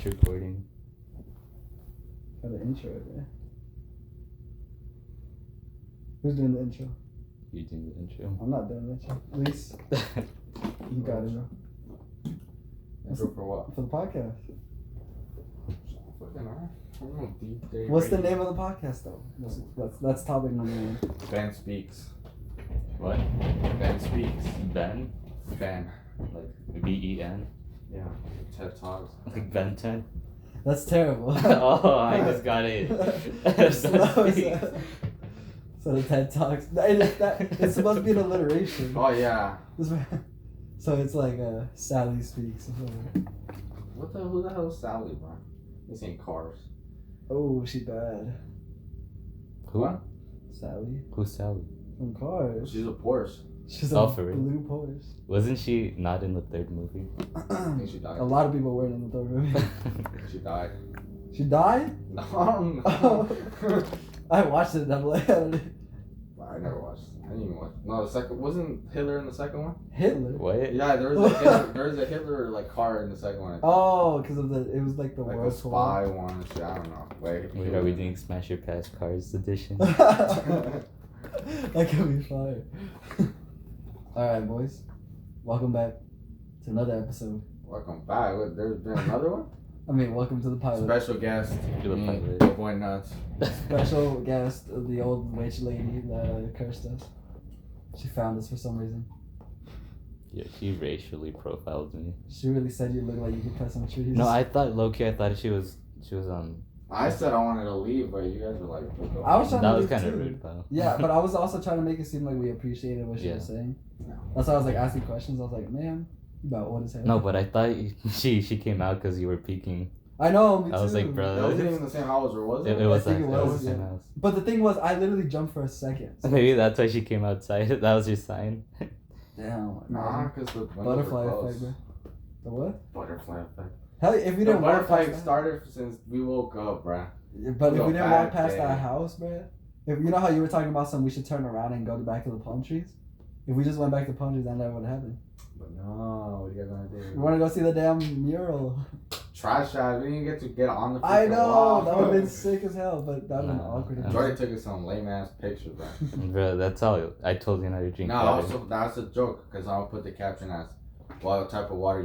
It's recording. For the intro, man. Who's doing the intro? You doing the intro? I'm not doing the intro. At least you got it, bro. Intro for what? For the podcast. Fucking alright. What's the name of the podcast, though? That's topic number one. Ben Speaks. What? Ben Speaks. Ben? Ben. Like B-E-N? Yeah. TED Talks. Like Ben 10? That's terrible. Oh, I just got it. So the TED Talks. It's supposed to be an alliteration. Oh yeah. So it's like Sally Speaks. Who the hell is Sally, bro? This ain't Cars. Oh, she bad. Who? What? Sally. Who's Sally? From Cars. She's a Porsche. She's Oh, a for real? blue Porsche. Wasn't she not in the third movie? I think she died. A lot of people weren't in the third movie. She died. She died? No, I don't know. I watched it. I'm like, I never watched. I didn't even watch. No, the second wasn't Hitler in the second one. Hitler. What? Yeah, there was a Hitler like car in the second one. Oh, because of it was like the like world a spy one. And shit. I don't know. Wait, Are we doing Smash Your Past Cars edition? That could be fire. Alright, boys. Welcome back to another episode. Welcome back. What, there's been another one. I mean, welcome to the pilot. Special guest. To the me, pilot. Big Boy Nuts. Special guest, the old witch lady that cursed us. She found us for some reason. Yeah, she racially profiled me. She really said you look like you could cut some trees. No, I thought low-key, I thought she was I said I wanted to leave, but you guys were like, I was trying that to was leave kind of too. rude, though. Yeah, but I was also trying to make it seem like we appreciated what she was saying. No. That's why I was like asking questions. I was like, "Ma'am, you about what is happening?" No, but I thought she came out because you were peeking. I know. Me too. I was like, bro. It wasn't even the same house, or was it? It was I think like, it that was, was the same yeah. house. But the thing was, I literally jumped for a second. So Maybe that's why she came outside. That was your sign. damn. Nah, because the Butterfly effect, bro. The what? Butterfly effect. Hell, if we The didn't walk butterfly past started since we woke up, bruh. that, but if a we didn't bad walk past day. that house, bro. If you know how you were talking about we should turn around and go back to the palm trees. If we just went back to palm trees, that never would happen. But no, what are you guys gonna do? We want to go see the damn mural. Trash shot. We didn't get to get on the. I freaking know wall. that would have been sick as hell, but that would have been Nah, awkward. Jordy took us some lame ass picture, bro. Bro, that's all. I told you not to drink No, water. that's a joke because I'll put the caption as, "What type of water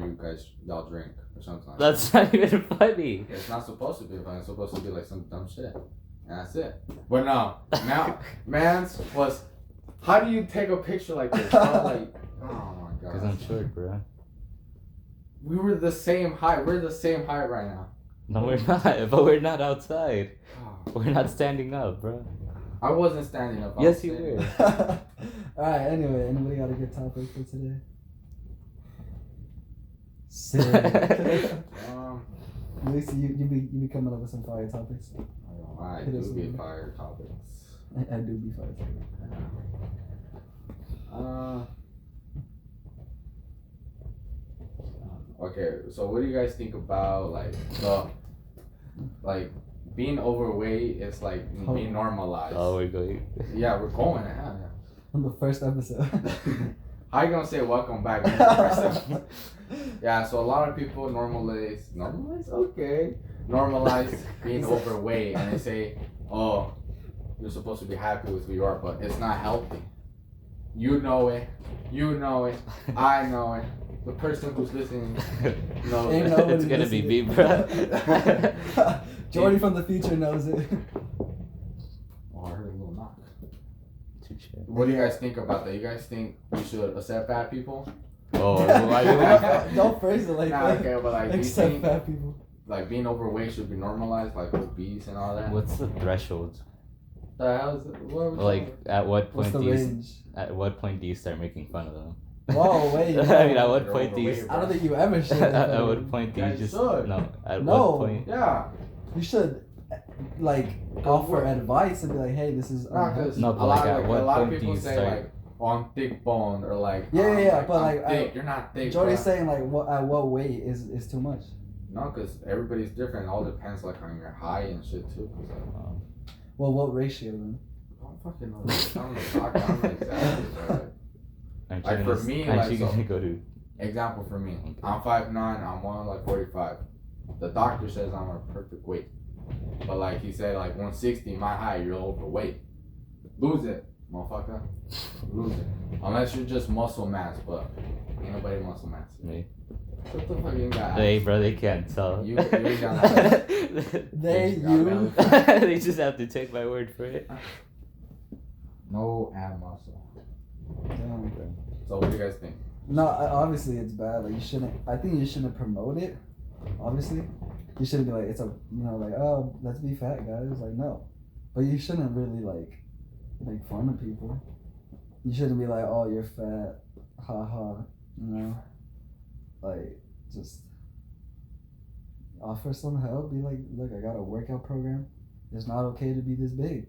y'all drink?" or something. Like That's not even funny. that. It's not supposed to be funny. It's supposed to be like some dumb shit. And that's it. But no, now man's was, how do you take a picture like this? Bro? Like, oh my god. Because I'm short, bro. We were the same height. We're the same height right now. No, we're not. But we're not outside. Oh, We're not standing up, bro. I wasn't standing up. I Yes, was you sitting. were. Alright, anyway, anybody got a good topic for today? Sick. At least you be coming up with some fire topics. I Hit us do with be it. fire topics. I do be fire topics. Okay, so what do you guys think about like being overweight is like being normalized? Oh, we're going. Yeah, we're going. Yeah. On the first episode. How you gonna say welcome back? Yeah, so a lot of people normalize, okay, normalize being overweight, and they say, oh, you're supposed to be happy with who you are, but it's not healthy. You know it, I know it. The person who's listening knows Ain't it. nobody It's gonna be me, listening. bro. Jordy from the future knows it. Oh, I heard a little knock. Touche. What do you guys think about that? You guys think we should accept fat people? Oh, why do we? Don't phrase it like Nah, that. okay, but like, do you Except think fat people. like being overweight should be normalized, like obese and all that? What's the threshold? The hell is it? What are we Like, talking at what What's point the do you? range? At what point do you start making fun of them? Whoa, wait. I mean, at what You're point do you? overweight, I don't think you ever should. At what point do Yeah, you you just should. no? At No. what point? Yeah. You should, like, offer advice and be like, hey, this is. Nah, cause No, a but lot, like, at what a lot of point do people you say start- like, oh, I'm thick boned, or like, Yeah, oh, yeah, but I'm like, thick. You're not thick. Jordy's bruh. saying, like, at what weight is too much? No, cause everybody's different. It all depends like on your height and shit too. 'Cause, like, Well, what ratio then? I don't fucking know. I don't know exactly. But, Aren't Like, you for gonna, me, aren't like, you so- gonna go to? example for me, Okay. I'm 5'9", I'm 145. the doctor says I'm a perfect weight. But like he said, like 160, my height, you're overweight. Lose it, motherfucker. Lose it. Unless you're just muscle mass, but ain't nobody muscle mass. Me. What the fuck you got? Hey, bro, they can't tell. You got that. You. They just have to take my word for it. No ab muscle. Damn. So what do you guys think? No, obviously it's bad. Like you shouldn't. I think you shouldn't promote it. Obviously, you shouldn't be like it's a like oh let's be fat guys. Like no, but you shouldn't really like make fun of people. You shouldn't be like oh you're fat, haha. You know, like just offer some help. Be like look I got a workout program. It's not okay to be this big.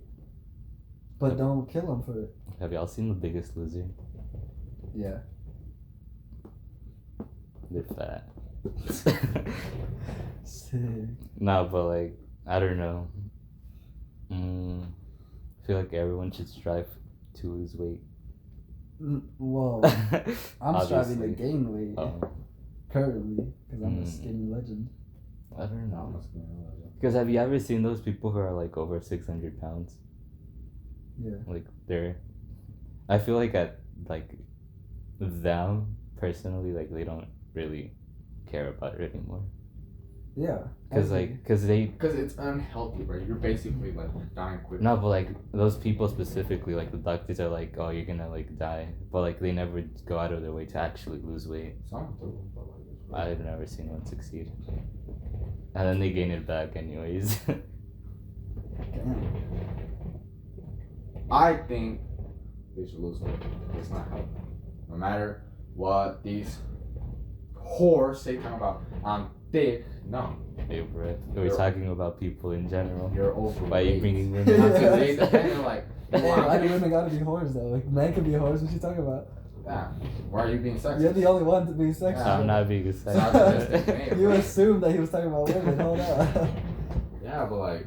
But don't kill them for it. Have y'all seen The Biggest Loser? Yeah. They're fat. Sick. No, but like, I don't know. I feel like everyone should strive to lose weight. Whoa. I'm striving to Obviously. gain weight currently because I'm a skinny legend. I don't know. I'm a skinny legend. Because have you ever seen those people who are like over 600 pounds? Yeah. Like I feel like like them personally, like they don't really care about it anymore. Yeah. Cause Because it's unhealthy, bro. You're basically like dying quick. no, but like those people specifically, like the doctors are like, oh, you're gonna like die, but like they never go out of their way to actually lose weight. Some do, but like it's really- I've never seen one succeed. And then they gain it back anyways. Damn. I think they should lose weight. It's not healthy. No matter what these whores say talking about I'm thick. No. Hey, bro, we're talking about people in general. You're overweight. Why are you bringing Because women? they depend like Hey, why- why do women gotta be whores though? Like, men can be whores. What you talking about? yeah. Why are you being sexist? You're the only one to be sexist. I'm not being a Sorry. You assumed that he was talking about women. Hold up. Yeah, but like,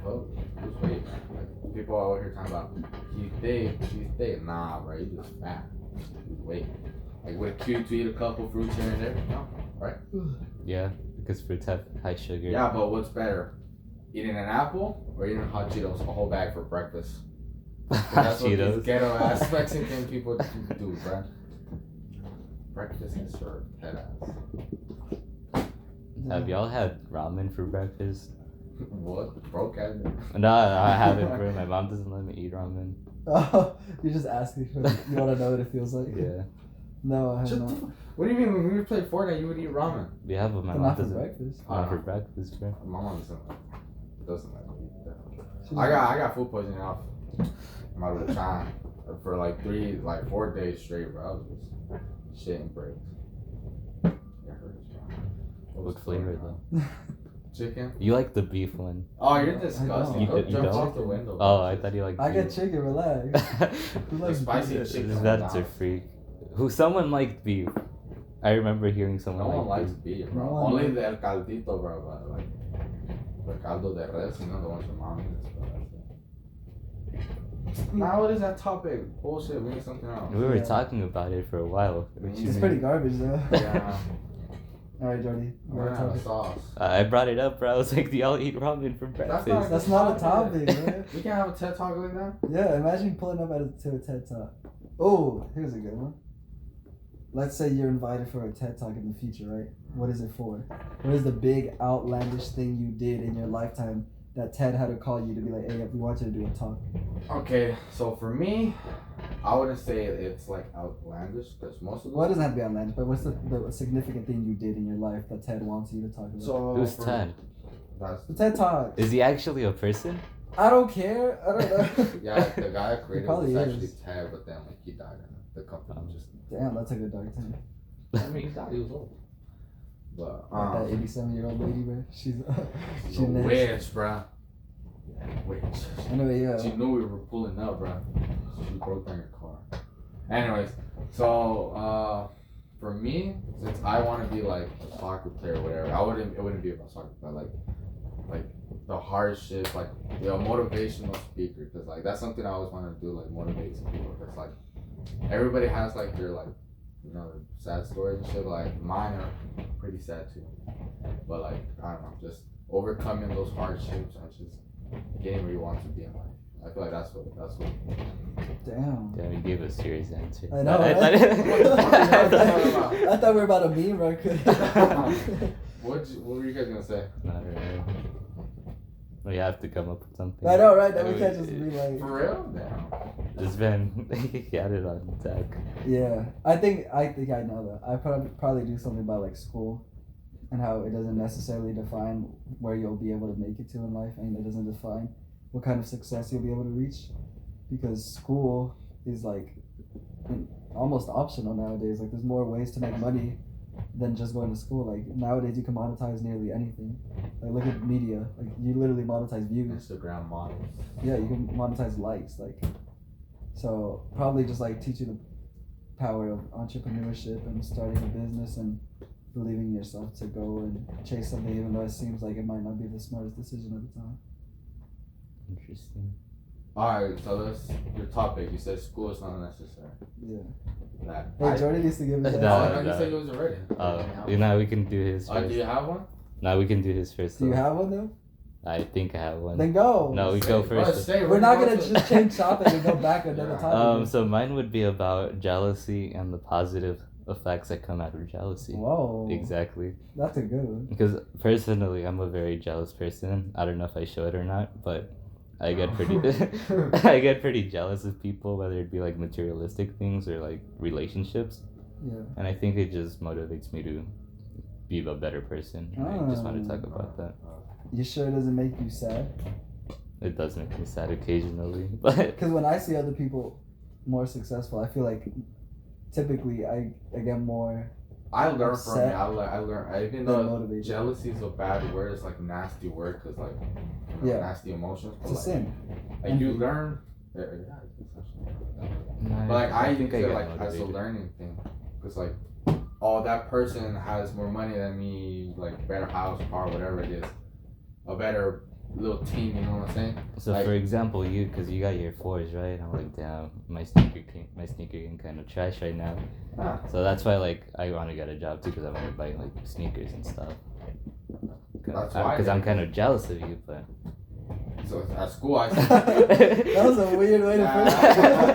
well, lose weight, man. Like, people are out here talking about he's thick, she's thick. Nah, bro, you just fat. Lose weight. Like, would it cute to eat a couple fruits here and there? No, right? Yeah, because fruits have high sugar. Yeah, but what's better? Eating an apple or eating hot Cheetos a whole bag for breakfast? That's what Cheetos. these ghetto ass Mexican people do, bro. Breakfast is served, head ass. Have y'all had ramen for breakfast? What? Broke ass? No, I haven't, bro. My mom doesn't let me eat ramen. Oh, you're just asking for you want to know what it feels like? Yeah, No, I have Shut not. the fuck. What do you mean when we played Fortnite you would eat ramen? we have, but my But mom not for doesn't. breakfast. Not for breakfast, bro. My mom doesn't like me eat that. She I got food poisoning off my Luchan for like 4 days straight, bro. I was just shitting bricks. It hurts, bro. What flavor though? Chicken? You like the beef one? Oh, you're disgusting. You Go don't- you jump don't? off the window. Oh, I thought you liked. I get beef. chicken, relax. Who likes spicy beef? chicken. That's a freak. Someone liked beef. I remember hearing someone No one like likes beef, bro. No one Only likes- the el caldito, bro. But like the caldo de res, you know, the ones your mom makes. But that's it. Now what is that topic? Bullshit. We need something else. We were Yeah. talking about it for a while. What you It's mean? pretty garbage though. Yeah. Alright, Jordy. We're gonna have a sauce. I brought it up, bro. I was like, do y'all eat ramen for breakfast? not- That's not a topic, man. We can have a TED talk like that. Yeah, imagine pulling up to a TED Talk. Oh, here's a good one. Let's say you're invited for a TED Talk in the future, right? What is it for? What is the big outlandish thing you did in your lifetime that TED had to call you to be like, hey, we want you to do a talk? Okay, so for me, I wouldn't say it's like outlandish because most of Well, it doesn't have to be outlandish, but what's the significant thing you did in your life that TED wants you to talk about? So Who's for- Ted? That's The TED Talk. Is he actually a person? I don't care. I don't know. yeah, the guy that created it probably was actually is. Ted, but then like he died and the company just. Damn, that's a good dark time. I mean, he died. He was old. But That 87-year-old lady, bro. She's she's she a next. witch, bruh. Witch. Anyway, yeah. She knew we were pulling up, bro. So she broke down your car. Anyways, so for me, since I want to be like a soccer player or whatever, it wouldn't be about soccer, but like the hardship, like the motivational speaker, because like that's something I always want to do, like motivate some people. Because like everybody has like their like sad stories and shit. But, like mine are pretty sad too. But like I don't know, just overcoming those hardships and just getting where you want to be in life. I feel like that's what. Damn. Yeah, you gave a serious answer. I know, I right? thought I thought we were about a meme right quick. What were you guys gonna say? Not really. We have to come up with something. I know, right? That we can't just be like. For real? Damn. It's been got it on deck. Yeah, I think I know that. I probably do something about like school, and how it doesn't necessarily define where you'll be able to make it to in life, and it doesn't define what kind of success you'll be able to reach, because school is like almost optional nowadays. Like there's more ways to make money than just going to school. Like nowadays you can monetize nearly anything. Like look at media. Like you literally monetize views. Instagram models. Yeah, you can monetize likes. Like so probably just like teach you the power of entrepreneurship and starting a business and believing in yourself to go and chase something, even though it seems like it might not be the smartest decision at the time. Interesting. Alright, so that's your topic. You said school is not necessary. Yeah. That. Hey, Jordan needs to give us that. No, You said yours already. You know, we can do his first. Do you have one? No, we can do his first. Do you have one though? I think I have one. Then go. No, we go first. We're not gonna just change topic and go back another topic. So mine would be about jealousy and the positive effects that come out of jealousy. Whoa. Exactly. That's a good one. Because personally, I'm a very jealous person. I don't know if I show it or not, but I get pretty I get pretty jealous of people, whether it be like materialistic things or like relationships. Yeah. And I think it just motivates me to be a better person. And I just want to talk about that. You sure it doesn't make you sad? It does make me sad occasionally, but Because when I see other people more successful, I feel like typically I get more. I learned from it. upset I learned. Even than though motivated. jealousy is a bad word, it's like nasty word because like Yeah. nasty emotions. It's a sin. Like you learn. Yeah, it's essentially. But like I think it like as a learning thing, because like, oh, that person has more money than me, like better house, car, whatever it is, a better little team. You know what I'm saying? So like, for example, you, because you got your 4s, right? I'm like, damn, my sneaker game kind of trash right now. So that's why like I want to get a job too, because I want to buy like sneakers and stuff. That's why. Because I'm kind of jealous of you, but. So at school, I. That was a weird way to put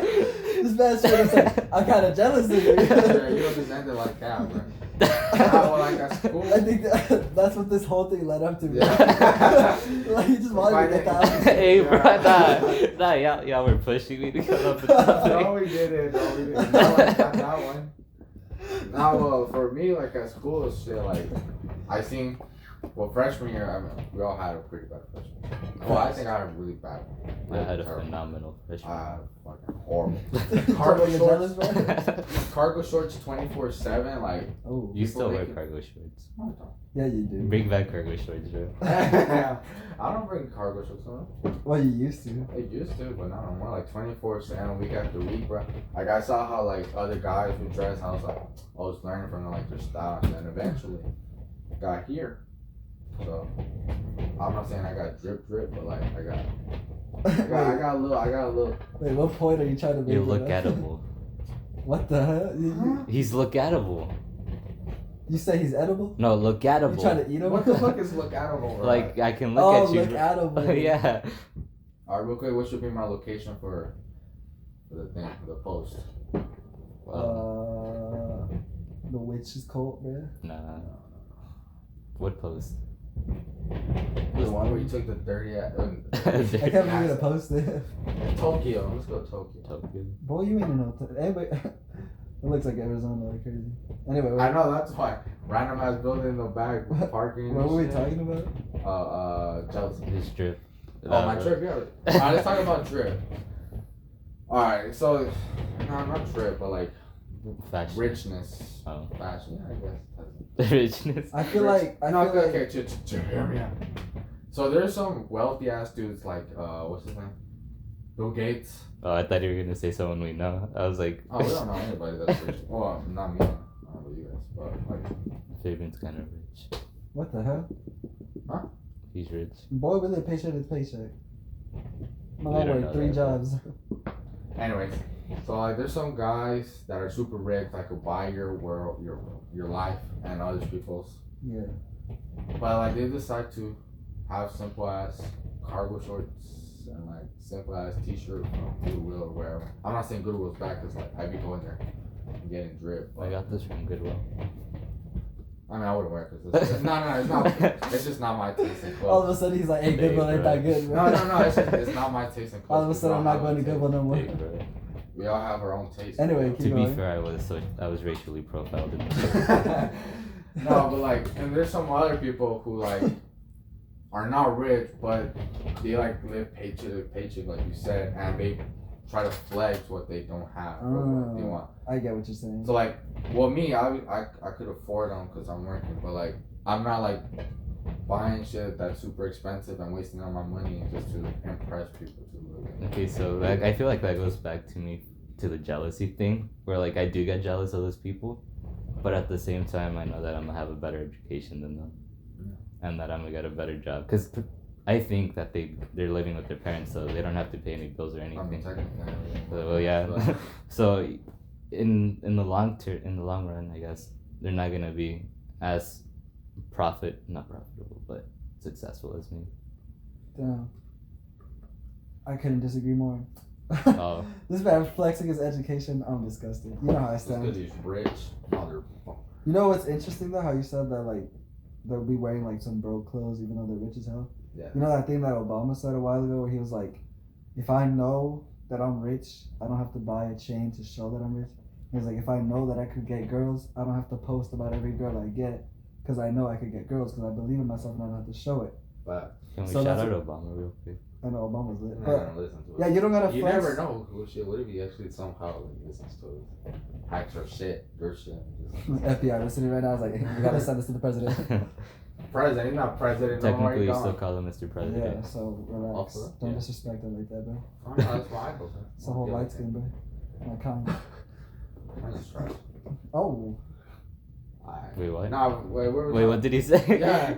it. This man straight up said, I'm kind of jealous of you. Yeah, you don't just end it like that, bro. Like at school. I think that's what this whole thing led up to. Yeah. Like you just wanted to get that. Hey, bro, nah, y'all were pushing me to come up with something. No, we didn't. Not like that one. Now, well, for me, like at school, it's shit. Like I seen. Well, freshman year, I mean, we all had a pretty bad freshman year. Well, I think I had a really bad one. I had a phenomenal freshman. Fucking horrible. Cargo Cargo shorts 24/7, like. Oh. You still wear cargo shorts. Yeah, you do. Bring back cargo shorts, bro. I don't bring cargo shorts on. Well, you used to. I used to, but not anymore. Like 24/7, week after week, bro. Like I saw how like other guys would dress. I was like, I was learning from them, like their style, and then eventually got here. So I'm not saying I got drip, but like I got a little. Wait, what point are you trying to make? You look edible. What the hell? He's look edible. You say he's edible? No, look edible. You trying to eat him? What the fuck is look edible? Like I can look at you. Look edible. Yeah. Alright, real quick, what should be my location for the thing, for the post? The witch's cult, man. Nah. What post? The one where you took the dirty ass. I can't believe you're gonna post it. Tokyo. Let's go Tokyo. Boy, you ain't in no. Anyway, it looks like Arizona like crazy. Anyway, I know that's why. Random ass building in the back, parking. What were we talking about? Jealousy. His drip. Oh, my drip, yeah. Alright, let's talk about drip. Alright, so, no, not drip, but like, fashion. richness. Oh. Fashion, yeah, I guess. Richness. I feel like hear me out. So there's some wealthy ass dudes like what's his name? Bill Gates. Oh, I thought you were gonna say someone we know. I was like, Oh, we don't know anybody that's rich. Well, not me. I don't know you guys, but like. Fabian's kind of rich. What the hell? Huh? He's rich. Boy, really paycheck to paycheck. My We don't work know 3 that. jobs. Anyways, so like there's some guys that are super rich that could buy your world, your life, and other people's Yeah. But like they decide to have simple ass cargo shorts and like simple ass t-shirt from Goodwill or wherever. I'm not saying Goodwill's bad because like I be going there and getting drip. I got this from Goodwill. I mean, I wouldn't wear it because it's no, it's not. It's just not my taste in clothes. All of a sudden he's like, hey, Goodwill ain't that good, bro. No, it's not my taste in clothes. All of a sudden I'm not going to Goodwill no more. Big, bro. We all have our own taste. Anyway, To be fair, I was racially profiled in this. No, but like, and there's some other people who like are not rich, but they like live paycheck to paycheck, like you said, and they try to flex what they don't have or what they want. I get what you're saying. So like, well, me, I could afford them because I'm working, but like, I'm not like buying shit that's super expensive and wasting all my money just to impress people. Okay, so like I feel like that goes back to the jealousy thing, where like I do get jealous of those people, but at the same time I know that I'm gonna have a better education than them, and that I'm gonna get a better job because I think that they're living with their parents, so they don't have to pay any bills or anything. Well, yeah. So in the long run, I guess they're not gonna be as not profitable, but successful as me. Damn. I couldn't disagree more. Oh. This man flexing his education. I'm disgusted. You know how I stand. Because he's rich, motherfucker. You know what's interesting though? How you said that like they'll be wearing like some broke clothes even though they're rich as hell. Yeah. You know that thing that Obama said a while ago where he was like, if I know that I'm rich, I don't have to buy a chain to show that I'm rich. He was like, if I know that I could get girls, I don't have to post about every girl I get because I know I could get girls because I believe in myself and I don't have to show it. But can we So shout that's out Obama real quick? I know Obama's lit. I'm not But gonna listen to it. yeah, you don't gotta You flex. never know. Well, shit, what if he actually somehow like, listens to it? Hacks our shit, your shit. FBI listening right now. I was like, we gotta send this to the president. President, he's not president. no more, Technically, he's you still gone. call him Mr. President. Yeah, so relax. Also, Don't yeah. disrespect him like that, bro. Oh, no, that's why I go there. It's a whole light skin, bro. My kind. I'm just trash. Oh. Wait, what? No, wait, What did he say? Yeah.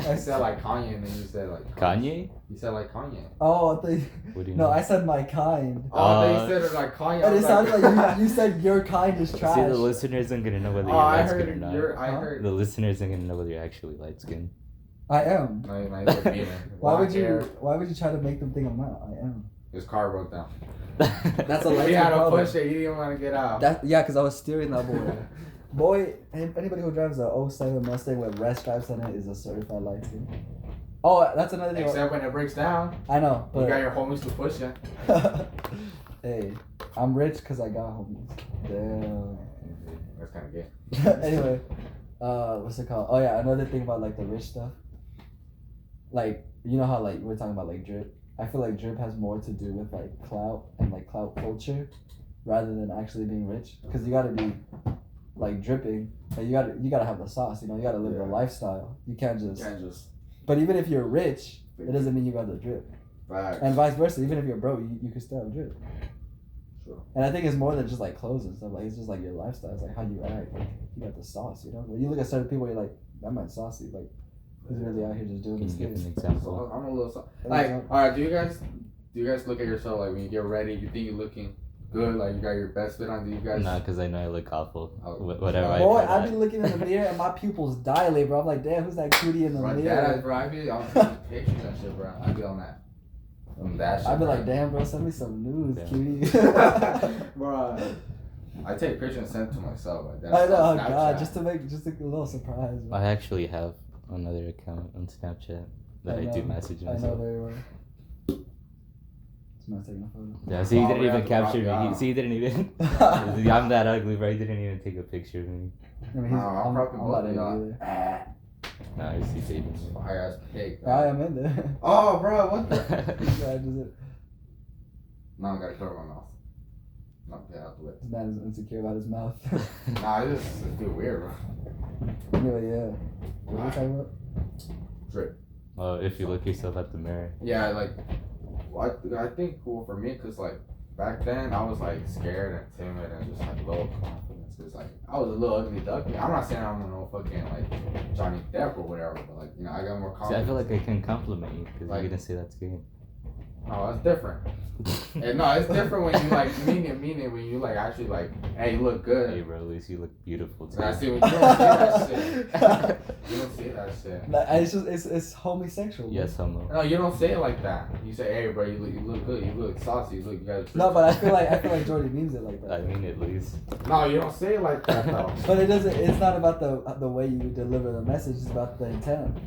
I said like Kanye, and then you said like Kanye? You said like Kanye. Oh, I think. What do you No, mean? I said my kind. Oh, they said it like Kanye. And it was sounded like you said your kind is trash. See, the listeners aren't gonna know whether Oh, you're I light skinned or heard. not. I Huh? heard. The listeners aren't gonna know whether you're actually light skinned. I am. No, you might be Why would you try to make them think I'm not? I am. His car broke down. That's a He light had to problem. push it. He didn't want to get out. Yeah, because I was steering that boy. Boy, anybody who drives a 07 Mustang with red stripes on it is a certified light skin. Oh, that's another thing. Except when it breaks down, I know, you got but your homies to push it. hey, I'm rich because I got homies. Damn. That's kind of gay. Anyway, what's it called? Oh yeah, another thing about like the rich stuff. Like, you know how like we're talking about like drip. I feel like drip has more to do with like clout and like clout culture, rather than actually being rich. Because you gotta be like dripping. Like you gotta have the sauce. You know, you gotta live the lifestyle. You can't just. But even if you're rich, it doesn't mean you got the drip. Facts. And vice versa. Even if you're broke, you can still have drip. True. And I think it's more than just like clothes and stuff. Like it's just like your lifestyle. It's like how you act. Like you got the sauce. You know. When you look at certain people, you're like, that man's saucy. Like he's really out here just doing Can this you give thing. an example? So I'm a little An like. example. All right, do you guys look at yourself like when you get ready? You think you're looking good? Like you got your best fit on? Do you guys? Nah, because I know I look awful. Oh. Whatever I Boy, put I on. be looking in the mirror and my pupils dilate, bro. I'm like, damn, who's that cutie in the Bro, mirror? bro, I be on taking pictures and shit, bro. I be on that. On that shit. I be bro. like, damn, bro, send me some news, Damn. cutie. Bro, I take pictures and send to myself. Like that. I know, oh Snapchat. god, just a little surprise. Bro. I actually have another account on Snapchat that I do know. message I know myself. very well. It's not taking a photo. Yeah, so he Oh, didn't we have even to capture rock me. out. See, he didn't even. I'm that ugly, bro. He didn't even take a picture of me. I mean, No, I'm probably not both in of it y'all. either. Nah, he's saving me. Fire ass pig. I am in there. Oh, bro, what the? Yeah, just it. Now I gotta cover my mouth. Not get out the way. This man is insecure about his mouth. Nah, this feel weird, bro. Anyway, yeah. What are we talking about? Drip. Well, if you look yourself at the mirror. Yeah, like, I think cool for me, cause like back then I was like scared and timid and just like low confidence. Cause like I was a little ugly duckling. I'm not saying I'm no fucking like Johnny Depp or whatever, but like I got more See, confidence. I feel like I can compliment you because Like- you didn't say that's gay. No, it's different. And no, it's different when you like mean it when you like actually like, hey, you look good. Hey, bro, at least you look beautiful too. I see. You don't see that shit. You don't see that shit. Like, it's just it's homosexual. Yes, homo. No, you don't say it like that. You say, hey, bro, you look good. You look saucy. You guys. No, but I feel like Jordy means it like that. I mean, at least. No, you don't say it like that though. But it doesn't. It's not about the way you deliver the message. It's about the intent.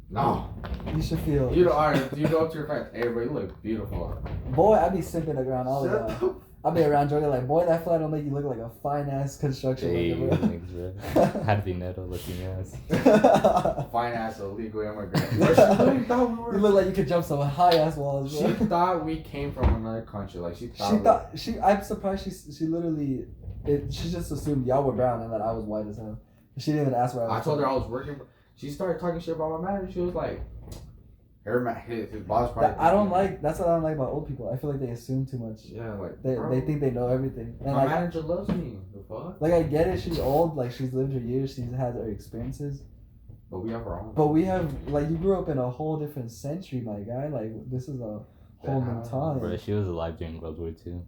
No. You should feel. You don't. Alright, you go up to your friends. Hey, bro, you look beautiful. Boy, I be simping around all the Shut time. up. I be around Jordy like, boy, that flat don't make you look like a fine ass construction Hey, worker, bro. thanks, bro. Jardinero looking ass. Fine ass illegal immigrant. Bro, she really thought we were. You look like you could jump some high ass walls, She bro. thought we came from another country. Like she thought. I'm surprised she literally she just assumed y'all were brown and that I was white as hell. She didn't even ask where I was. I told her I was working. She started talking shit about my manager. She was like, his boss probably. That's what I don't like about old people. I feel like they assume too much. Yeah, like They think they know everything. And my like, manager loves me. The fuck. like I get it. She's old. Like she's lived her years. She's had her experiences. But we have our own. But we have like you grew up in a whole different century, my guy. Like this is a whole new time. Bro, she was alive during World War II.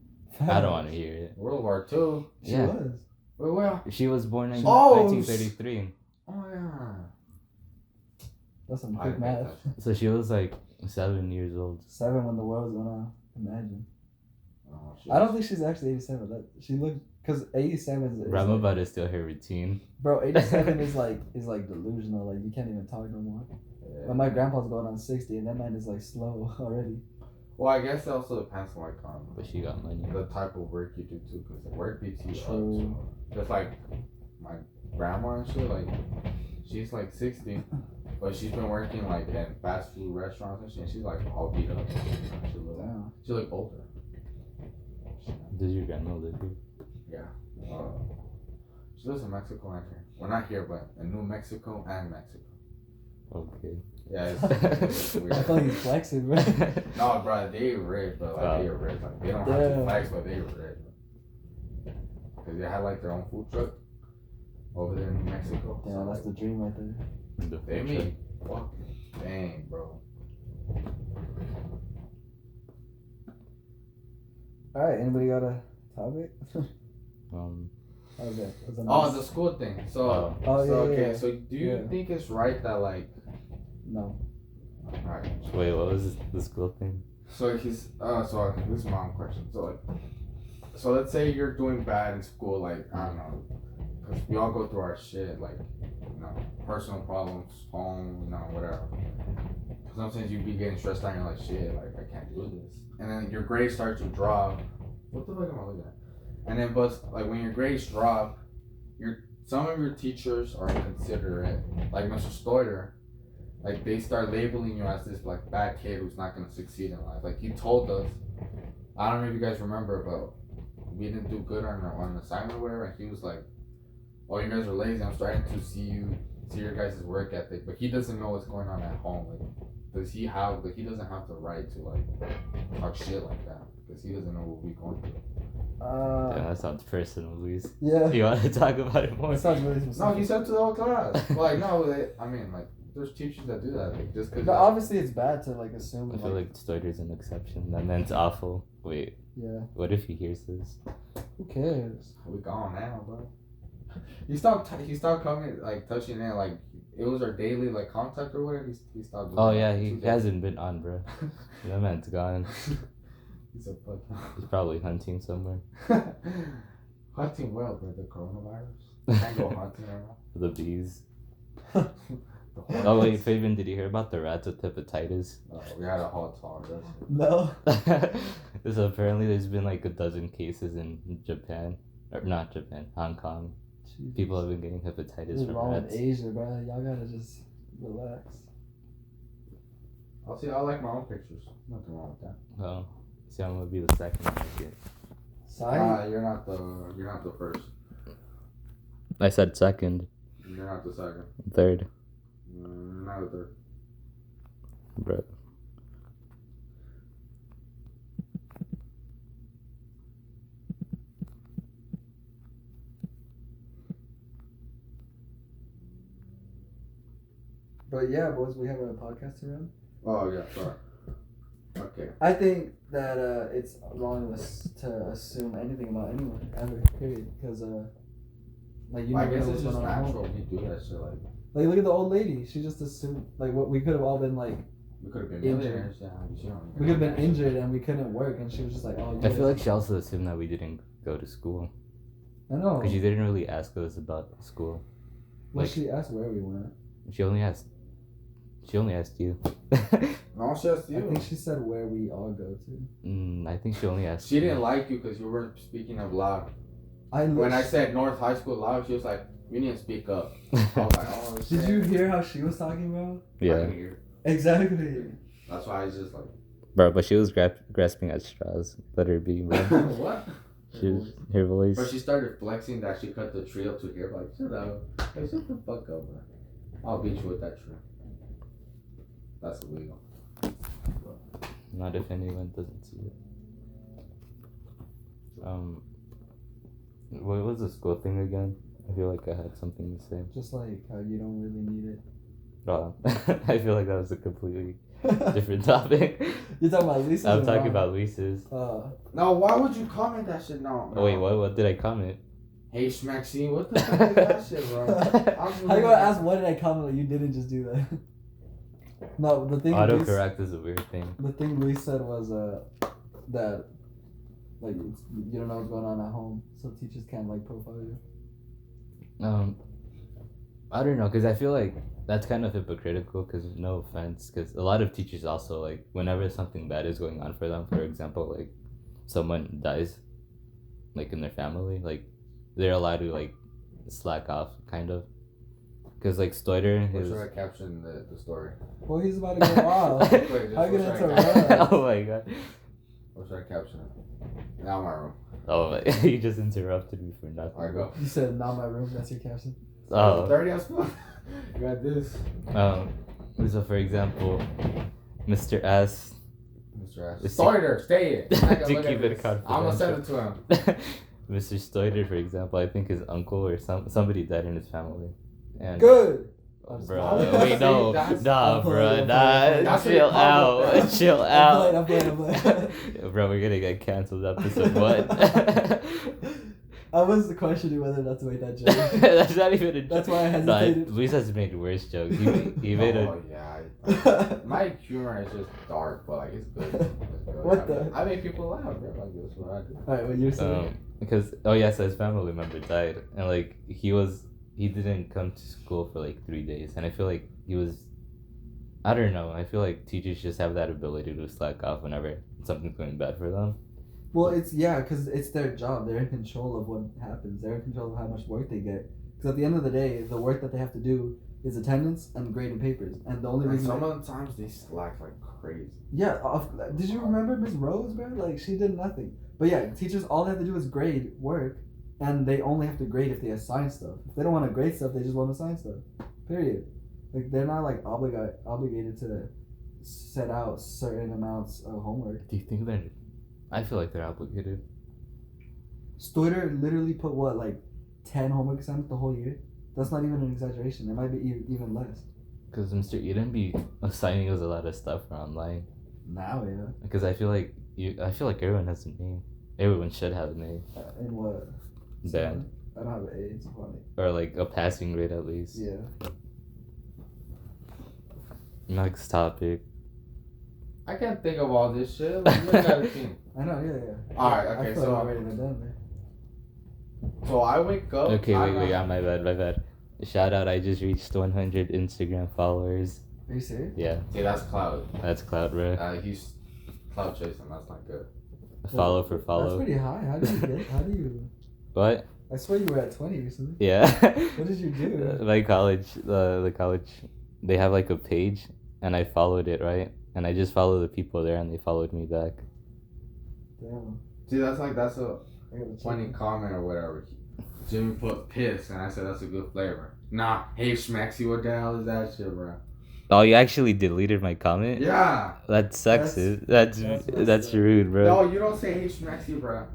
I don't want to hear it. World War II. She was. Wait, where? She was born in Oh, 1933. Oh yeah. That's some I quick didn't math. pay attention. So she was like 7 years old. 7 when the world was gonna imagine. Oh, I don't think she's actually 87. That she looked because 87 is Bro, I'm like, about to steal her routine. bro. 87 is like delusional. Like you can't even talk no more. Yeah. But my grandpa's going on 60, and that man is like slow already. Well, I guess it also depends on like But she got money. the type of work you do too, because the work beats you up. True. So just like my grandma and shit, like she's like 60, but she's been working like in fast food restaurants and shit. And she's like all beat up. Damn. She look older. Does your grandma live here? Yeah. She lives in Mexico and here. Well, not here, but in New Mexico and Mexico. Okay. Yeah, it's I weird. thought he's flexing, bro. No, bro, they rich, but like they rich. Like they don't have to flex, but they rich. Cause they had like their own food truck over there in New Mexico. Yeah, So, that's the dream right there. The they future. made fucking dang, bro. All right, anybody got a topic? Um, That was a Oh, nice- the school thing. So, Oh, yeah, okay. yeah. So, do you Yeah. think it's right that like, No. alright. wait, what was the school thing? So he's so this is my own question. So like, so let's say you're doing bad in school, like I don't know, because we all go through our shit, like personal problems, home, whatever. Sometimes you be getting stressed out and you're like, shit, like I can't do this, and then your grades start to drop. What the fuck am I looking at? And then, but like when your grades drop, some of your teachers are inconsiderate, like Mr. Stoiter. Like they start labeling you as this like bad kid who's not gonna succeed in life. Like he told us, I don't know if you guys remember, but we didn't do good on an assignment or whatever. And he was like, "Oh, you guys are lazy. I'm starting to see your guys' work ethic." But he doesn't know what's going on at home. Like, he doesn't have the right to like talk shit like that because he doesn't know what we're going through. Damn, that sounds personal, Luis. Yeah. You want to talk about it more? That sounds really specific. No, he said to the whole class. Like, no, I mean, like, there's teachers that do that. Like, just because. But obviously, it's bad to like assume. I feel like Stoiter's an exception. That man's awful. Wait, Yeah. what if he hears this? Who cares? We gone now, bro. He stopped coming, like, touching it, like, it was our daily, like, contact or whatever. He stopped doing Oh that yeah, for he 2 days. hasn't been on, bro. That man's gone. He's a fucking. He's probably hunting somewhere. Hunting well, bro, the coronavirus. Can't go hunting right now. For the bees. The Oh wait, hornets. Fabian, did you hear about the rats with hepatitis? We had a hot talk. That's it. No. So apparently there's been like a dozen cases in Japan. Or not Japan, Hong Kong. Jesus. People have been getting hepatitis What's from wrong with rats. Asia, bro? Y'all gotta just relax. I like my own pictures. Nothing wrong with that. Well, see, I'm gonna be the second one to get. Sorry. You're not the first. I said second, You're not the second. third, Not the third. bro. But yeah, boys, we have a podcast to run. Oh yeah, sorry. Okay. Okay. I think that it's wrong to assume anything about anyone ever. Period. Because like you I never guess know it's what's just going on at natural. home. We do that shit. Like look at the old lady. She just assumed like what we could have all been like. We could have been Injured. millionaires. Yeah, We could have been injured and we couldn't work, and she was just like, "Oh." I feel like she also assumed that we didn't go to school. I know. Because she didn't really ask us about school. Well, like- she asked where we went. She only asked you. No, it's just you. I think she said where we all go to. I think she only asked. She didn't like you because you weren't speaking up loud. I When I said North High School loud, she was like, "You need to speak up." I was like, "Oh shit." Did you hear how she was talking, bro? I Yeah, can hear. Exactly. That's why I was just like, bro, but she was grasping at straws. Let her be, bro. "What?" She was, her voice. But she started flexing that she cut the tree up to here. Like, shut up. Like, shut the fuck up, bro. I'll beat you with that tree. That's illegal. Not if anyone doesn't see it. What was the school thing again? I feel like I had something to say. Just like how you don't really need it. Oh, I feel like that was a completely different topic. You're talking about leases? I'm or talking not? about leases. No, why would you comment that shit? No. Oh, wait, what did I comment? Hey, Schmaxine, what the fuck is that shit, bro? How you gonna ask what did I comment? Like, you didn't just do that. No, the thing. Autocorrect is a weird thing. The thing Luis said was that like you don't know what's going on at home, so teachers can't like profile you. I don't know, because I feel like that's kind of hypocritical, because no offense, because a lot of teachers also, like, whenever something bad is going on for them, for example, like, someone dies, like, in their family, like, they're allowed to, like, slack off, kind of. Because, like, Stoiter, What his... should I caption the story? Well, he's about to go off. Wait, How you what gonna should I caption? interrupt? Oh my god. What should I caption it? Now my room. Oh, my... you just interrupted me for nothing. Alright, go. You said not my room. That's your caption. Oh. 30 on spot. You got this. So, for example, Mr. S... Mr. Ash. The Stoiter, stay it. I to can look keep at it this. confidential. I'm gonna send it to him. Mr. Stoiter, for example, I think his uncle or somebody died in his family. And Good. Bro, That's- wait, no, that's- nah, I'm bro, playing, nah, That's chill what you call out, it. chill I'm out. playing. Bro, we're gonna get canceled episode what? I was questioning whether not to make that joke. That's not even a joke. That's why I Nah, hesitated. Luis has made worse jokes. He made Oh, a. yeah. My humor is just dark, but like it's good. It's good. What the? I make people laugh, bro. Like that's what I do. Alright, what you're saying? Because so his family member died, and like he didn't come to school for like 3 days, and I feel like I don't know. I feel like teachers just have that ability to slack off whenever something's going bad for them. Well, because it's their job. They're in control of what happens. They're in control of how much work they get. Because at the end of the day, the work that they have to do is attendance and grading papers. And the only And reason some of the times they slack like crazy. did you remember Miss Rose, bro? Like she did nothing. But yeah, teachers all they have to do is grade work, and they only have to grade if they assign stuff. If they don't want to grade stuff, they just want to assign stuff. Period. Like they're not like obligated to set out certain amounts of homework. Do you think they're? I feel like they're obligated. Stoiter literally put what, like 10 homework assignments the whole year? That's not even an exaggeration. It might be even less. Because Mr. Eden be assigning us a lot of stuff for online. Now, yeah. Because I feel like everyone has a name. Everyone should have a name. In what? Band. I don't have an A. It's funny. Or like a passing grade at least. Yeah. Next topic. I can't think of all this shit. Like, look at the thing. I know, yeah. Alright, I okay, feel so like I'm ready to done there. so I wake up. Okay, wait, my bad. Shout out, I just reached 100 Instagram followers. Are you serious? Yeah, See, that's Cloud. that's cloud, bro. He's cloud chasing. That's not good. Follow for That's follow. pretty high. How do you What? I swear you were at 20 recently. Yeah. What did you do? My college, the college, they have like a page, and I followed it, right? And I just followed the people there, and they followed me back. Damn. See, that's a I gotta check funny it. comment or whatever. Jimmy put piss, and I said that's a good flavor. Nah, hey Schmaxy, what the hell is that shit, bro? Oh, you actually deleted my comment? Yeah. That's sexist. That's That's rude, bro. No, you don't say hey Schmaxy, bro.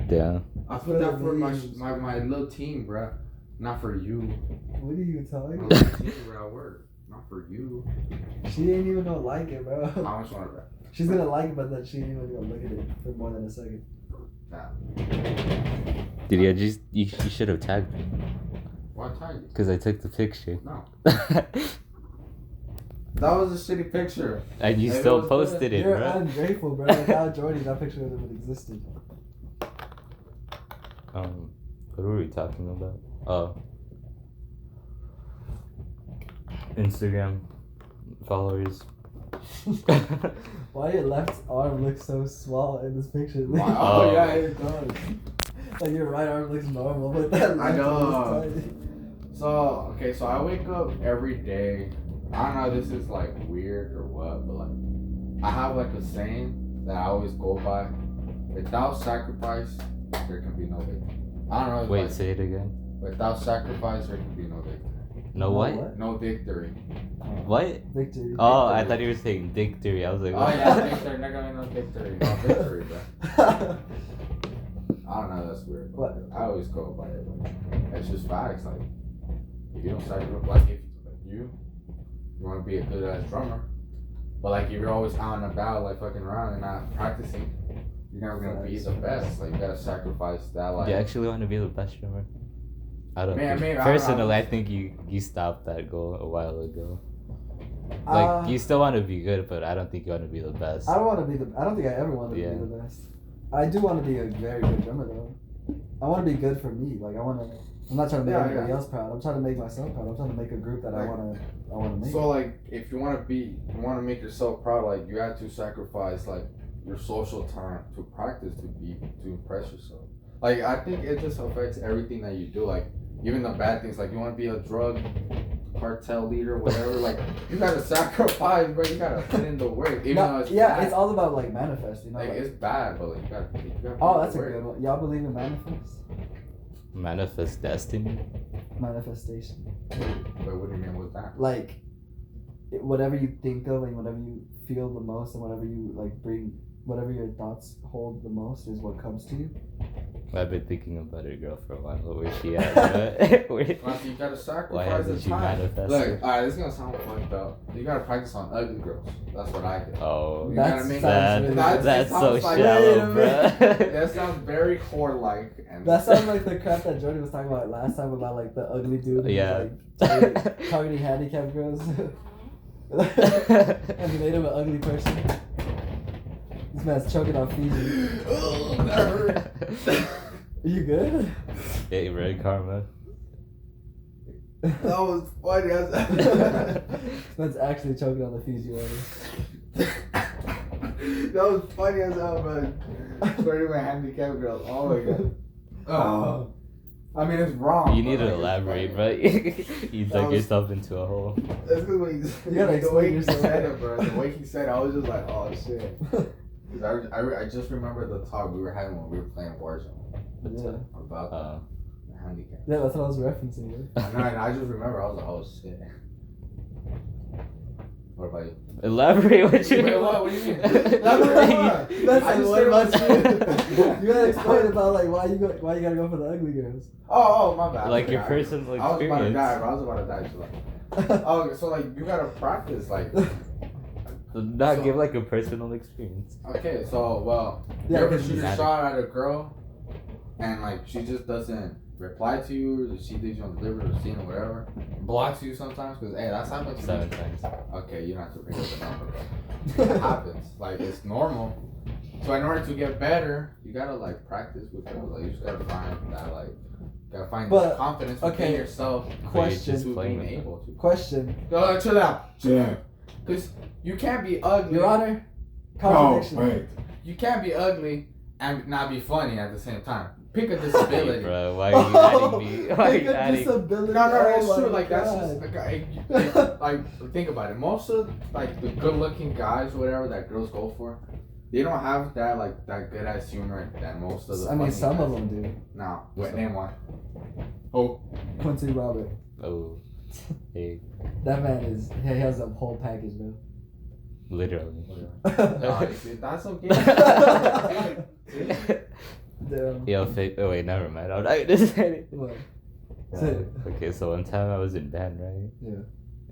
Yeah. I put that for my little team, bro. Not for you. What are you telling My me? little team, bro, at work. Not for you. She ain't even gonna like it, bro. How much want to She's gonna like it, but then she ain't even gonna look at it for more than a second. Did you should have tagged me. Why tag you? Because I took the picture. No. That was a shitty picture. And you Maybe still it was posted good. it, You're bro. ungrateful, bro. Without Jordy, that picture would have existed. What were we talking about? Oh. Instagram followers. Why your left arm looks so small in this picture? Oh, yeah, it does. Like your right arm looks normal, but that left I know. arm is tiny. So I wake up every day. I don't know if this is like weird or what, but like I have like a saying that I always go by. Without sacrifice, there can be no victory. I don't know. Wait, like, say it again. without sacrifice, there can be no victory. No what? No victory. What? Victory. Oh, I thought you were saying victory. I was like, Oh what? yeah, victory. Not gonna be no victory. No victory, bro. I don't know. That's weird. What? I always go by it. Like, it's just facts. Like if you don't sacrifice, like if you want to be a good ass drummer, but like if you're always out and about, like fucking around and not practicing, you're never gonna be the best. Like you gotta sacrifice that. Like Do you actually want to be the best drummer? I don't think. maybe, Personally, I think you stopped that goal a while ago. Like you still want to be good, but I don't think you want to be the best. I don't want to be I don't think I ever wanted to be the best. I do want to be a very good drummer though. I want to be good for me. Like I'm not trying to make anybody else proud. I'm trying to make myself proud. I'm trying to make a group that I want to make. So like, if you want to make yourself proud, like you have to sacrifice like your social time to practice to impress yourself. Like I think it just affects everything that you do. Like even the bad things. Like you want to be a drug cartel leader, whatever. Like you gotta sacrifice, bro. You gotta put in the work. Even though it's bad. It's all about like manifesting. Like it's bad, but like you gotta oh, that's a good one. Y'all believe in manifest? Manifest destiny. Manifestation. Wait, what do you mean with that? Like, whatever you think of and whatever you feel the most and whatever you like bring, whatever your thoughts hold the most is what comes to you. I've been thinking about a girl for a while. Where's she at? Where? Well, you gotta sacrifice Why hasn't the she time. manifested? Look, alright, this is gonna sound fucked up. You gotta practice on ugly girls. That's what I did. Oh, You That's gotta make that's so sounds like- shallow, bro. That sounds very whore-like. And That sounds like the crap that Jordy was talking about last time about like the ugly dude who Yeah. was like targeting handicapped girls. And he made him an ugly person. This man's choking on Fiji. Oh, that hurt. Are you good? Hey, red karma. That was funny. This man's actually choking on the Fiji water. That was funny as hell, man. Flirting with handicapped girls. Oh my god. Oh. I mean, it's wrong. You need but, to like, elaborate, it's bro. You dug was- yourself into a hole. That's because when You gotta the explain way he yourself. said it, bro. The way he said it, I was just like, oh shit. 'Cause I just remember the talk we were having when we were playing Warzone Yeah. about the handicap. Yeah, that's what I was referencing. Right? I know, and I just remember I was like, oh shit. What about you? Elaborate what you Wait, what? What do you mean? That's I like, just what said about it you? was- You gotta explain about like why you gotta go for the ugly girls. Oh, my bad. Like your I- personal I was about to experience. die, bro. I was about to die. Oh, so like you gotta practice, like. Not So- give like a personal experience. Okay, so well, Yeah, you ever 'cause shoot a you- shot at a girl, and like she just doesn't reply to you, or she thinks you're on delivery or scene or whatever, blocks you sometimes because hey, that's happened to me. 7 times. Okay, you don't have to bring up the number, but it happens. Like it's normal. So in order to get better, you gotta like practice with girls. Like you just gotta find that gotta find But, confidence okay, within yourself. question. To Playing being with able to. Question, Go chill out. Because you can't be ugly. Your Honor. Contradiction. You can't be ugly and not be funny at the same time. Pick a disability. Hey, bro, why are you adding me? Why are Pick you a adding? disability. No, Oh it's my true. Like that's God. just like think about it. Most of like the good-looking guys or whatever that girls go for, they don't have that like that good ass humor that most of the. I mean, funny some guys of them do. No, wait, name one. Oh, Quincy Robert. Oh, hey, That man he has a whole package, bro. literally. That's okay. Damn. Yo, oh wait, never mind. I'm not gonna say it. What? Yeah. Say it. Okay, so one time I was in band, right? Yeah.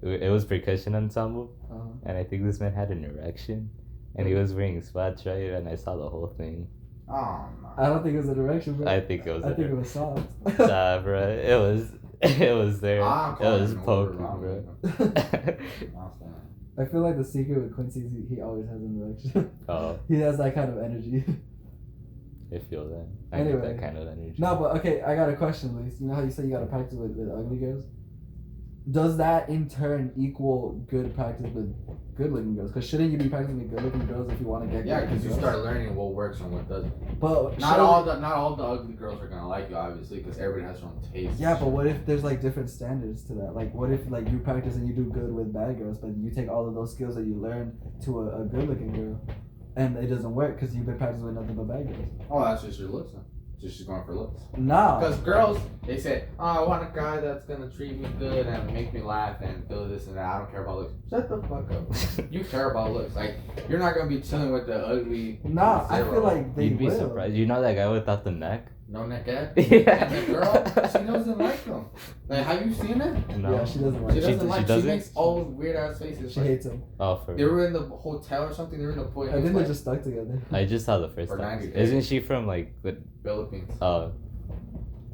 It was percussion ensemble, Uh-huh. and I think this man had an erection, and he was wearing spats, right? And I saw the whole thing. Oh no. I don't think it was a direction, bro. I think it was. I think it was soft. Nah, bro. It was. It was there. I'm It calling was an Uber, poking, I'm bro. I feel like the secret with Quincy is he always has an erection. Oh, He has that kind of energy. I feel that. I Anyway. get that kind of energy. No, but okay, I got a question, Luis. You know how you say you gotta practice with ugly girls? Does that in turn equal good practice with good looking girls? Because shouldn't you be practicing with good looking girls if you want to get Yeah, good because you girls? start learning what works and what doesn't. But Not all the ugly girls are gonna like you, obviously, because everybody has their own taste. Yeah, but what if there's like different standards to that? Like, what if like you practice and you do good with bad girls, but you take all of those skills that you learn to a good looking girl, and it doesn't work because you've been practicing with nothing but bad girls? Oh, that's just your looks, huh? Just she's going for looks. Nah. Because girls, they say, oh, I want a guy that's gonna treat me good and make me laugh and do this and that. I don't care about looks. Shut the fuck up. You care about looks. Like, you're not gonna be chilling with the ugly. Nah, I zero. feel like they You'd be will. surprised. You know that guy without the neck? No neck ad? Yeah. And the girl, she doesn't like them. Like, have you seen it? No. Yeah, she doesn't like. She She, doesn't like. She doesn't? makes all those weird ass faces. Like, hates him. Oh, for they were in the hotel or something. They were in the point. I think they're just stuck together. I just saw the first For time. 90 days. Isn't she from like the? Philippines. Oh,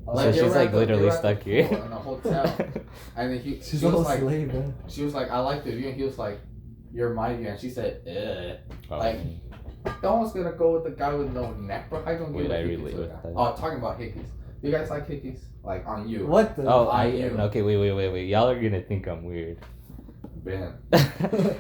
Oh, so they she's were like at the- literally they were at the stuck here. pool in a hotel. And then she's she a whole was like, slave, man. she was like, I like the view, and he was like, you're my view, and she said, ugh. Oh. Like, no one's gonna go with the guy with no neck, bro. I don't Wait, give a I hickeys relate with with that. that. Oh, talking about hickeys. You guys like hickeys? Like on you? What the? Oh, I I am. okay. Wait. Y'all are gonna think I'm weird. Ben.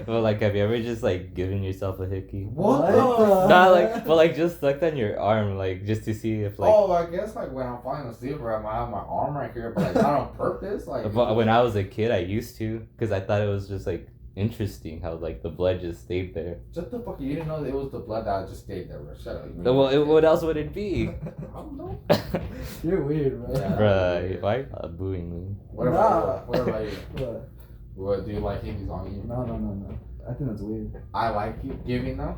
Well, like, have you ever just like given yourself a hickey? What What the? the- Not like, but like just stuck on your arm, like just to see if like. Oh, I guess like when I'm falling asleep, or I might have my arm right here, but like not on purpose. Like. But when I was a kid, I used to, because I thought it was just like interesting how like the blood just stayed there. Shut the fuck! You didn't know that it was the blood that just stayed there, bro. Shut up. Well, what else would it be? I don't know. You're weird, bro. Yeah. Bruh, why are you booing me? What about you? What about you? What? What do you like hickeys on you? No. I think that's weird. I like you giving them,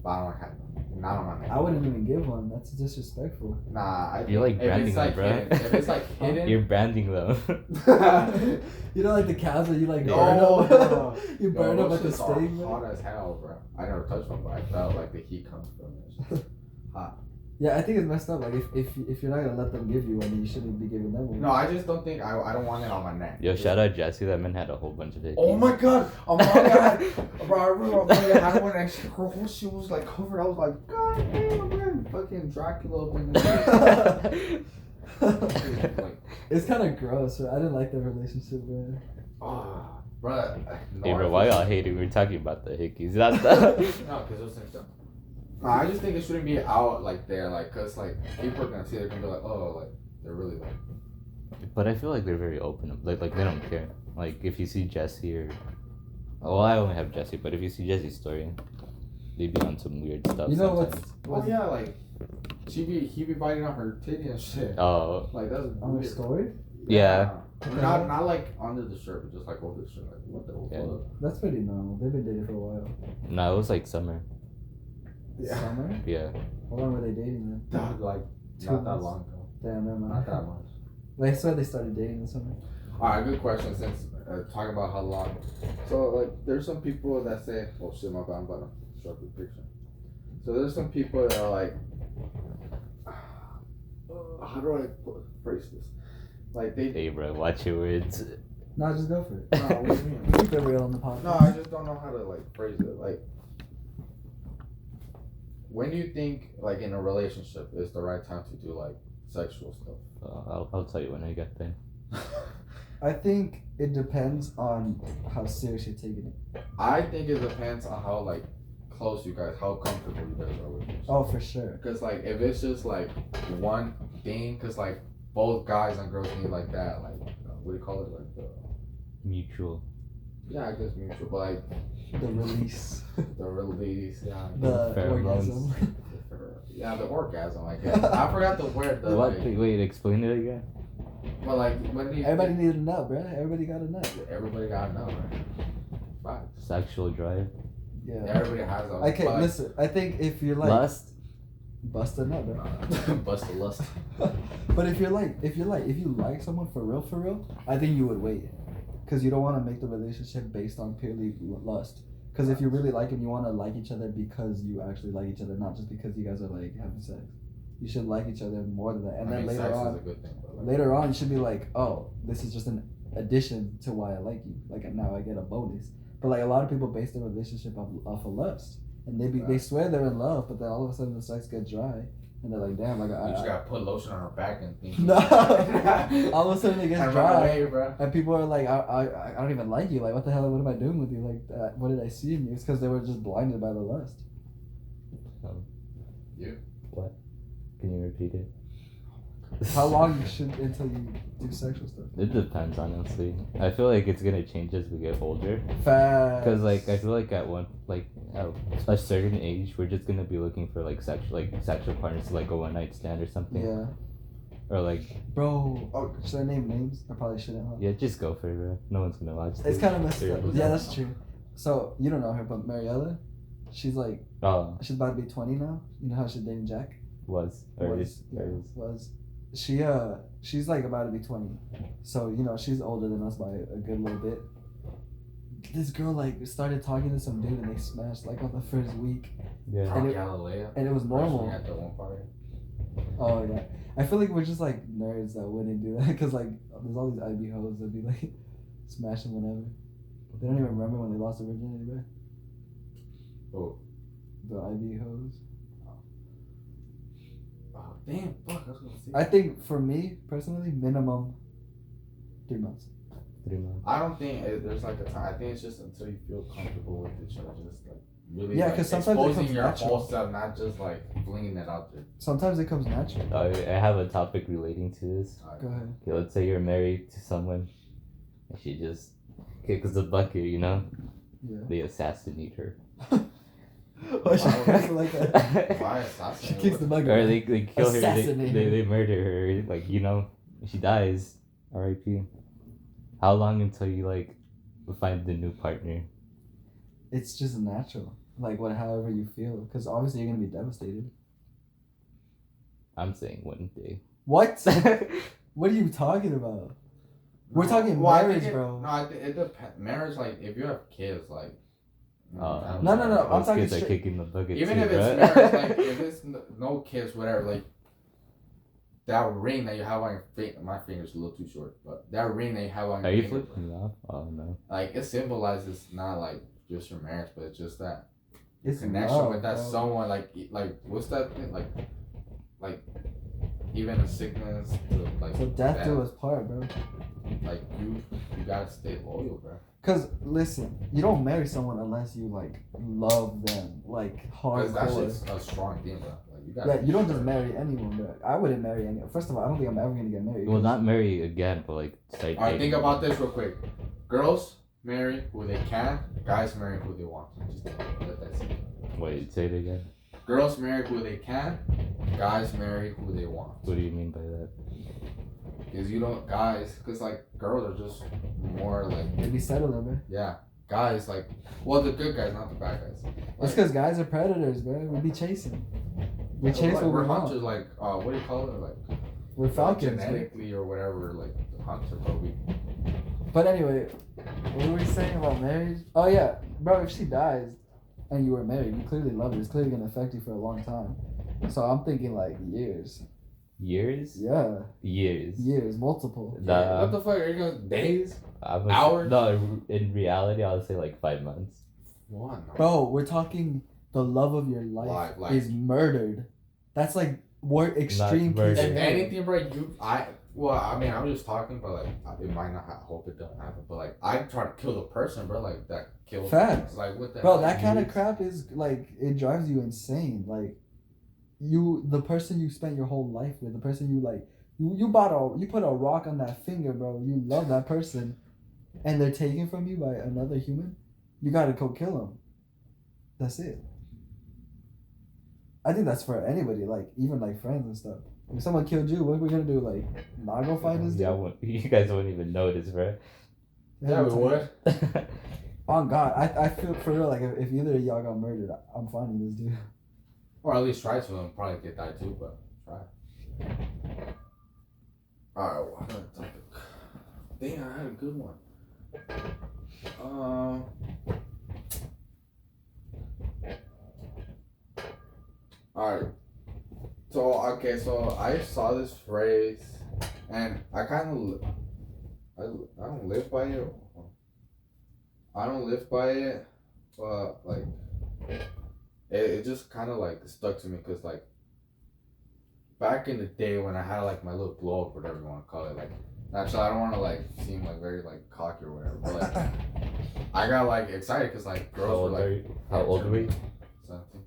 but I don't like having them. Not on my neck. I wouldn't even give one. That's disrespectful. Nah, I You're like if branding it's them, like bro. hidden, if it's like hidden, You're branding them. You know, like the cows that you like burn Oh, them. bro. You burn Yo, them at the those shits are stake, hot man. as hell, bro. I never touched one, but I felt like the heat comes from it. It's hot. Yeah, I think it's messed up. Like if you're not gonna let them give you one, then you shouldn't be giving them one. No, I just don't think I don't want it on my neck. Yo, shout out Jesse. That man had a whole bunch of hickeys. Oh my god! Amanda had, bro, I remember Amanda had one and her whole shit was like covered. I was like, god damn, man, fucking Dracula up in this. Like, It's kind of gross. Right? I didn't like that relationship, man. oh, bro. Hey, bro, why y'all hating? We're talking about the hickeys. That's the. No, because it was like that. No, I just think it shouldn't be out like there, like, cause like people are gonna see, they're gonna be like, oh, like they're really like. But I feel like they're very open. Like they don't care. Like if you see Jesse or, well, I only have Jesse, but if you see Jesse's story, they be on some weird stuff. You know sometimes. Oh yeah, like he be biting on her titty and shit. Oh Like that's On her weird. story? yeah. Not like under the shirt, but just like over the shirt. Like what the Yeah. fuck? That's pretty normal. They've been dating for a while. No, it was like summer. Yeah. Summer? Yeah. How long were they dating then? Dog, like 2 not that months. long ago. Damn, never Not mind. that much. Wait, I swear they started dating this summer. Alright, good question. Since talking about how long, so like there's some people that say, "Oh shit, my bad, I'm about to show up the picture." So there's some people that are like, how do I phrase this? Like they. Hey, bro, watch your words. No, just go for it. No, what do you mean? Keep it real on the podcast. No, I just don't know how to like phrase it. Like, when do you think like in a relationship is the right time to do like sexual stuff? I'll tell you when I get there. I think it depends on how serious you're taking it. I think it depends on how like close you guys, how comfortable you guys are with each other. Oh, for sure. Because like if it's just like one thing, because like both guys and girls need like that, like what do you call it, like the Mutual. yeah, I guess mutual, but like The release. the release, yeah, The Pheromones. orgasm. yeah, the orgasm, I guess. I forgot the word. The, What? like, Wait, explain it again. but like when do you Everybody needed a nut, bro. Everybody got a nut. everybody gotta know, right? Facts. Sexual drive. Yeah. Everybody has them. Okay, but, listen. I think if you're like Lust. bust a nut, bro. bust the lust. But if you like someone for real, I think you would wait. because you don't want to make the relationship based on purely lust. Because if you really like him, you want to like each other because you actually like each other, not just because you guys are like having sex. You should like each other more than that, and then later sex on, is a good thing, but like, later on, you should be like, oh, this is just an addition to why I like you. Like now I get a bonus. But like a lot of people base their relationship off of lust, and they swear they're in love, but then all of a sudden the sex gets dry, and they're like, damn, like you just gotta put lotion on her back and think. No, all of a sudden it gets dry, away, bro. and people are like, I don't even like you. Like, what the hell? What am I doing with you? Like, what did I see in you? It's because they were just blinded by the lust. You. What? Can you repeat it? How long should until you do sexual stuff? It depends, honestly. I feel like it's gonna change as we get older. Fast. Cause like I feel like at a certain age, we're just gonna be looking for like sexual partners to like a one night stand or something. Yeah. Or like. Bro, oh, should I name names? I probably shouldn't. Huh? Yeah, just go for it, bro. No one's gonna watch. It's kind of messed up. Yeah, that's true. So you don't know her, but Mariella, she's like, she's about to be 20 now. You know how she's dating Jack? Was. She's like about to be 20, so you know she's older than us by a good little bit. This girl like started talking to some dude and they smashed like on the first week. Yeah. And it was normal. At the one party. Oh yeah, I feel like we're just like nerds that wouldn't do that because like there's all these IB hoes that be like smashing whenever. They don't even remember when they lost their virginity, bro. Oh. The IB hoes. Oh, damn, fuck, I was gonna say. I think for me personally, minimum 3 months. 3 months. I don't think there's like a time. I think it's just until you feel comfortable with each other, just like really. Yeah, like, because sometimes it exposing comes your natural. whole self, not just like flinging it out there. Sometimes it comes natural. I have a topic relating to this. Go ahead. Okay, let's say you're married to someone, and she just kicks the bucket. You know. Yeah. They assassinate her. Why she acting like that? Why assassinate? She kicks the bucket. Or they kill her. Assassinate her. They murder her. Like, you know, she dies. R.I.P. How long until you like find the new partner? It's just natural. Like however you feel, because obviously you're gonna be devastated. I'm saying one day. What? What are you talking about? We're talking marriage, bro. No, I think it depends. Marriage, like if you have kids, like. No. I'm talking kids are kicking the bucket. Even too, if it's marriage, like if it's no kids, whatever, like that ring that you have on your finger. My finger's a little too short, but that ring that you have on your finger. Are you flipping off? Oh no. Like it symbolizes not like just your marriage, but it's just that It's connection love, with that bro. someone. Like what's that thing? Like even in sickness, like So death do us part, bro. Like you gotta stay loyal, bro. Cause listen, you don't marry someone unless you like love them, like Because that's hardcore. just a strong thing, bro. Like you gotta. Yeah, you don't just marry anyone, bro. I wouldn't marry anyone. First of all, I don't think I'm ever gonna get married. Well, not marry again, but like start Alright, think dating. about this real quick. Girls marry who they can. Guys marry who they want. Just let that sink in. Wait, say it again. Girls marry who they can. Guys marry who they want. What do you mean by that? Because you don't, guys, because like girls are just more like, They be settling, bro. yeah. Guys, like, well, the good guys, not the bad guys. It's because guys are predators, bro. We be chasing. We chase like, what we're we want. hunters, like, what do you call it? Like, We're falcons. bro. genetically or whatever, like, the hunter, but we. But anyway, what were we saying about marriage? Oh yeah, bro. If she dies, and you were married, you clearly love her. It's clearly gonna affect you for a long time. So I'm thinking like years. Years? Yeah. Years. Multiple. Nah. What the fuck? Are you going days? Hours? Hours? No, in reality, I would say like 5 months. One. Bro, we're talking the love of your life is murdered. That's like extreme murdered. case If scenario. anything, bro, well, I mean, I'm just talking, but like, it might not hope it don't happen, but like, I try to kill the person, bro, like, that kills. Facts. Like, what the Bro, hell? that kind of crap is like it drives you insane. Like the person you spent your whole life with, the person you like, you put a rock on that finger, bro. You love that person, and they're taken from you by another human. You gotta go kill them. That's it. I think that's for anybody, like even like friends and stuff. If someone killed you, what are we gonna do? Like not go find this dude? Yeah, you guys wouldn't even notice, bro. Yeah, we would. Oh God, I feel for real. Like if either of y'all got murdered, I'm finding this dude. Or at least try to, and probably get that too, but try. Alright, well, another topic. Dang, I had a good one. Um. All right. So okay, so I saw this phrase, and I kind of I don't live by it. I don't live by it, but like it just kind of like stuck to me because like back in the day when I had like my little glow up, whatever you want to call it, like actually I don't want to like seem like very like cocky or whatever, but like I got like excited because like girls were like how old were you? 17.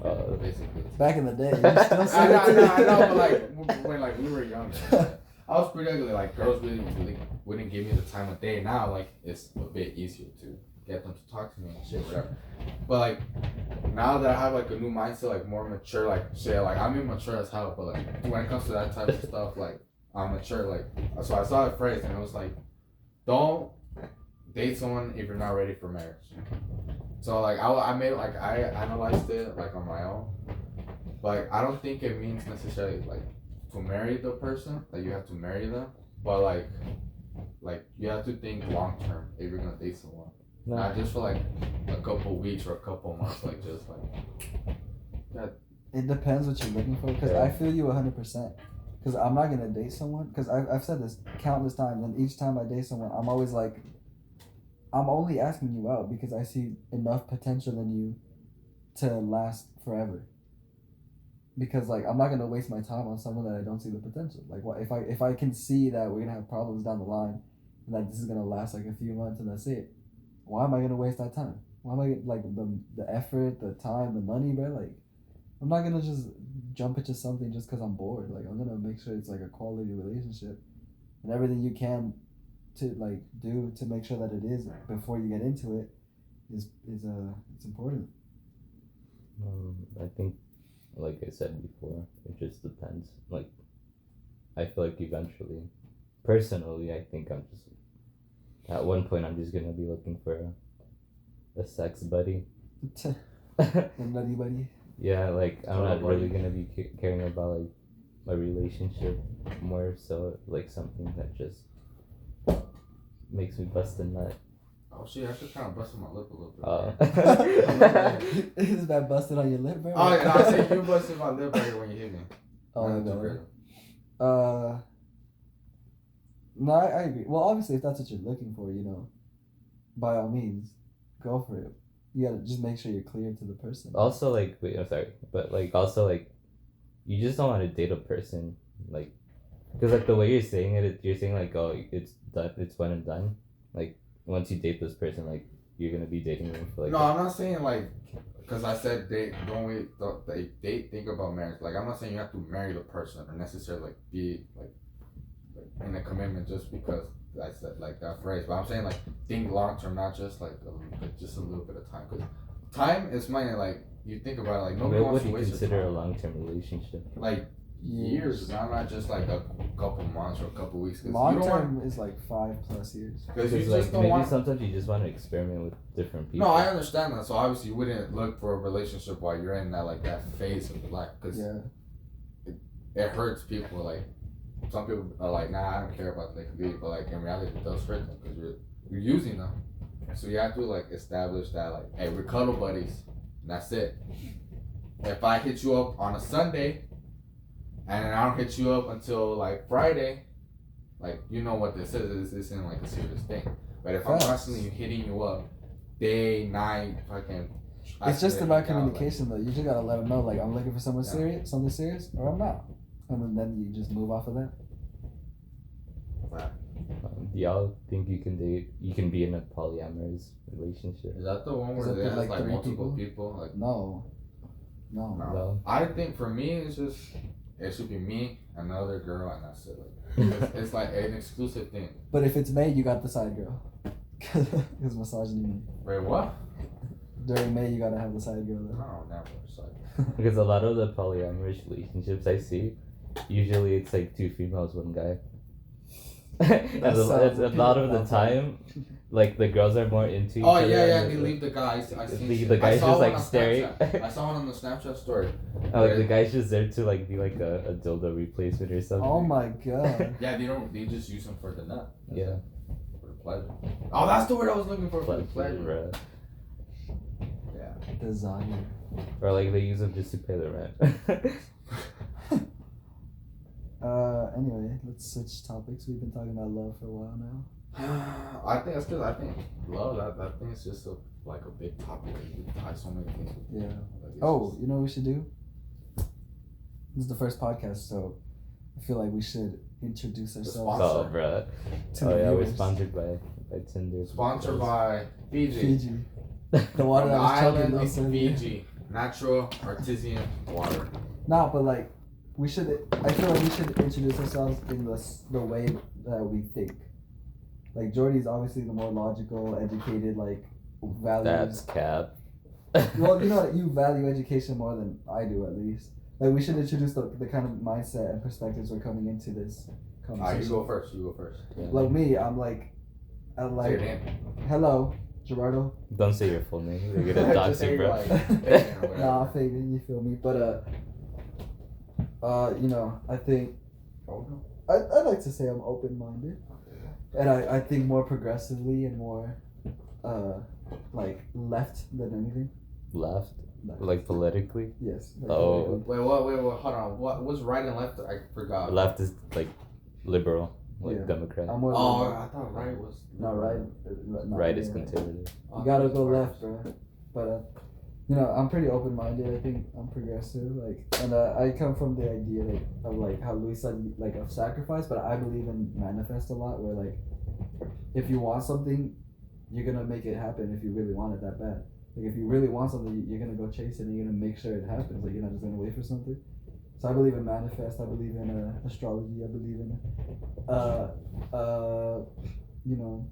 Basically. Basically. Back in the day, you still I know, but like when like we were younger, I was pretty ugly. Like girls really wouldn't give me the time of day. Now like it's a bit easier to get them to talk to me and shit, whatever. But like now that I have like a new mindset, like more mature, like shit, like I'm immature as hell, but like when it comes to that type of stuff, like I'm mature. Like so I saw a phrase and it was like, don't date someone if you're not ready for marriage. So like I made like I analyzed it like on my own, but like, I don't think it means necessarily like to marry the person, like you have to marry them, but like you have to think long term if you're gonna date someone, not just for like a couple weeks or a couple months, like just like that. It depends what you're looking for, because I feel you 100%. Because I'm not gonna date someone, because I've said this countless times, and each time I date someone, I'm always like, I'm only asking you out because I see enough potential in you to last forever. Because like I'm not gonna waste my time on someone that I don't see the potential. Like what if I can see that we're gonna have problems down the line, and that this is gonna last like a few months and that's it. Why am I gonna waste that time? Why am I like the effort, the time, the money, bro? Like I'm not gonna just jump into something just because I'm bored. Like I'm gonna make sure it's like a quality relationship, and everything you can to like do to make sure that it is before you get into it is it's important. I think, like I said before, it just depends. Like I feel like eventually, personally, I think I'm just at one point I'm just gonna be looking for a sex buddy. A nutty buddy. Yeah, like I'm not really gonna be caring about like a relationship, more so like something that just makes me bust a nut. Oh shit, I should kind of busted my lip a little bit. Is that busted on your lip, bro? Oh yeah, no, I said you busted my lip right here when you hit me. Oh no. No, I agree. Well, obviously, if that's what you're looking for, you know, by all means, go for it. You gotta just make sure you're clear to the person. Also, like, wait, I'm sorry, but like, also like, you just don't want to date a person like, because like the way you're saying it, you're saying like, oh, it's done, it's one and done. Like once you date this person, like you're gonna be dating them for like. No, I'm not saying like, because I said date. Don't wait. Date. Think about marriage. Like I'm not saying you have to marry the person or necessarily like be like in a commitment just because I said like that phrase. But I'm saying like think long term, not just like just a little bit of time. Because time is money. Like you think about it, like nobody wants to waste your time. What do you consider a long term relationship? Like years, not just like a couple months or a couple weeks. Long term is like 5+ years. Because you like just don't maybe want. Sometimes you just want to experiment with different people. No, I understand that. So obviously you wouldn't look for a relationship while you're in that like that phase of your life, because it hurts people. Like some people are like, nah, I don't care about the community, but like in reality it does hurt them because you're using them. So you have to like establish that like, hey, we're cuddle buddies, and that's it. If I hit you up on a Sunday and I don't hit you up until like Friday, like you know what this is. This isn't like a serious thing. But if I'm constantly hitting you up day, night, fucking, it's just about communication though. You just gotta let them know like I'm looking for someone serious, something serious, or I'm not, and then you just move off of that. Do y'all think you can be in a polyamorous relationship? Is that the one where they have like multiple people? Like no. I think for me it's just it should be me, another girl, and that's it. Like, it's like an exclusive thing. But if it's May, you got the side girl. Because misogyny. Wait, what? During May, you gotta have the side girl. Though. No, never side. Because a lot of the polyamorous relationships I see, usually it's like 2 females, 1 guy. And a lot of the time, like the girls are more into each other. Oh yeah, they leave the guys. The guy's just like staring. I saw one on the Snapchat story. Like the guy's just there to like be like a dildo replacement or something. Oh my god. Yeah, they just use them for the nut. Yeah. For the pleasure. Oh, that's the word I was looking for. Pleasure, Pleasure. bruh. Yeah. Desire. Or like they use them just to pay the rent. Anyway, let's switch topics. We've been talking about love for a while now. I think that's because I think love. I think it's just a big topic. You can tie so many things. Yeah. Like, Oh, you know what we should do? This is the first podcast, so I feel like we should introduce ourselves Oh, bruh. to Oh the yeah, we're viewers. sponsored by Tinder. Sponsored by Fiji. Fiji. The water From that was chugging island those of in Fiji. Natural artesian water. No, but like we should. I feel like we should introduce ourselves in the way that we think. Like Jordy's obviously the more logical, educated, like values. That's cap. Well, you know, you value education more than I do, at least. Like we should introduce the kind of mindset and perspectives we're coming into this conversation. You go first. You go first. Yeah. Like me, I'm like, Say your name. hello, Gerardo. Don't say your full name. They're gonna dox Just say you, bro. like, Fabian or whatever. Nah, Fabian, you feel me? But you know, I think I'd like to say I'm open-minded, and I think more progressively and more like left than anything. Left? Left. Like politically? Yes. Like Oh. Wait, hold on. What's right and left? I forgot. Left is like liberal, like Yeah. Democrat. I'm more Oh, liberal. I thought right was. Not right. Not Right is right. conservative. You gotta go left, bro. But you know, I'm pretty open-minded. I think I'm progressive. Like, and I come from the idea of like how Luis said, like of sacrifice. But I believe in manifest a lot. Where like, if you want something, you're gonna make it happen. If you really want it that bad. Like if you really want something, you're gonna go chase it and you're gonna make sure it happens. Like you're not just gonna wait for something. So I believe in manifest. I believe in astrology. I believe in you know,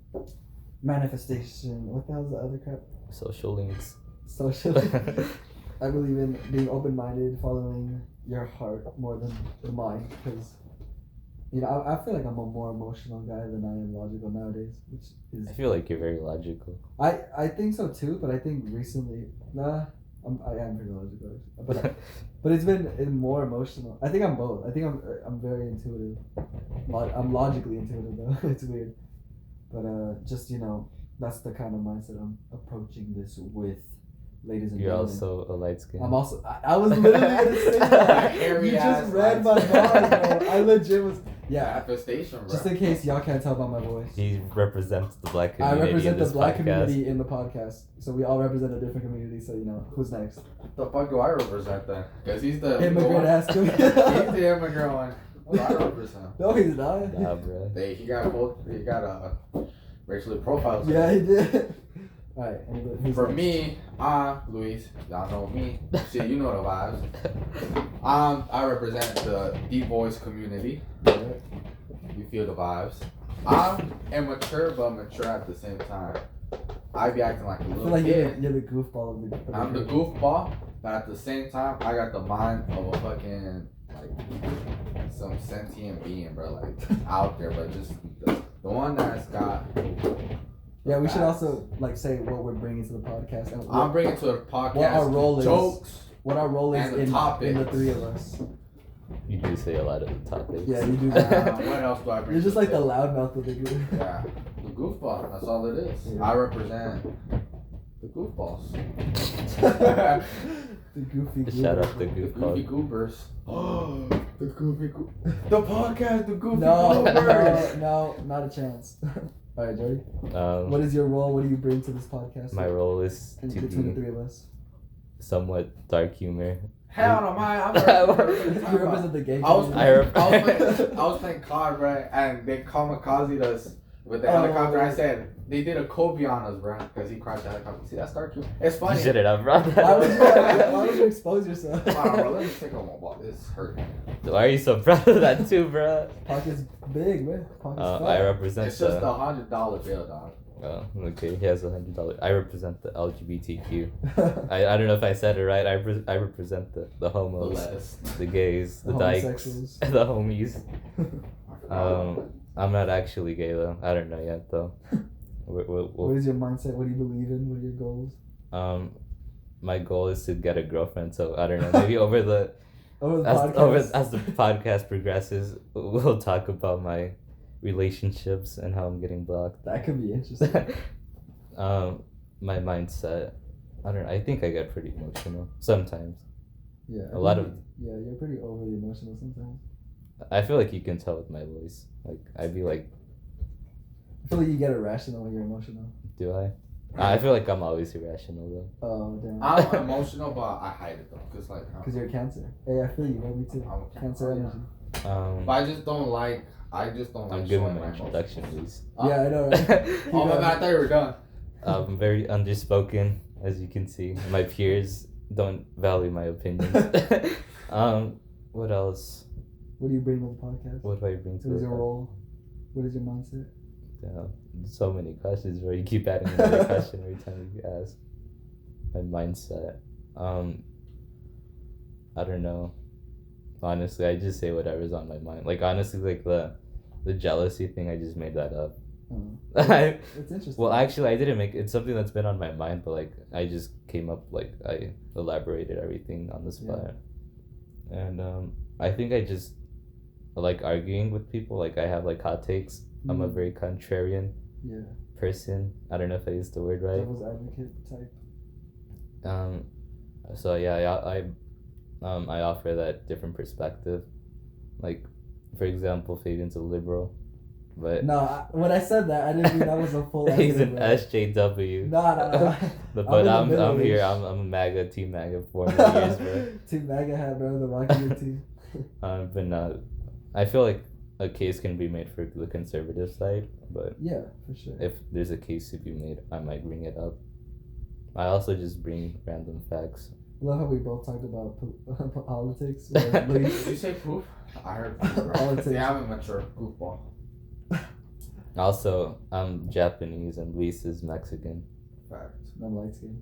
manifestation. What the hell's the other crap? Social links. Social. I believe in being open-minded, following your heart more than the mind, because you know I feel like I'm a more emotional guy than I am logical nowadays, which is I feel like you're very logical. I think so too, but I think recently I am pretty logical, but it's been more emotional. I think I'm both. I think I'm very intuitive. I'm logically intuitive though. It's weird, but just you know that's the kind of mindset I'm approaching this with, ladies and You're gentlemen. also a light skin. I'm also. I was literally gonna say that. Hairy You just ass read my light mind, bro. I legit was. Yeah. Manifestation, bro. Just in case y'all can't tell by my voice. He represents the black I community. represent in the this black podcast. community in the podcast, so we all represent a different community. So you know who's next. What the fuck do I represent then? Because he's the Immigrant one. ass He's community. the immigrant one. What do I represent? No, he's not. Nah, bro. He got both. He got racially profiled. Yeah, he did. All right. Who's For next? me, Luis. Y'all know me. Shit, you know the vibes. I represent the deep voice community. Alright. You feel the vibes. I'm immature, but mature at the same time. I be acting like a I little feel like kid. you're the goofball of the. I'm the goofball, but at the same time, I got the mind of a fucking like some sentient being, bro. Like out there, but just the one that's got. Yeah, we should facts. also like say what we're bringing to the podcast and I'm bringing to the podcast what our role is. jokes. what our role is and the in the topics. three of us. You do say a lot of the topics. Yeah, you do that. What else do I bring? You're just to like the table? loudmouth of the group. Yeah, the goofball. That's all it is. Yeah. I represent the goofballs. The goofy. Shout out the The goofy goofball. goobers. The goofy The podcast, the goofy No, goobers. no, not a chance. All right, Jordy. Um, What is your role? What do you bring to this podcast? my role is in to between the be three of us. somewhat dark humor. Hell no, I'm You represent the gay I was community. playing, I was playing COD, right? And they kamikazed us with the helicopter. I said they did a Kobe on us, bro, because he crashed the helicopter. See, that's dark humor. It's funny. Shut it up, bro. Why would you expose yourself? Come on, bro. Let me take a moment. This hurt. Why are you so proud of that too, bro? Pocket's big, man. Pocket's I fat. represent It's just the. $100 bill, dog. Oh, okay. He has $100. I represent the LGBTQ. I don't know if I said it right. I represent the homos, Lettuce. the gays, the dykes, homosexuals. the homies. I'm not actually gay though. I don't know yet though. What is your mindset? What do you believe in? What are your goals? My goal is to get a girlfriend. So I don't know. Maybe over the Over the as podcast. the podcast progresses, we'll talk about my relationships and how I'm getting blocked. That could be interesting. My mindset. I don't know. I think I get pretty emotional sometimes. Yeah. A lot of. Yeah, you're pretty overly emotional sometimes. I feel like you can tell with my voice. Like I'd be like, I feel like you get irrational when you're emotional. do I? I feel like I'm always irrational though. Oh damn. I'm emotional, but I hide it though, cause like. Because you're a Cancer. Hey, I feel you, bro. Me too. I'm a Cancer yeah. energy. But I just don't like. I'm showing giving my my introduction, emotions. please. Yeah, I know, right? Oh my god, I thought you were done. I'm very underspoken, as you can see. My peers don't value my opinions. What else? What do you bring to the podcast? What do I bring to What is the your role? What is your mindset? Yeah, so many questions where you keep adding another question every time you ask. My mindset. I don't know. Honestly, I just say whatever's on my mind. Like honestly, like the jealousy thing, I just made that up. It's interesting. Well, actually, I didn't make it's something that's been on my mind, but like I just came up like I elaborated everything on the spot, and I think I just like arguing with people. Like I have like hot takes. I'm a very contrarian person. I don't know if I used the word right. Devil's advocate type. So yeah, I offer that different perspective. Like, for example, Fabian's a liberal, but No, when I said that, I didn't mean that was a full. he's an bro. SJW. No. But I'm middle here. age. I'm a MAGA, Team MAGA for many years, bro. Team MAGA hat, bro. The Rocky team. But no, I feel like a case can be made for the conservative side, but Yeah, for sure. if there's a case to be made, I might bring it up. I also just bring random facts. Love how we both talked about politics. Did you say poof? I heard poof. Bro. Politics. Yeah, I'm a mature goofball. Also, I'm Japanese and Luis is Mexican Fact. I'm light skinned.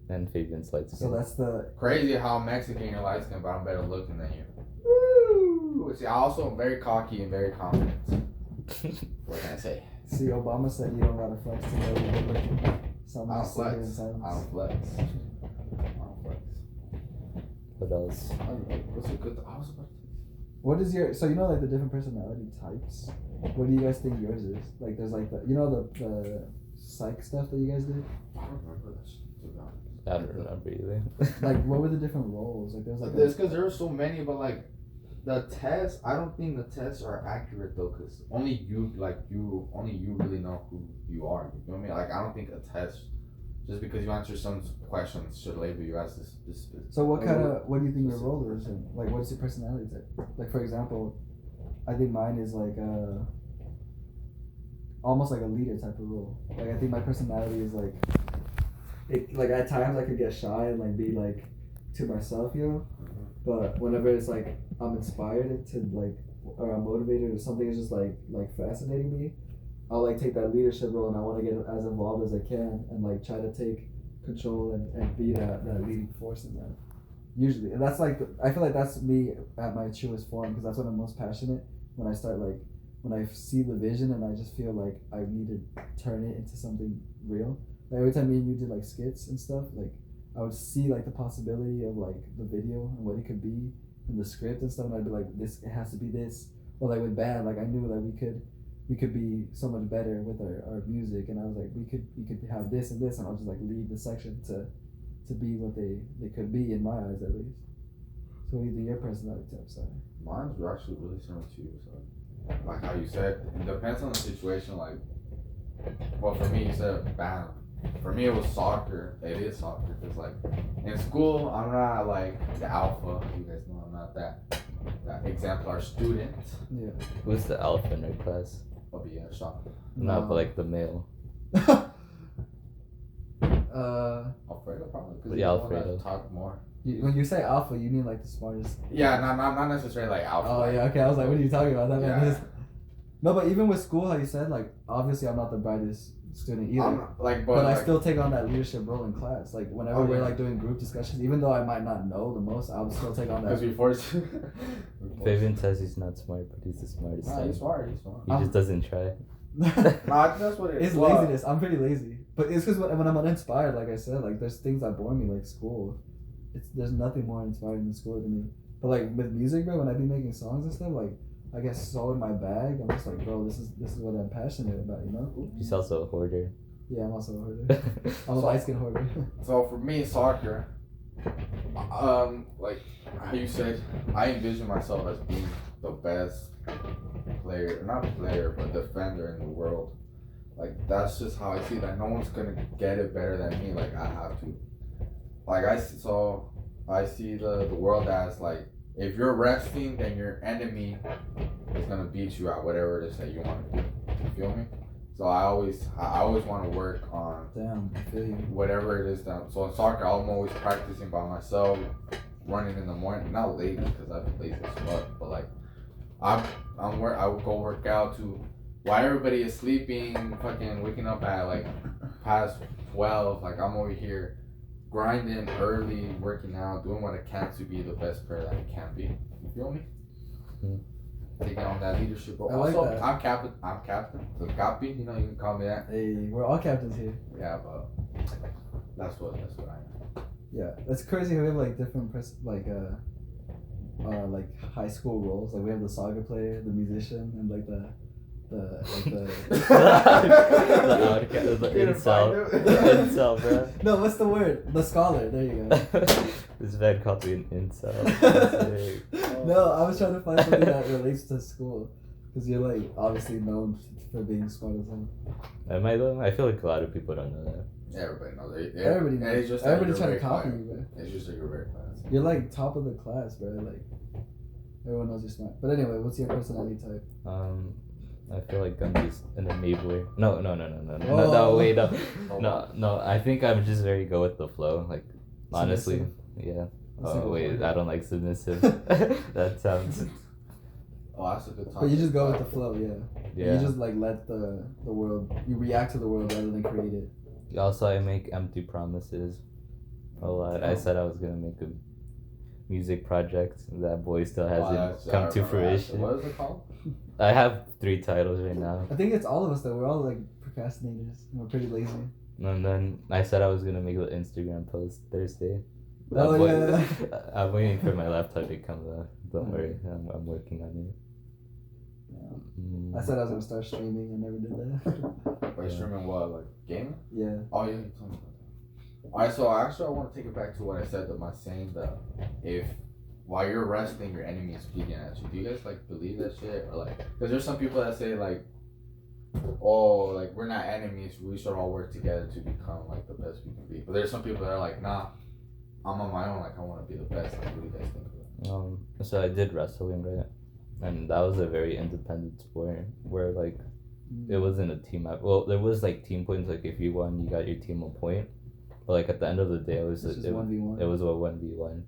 and Fabian's light So skin. that's the. Crazy how I'm Mexican and light skin, but I'm better looking than you. Woo! See, I also am very cocky and very confident. What can I say? See, Obama said you don't gotta flex to know you're good looking. So I'm I gonna don't sit here in flex. silence. I don't flex. I don't flex. What else? I don't know. What's a good? I was about to. What is your so you know like the different personality types? What do you guys think yours is? Like there's like the the psych stuff that you guys did? I don't remember that shit, to be honest. I don't remember either. Like what were the different roles? Like there's like It's because there are so many, but like the tests, I don't think the tests are accurate though, because only you really know who you are. You know what I mean? Like I don't think a test, just because you answer some questions, should label you as this. So what do you think your role is in? Like what's your personality type? Like for example, I think mine is like almost like a leader type of role. Like I think my personality is like like at times I could get shy and like be like to myself, you know? But whenever it's like I'm inspired to like or I'm motivated or something is just like fascinating me, I'll like take that leadership role and I want to get as involved as I can and like try to take control and be that leading force in that. Usually, and that's like I feel like that's me at my truest form because that's when I'm most passionate. When I start like when I see the vision and I just feel like I need to turn it into something real. Like every time me and you did like skits and stuff, like I would see like the possibility of like the video and what it could be and the script and stuff, and I'd be like, this it has to be this. Or like with band, like I knew that we could be so much better with our music, and I was like we could have this and this, and I'll just like leave the section to be what they could be in my eyes at least. So what do you think your personality type are? Mine's actually really similar to you. So, like how you said, it depends on the situation. Like, well, for me, you said band. For me, it was soccer. It is soccer because, like, in school, I'm not like the alpha. You guys know I'm not that exemplar student. Yeah. Who's the alpha in our class? I'll be a soccer. No, but like the male. Alfredo probably. Because Yeah, Alfredo. Talk more. When you say alpha, you mean like the smartest? Yeah, not necessarily like alpha. Oh yeah, okay. I was like, what are you talking about? That Yeah. man is. No, but even with school, how you said, like obviously I'm not the brightest student either. I'm not, like, But like, I still take on that leadership role in class. Like whenever Oh, we're yeah. like doing group discussions, even though I might not know the most, I would still take on that. because we forced. Fabian says he's not smart, but he's the smartest. Nah, type. he's smart. He's smart. He just doesn't try. Nah, I think that's what it is. It's laziness. I'm pretty lazy, but it's because when I'm uninspired, like I said, like there's things that bore me, like school. There's nothing more inspiring than school to me. But like with music, bro, when I be making songs and stuff, like I guess, so in my bag. I'm just like, bro, this is what I'm passionate about, you know? He's also a hoarder. Yeah, I'm also a hoarder. I'm a light skin hoarder. So for me, soccer, like how you said, I envision myself as being the best player, not player, but defender in the world. Like that's just how I see that. No one's gonna get it better than me. Like I have to. Like I see the world as like if you're resting, then your enemy is gonna beat you at whatever it is that you want to do. You feel me? So I always want to work on Damn, I feel you. whatever it is that. So in soccer, I'm always practicing by myself, running in the morning. Not late because I've been lazy as fuck, but like I would go work out to while everybody is sleeping, fucking waking up at like past 12. Like I'm over here grinding early, working out, doing what I can to be the best player that I can be. You feel me? Mm-hmm. Taking on that leadership role. I like Also, that. I'm captain. So Capi, you know, you can call me that. Hey, we're all captains here. Yeah, but that's what I am. Yeah, it's crazy how we have like different like high school roles. Like we have the soccer player, the musician, and like the the outcast, the You didn't find incel. it? The incel, bro. No, what's the word? The scholar. There you go. This man called me an incel. No, I was trying to find something that relates to school, because you're like obviously known for being smart as hell. Am I though? I feel like a lot of people don't know that. Everybody knows it. Everybody knows. It's just that Everybody's you're trying to very copy quiet. you, bro. It's just that you're very fast. You're like top of the class, bro. Like everyone knows you're smart. But anyway, what's your personality type? I feel like I'm just an enabler. No, Oh. wait, no. Oh, No, I think I'm just very go with the flow. Like, honestly, yeah. That's a Oh, good wait, word. I don't like submissive. That sounds, Oh, that's a good time. But you just go with the flow, yeah. yeah. You just like let the world. You react to the world rather than create it. Also, I make empty promises a lot. I Oh. said I was gonna make a music project. That boy still Oh, hasn't come to fruition. What is it called? I have 3 titles right now. I think it's all of us though. We're all like procrastinators. And we're pretty lazy. And then I said I was gonna make an Instagram post Thursday. Oh, yeah. I'm waiting for my laptop to come out. Don't worry, I'm working on it. Yeah. I said I was gonna start streaming. I never did that. By streaming what, like gaming? Yeah. Oh yeah, you told me about that. Alright, so actually I want to take it back to what I said about saying that if while you're resting, your enemy is speaking at you. Do you guys like believe that shit or like? Because there's some people that say like, oh, like we're not enemies. We should all work together to become like the best we can be. But there's some people that are like, nah, I'm on my own. Like I want to be the best. Like, what do you guys think of that? So I did wrestling, right? And that was a very independent sport where like it wasn't a team. Well, there was like team points. Like if you won, you got your team a point. But like at the end of the day, it was It's just it 1v1. was a 1v1.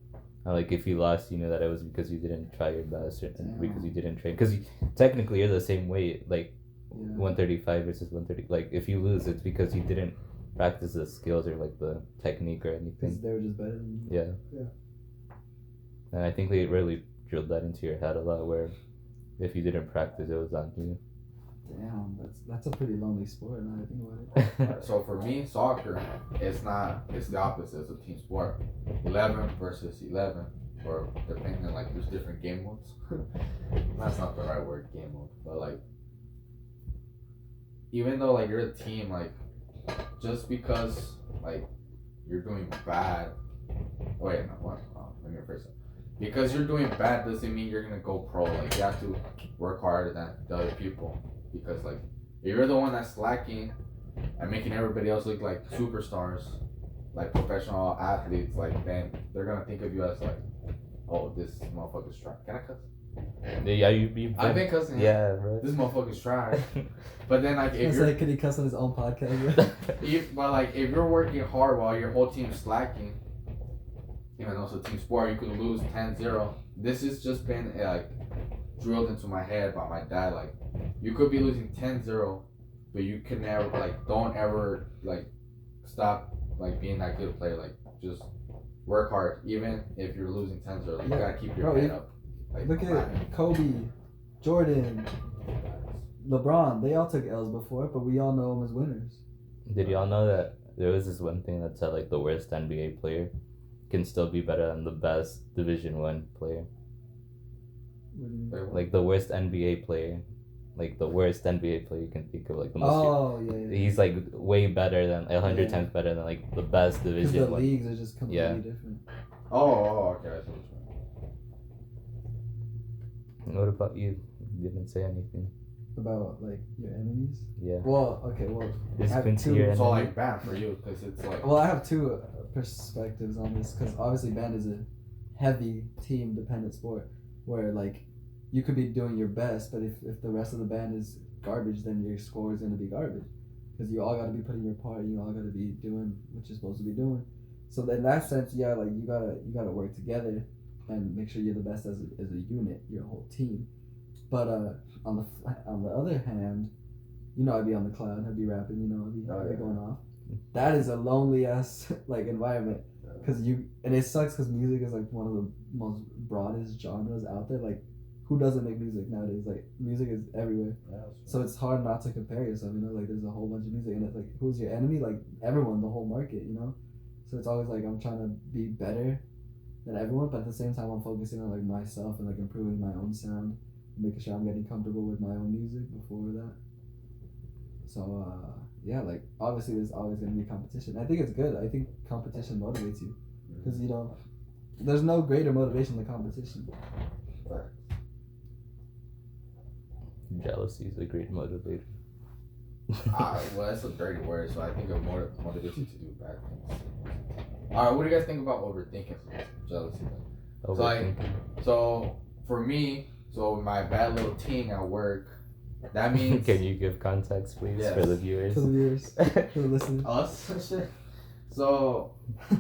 And like if you lost, you knew that it was because you didn't try your best or because you didn't train. Because technically you're the same weight, like Yeah. 135 versus 130. Like if you lose, it's because you didn't practice the skills or like the technique or Because anything. they were just better than you. Yeah. Yeah. And I think they really drilled that into your head a lot. Where if you didn't practice, it was on you. Damn, that's a pretty lonely sport. Now that I think about it. Alright, so for me, soccer, it's the opposite. It's a team sport. 11 versus 11, or depending on like there's different game modes. That's not the right word, game mode, but like even though like you're a team, like just because like you're doing bad. Wait, no, what? Let me rephrase it. Because you're doing bad doesn't mean you're gonna go pro. Like you have to work harder than the other people. Because like if you're the one that's slacking and making everybody else look like superstars, like professional athletes, like then they're gonna think of you as like, oh, this motherfucker's trash. Can I cuss? Yeah, you I've been cussing. Yeah, bro. This motherfucker's trash. But then like if It's you're like, could he cuss on his own podcast? Bro? but like if you're working hard while your whole team's slacking, even though it's a team sport, you could lose 10-0. This has just been like drilled into my head by my dad. Like you could be losing 10-0, but you can never like don't ever like stop like being that good player. Like just work hard, even if you're losing 10-0. Like, you gotta keep your head up. Like Look at Kobe, Jordan, LeBron. They all took L's before, but we all know them as winners. Did y'all know that there was this one thing that said like the worst NBA player can still be better than the best Division 1 player? What do you mean? Like the worst NBA player. Like the worst NBA player you can think of. Like the most. Oh yeah. He's like way better than 100 times better than like the best Because division the one. leagues are just completely different. Oh, okay. I see what you mean. What about you? You didn't say anything. About like your enemies. Yeah. Well, okay. Well, Is I have Quincy two. your So enemy? like band for you, because it's like. Well, I have two perspectives on this because obviously band is a heavy team dependent sport where like you could be doing your best, but if the rest of the band is garbage, then your score is gonna be garbage because you all got to be putting your part. You all got to be doing what you're supposed to be doing. So in that sense, yeah, like you gotta work together and make sure you're the best as a unit, your whole team. But on the other hand, you know, I'd be on the cloud, I'd be rapping, you know, I'd be going off. That is a lonely ass like environment, cause and it sucks cause music is like one of the most broadest genres out there. Like, who doesn't make music nowadays? Like, music is everywhere. Yeah, So it's hard not to compare yourself. You know, like there's a whole bunch of music, and it's like, who's your enemy? Like everyone, the whole market. You know, so it's always like I'm trying to be better than everyone, but at the same time I'm focusing on like myself and like improving my own sound, making sure I'm getting comfortable with my own music before that. So yeah, like obviously there's always gonna be competition. I think it's good. I think competition motivates you because you know there's no greater motivation than competition. Jealousy is a great motivator. Well, that's a dirty word, so I think it motivates you to do bad things. All right, what do you guys think about overthinking jealousy? So for me, so my bad little ting at work, that means. Can you give context, please, Yes. for the viewers? For the viewers, for the listeners. Us? So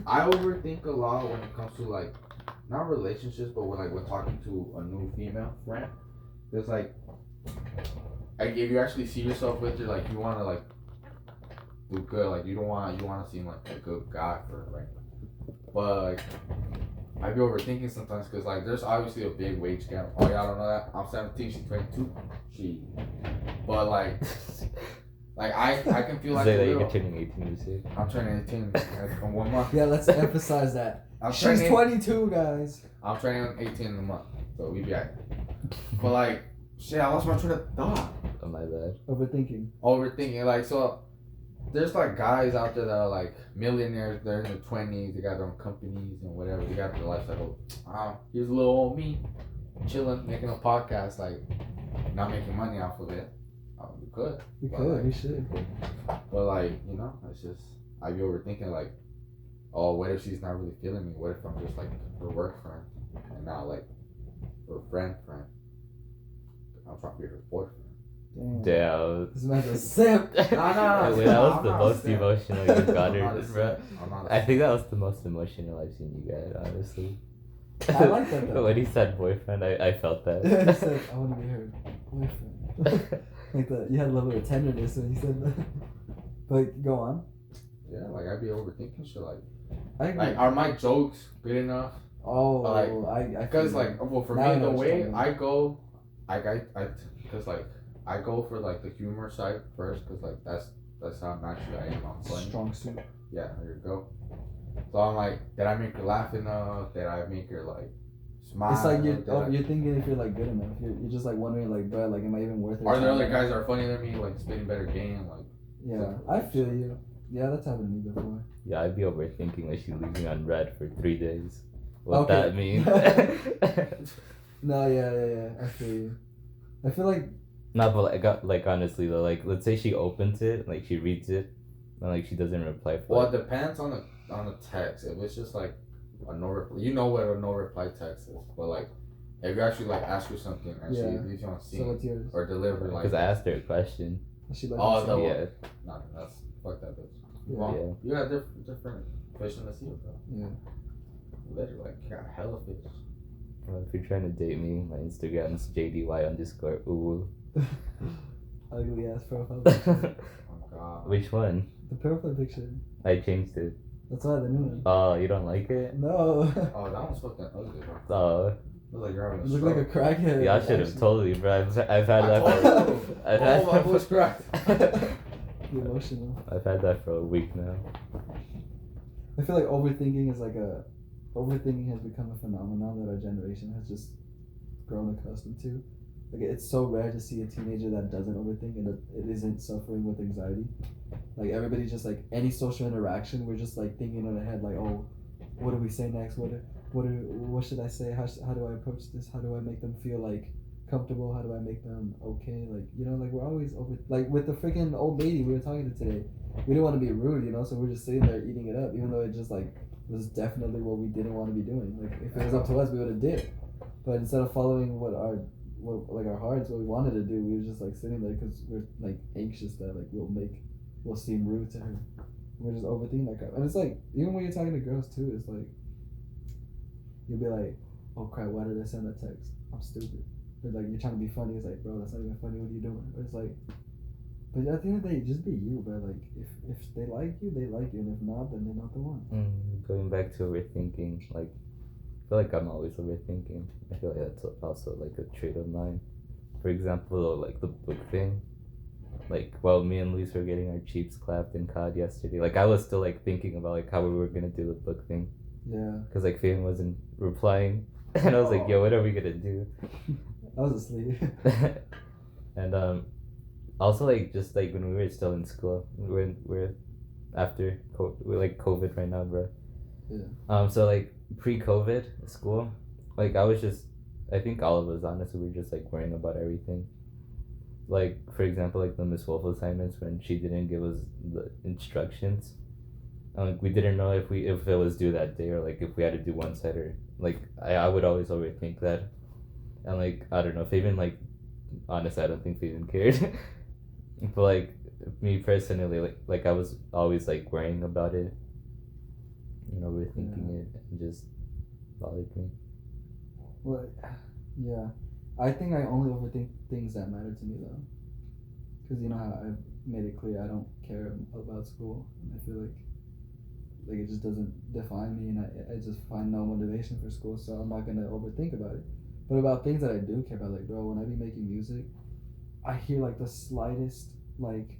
I overthink a lot when it comes to like, not relationships, but when like we're talking to a new female friend. It's like if you actually see yourself with her, like you want to like do good, like you want to seem like a good guy for her, right? But like I be overthinking sometimes because like there's obviously a big wage gap. Oh, y'all don't know that? I'm 17, she's 22. But like I can feel like Say that you're turning 18 this year. I'm turning 18 in 1 month. Yeah, let's emphasize that. She's 22, guys. I'm turning 18 in a month, so we be alright. But like, shit, I lost my train of thought. Oh, my bad. Overthinking, like, so there's like guys out there that are like millionaires. They're in their 20s. They got their own companies and whatever. They got their lifestyle. Here's a little old me, chilling, making a podcast, like not making money off of it. We could. We should. But like, you know, it's just I be overthinking like, oh, what if she's not really feeling me? What if I'm just like her work friend and not like her friend? I'm trying to be her boyfriend. Damn. This man's a simp. No. Wait, that was the most emotional you've got I'm not her, a bro. simp. I'm not a I simp. think that was the most emotional I've seen you get, honestly. I like that though. When he said boyfriend, I felt He that. said, I want to be her boyfriend. Like that, you had a little bit of tenderness when you said that. But go on. Yeah, like I be overthinking shit. Like, I agree. are my jokes good enough? Oh, like, I Because feel like, well, for Now I me, know the what way you're talking I go, because like I go for like the humor side first, because like that's how naturally I am. I'm funny. strong suit. Yeah, there you go. So I'm like, did I make her laugh enough? Did I make her like smile? It's like Did I- you're thinking if you're like good enough. You're just like wondering like, bro, like, am I even worth it? Are there other guys that are funnier than me, like spitting better game? Like, Yeah, I feel you. Yeah, that's happened to me before. Yeah, I'd be overthinking when she leaves me on red for 3 days. What Okay. that mean? No, yeah. I feel you. I feel like No, but like honestly though, like let's say she opens it, like she reads it, and like she doesn't reply for well, it depends on the text. If it's just like a no reply, you know what a no reply text is. But like, if you actually like ask her something and she leaves you on so. scene What's yours? or deliver like, because I asked her a question. She like Oh, to the- say- Yeah. no, that's fuck that bitch. Yeah. Well, you got different fish in the sea, bro. Yeah. Literally, like, you got hella fish. Well, if you're trying to date me, my Instagram's JDY_. Ooh. Ugly ass profile picture. Oh god. Which one? The profile picture. I changed it. That's why the new one. Oh, you don't like it? No. Oh, that one's fucking ugly, bro. Oh, Looks like you're having You a look like a stroke. crackhead. yeah, I should have told you, bro. I've had I that. told For, you. I've had Oh, my voice cracked. Emotional. I've had that for a week now. I feel like overthinking has become a phenomenon that our generation has just grown accustomed to. Like it's so rare to see a teenager that doesn't overthink and it isn't suffering with anxiety. Like everybody just like any social interaction, we're just like thinking in our head like, oh, what do we say next? What should I say? How do I approach this? How do I make them feel like comfortable? How do I make them okay? Like like we're always over like with the freaking old lady we were talking to today. We didn't want to be rude, so we're just sitting there eating it up, even though it just like was definitely what we didn't want to be doing. Like if it was up to us, we would have did. But instead of following what our hearts, what we wanted to do, we were just like sitting there because we're like anxious that like we'll seem rude to her. We're just overthinking that crap. And it's like even when you're talking to girls too, it's like you'll be like, oh crap, why did I send that text? I'm stupid. Or like you're trying to be funny. It's like, bro, that's not even funny. What are you doing? Or it's like, but at the end of the day, just be you, bro. Like if they like you, they like you, and if not, then they're not the one. Going back to overthinking, like I feel like I'm always overthinking. I feel like that's also like a trait of mine. For example, like the book thing. Like while me and Luis were getting our cheeks clapped in COD yesterday, like I was still like thinking about like how we were gonna do the book thing. Yeah. Cause like Fabian wasn't replying, and I was like, "Yo, what are we gonna do?" I was asleep. And also like just like when we were still in school, we're after we're like COVID right now, bro. Yeah. So like pre-COVID school, like I think all of us honestly were just like worrying about everything. Like for example, like the Miss Wolf assignments when she didn't give us the instructions, and like we didn't know if it was due that day or like if we had to do one side or like I would always overthink that, and like I don't know if even like honestly I don't think they even cared, but like me personally like I was always like worrying about it, overthinking it and just bothered me. Well, yeah. I think I only overthink things that matter to me though, because how I've made it clear I don't care about school, and I feel like it just doesn't define me, and I just find no motivation for school, so I'm not gonna overthink about it. But about things that I do care about, like bro, when I be making music, I hear like the slightest like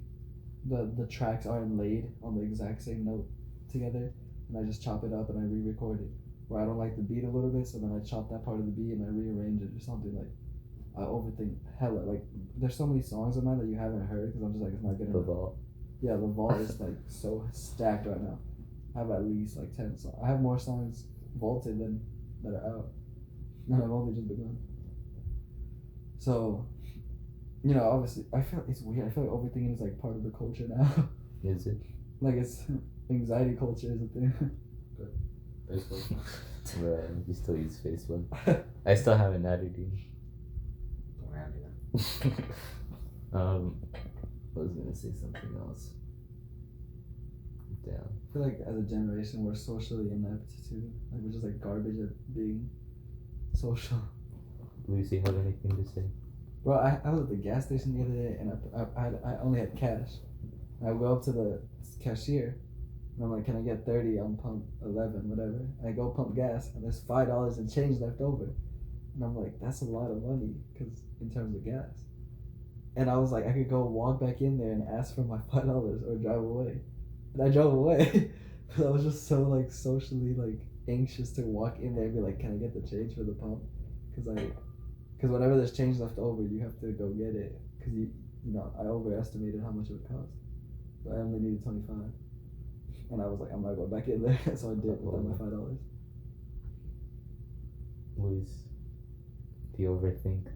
the tracks aren't laid on the exact same note together, and I just chop it up and I re-record it. Where I don't like the beat a little bit, so then I chop that part of the beat and I rearrange it or something. Like I overthink hella. Like there's so many songs of mine that you haven't heard because I'm just like it's not good enough. The vault. Yeah, the vault is like so stacked right now. I have at least like 10 songs. I have more songs vaulted than that are out, and I've only just begun. So, obviously, I feel it's weird. I feel like overthinking is like part of the culture now. Is it? Like it's anxiety culture is a thing. Facebook. Bro, you still use Facebook. I still haven't added you. Don't add me then. I was gonna say something else. Damn. I feel like as a generation we're socially inept too. Like we're just like garbage at being social. Lucy, have anything to say? Bro, I was at the gas station the other day and I only had cash. I go up to the cashier and I'm like, can I get 30 on pump 11, whatever. And I go pump gas and there's $5 and change left over. And I'm like, that's a lot of money because in terms of gas. And I was like, I could go walk back in there and ask for my $5 or drive away. And I drove away because I was just so like socially like anxious to walk in there and be like, can I get the change for the pump? Because whenever there's change left over, you have to go get it. Because I overestimated how much it would cost. So I only needed 25. And I was like, I'm not going back in there. So I did without my $5. Luis, do you overthink?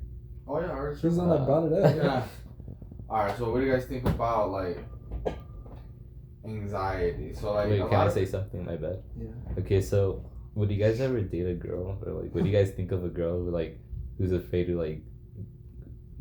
Oh yeah, I heard. She's the one that brought it up. Yeah. Alright, so what do you guys think about like anxiety? So like, wait, can I say something? My bad. Yeah. Okay, so would you guys ever date a girl, or like, what do you guys think of a girl who's afraid to like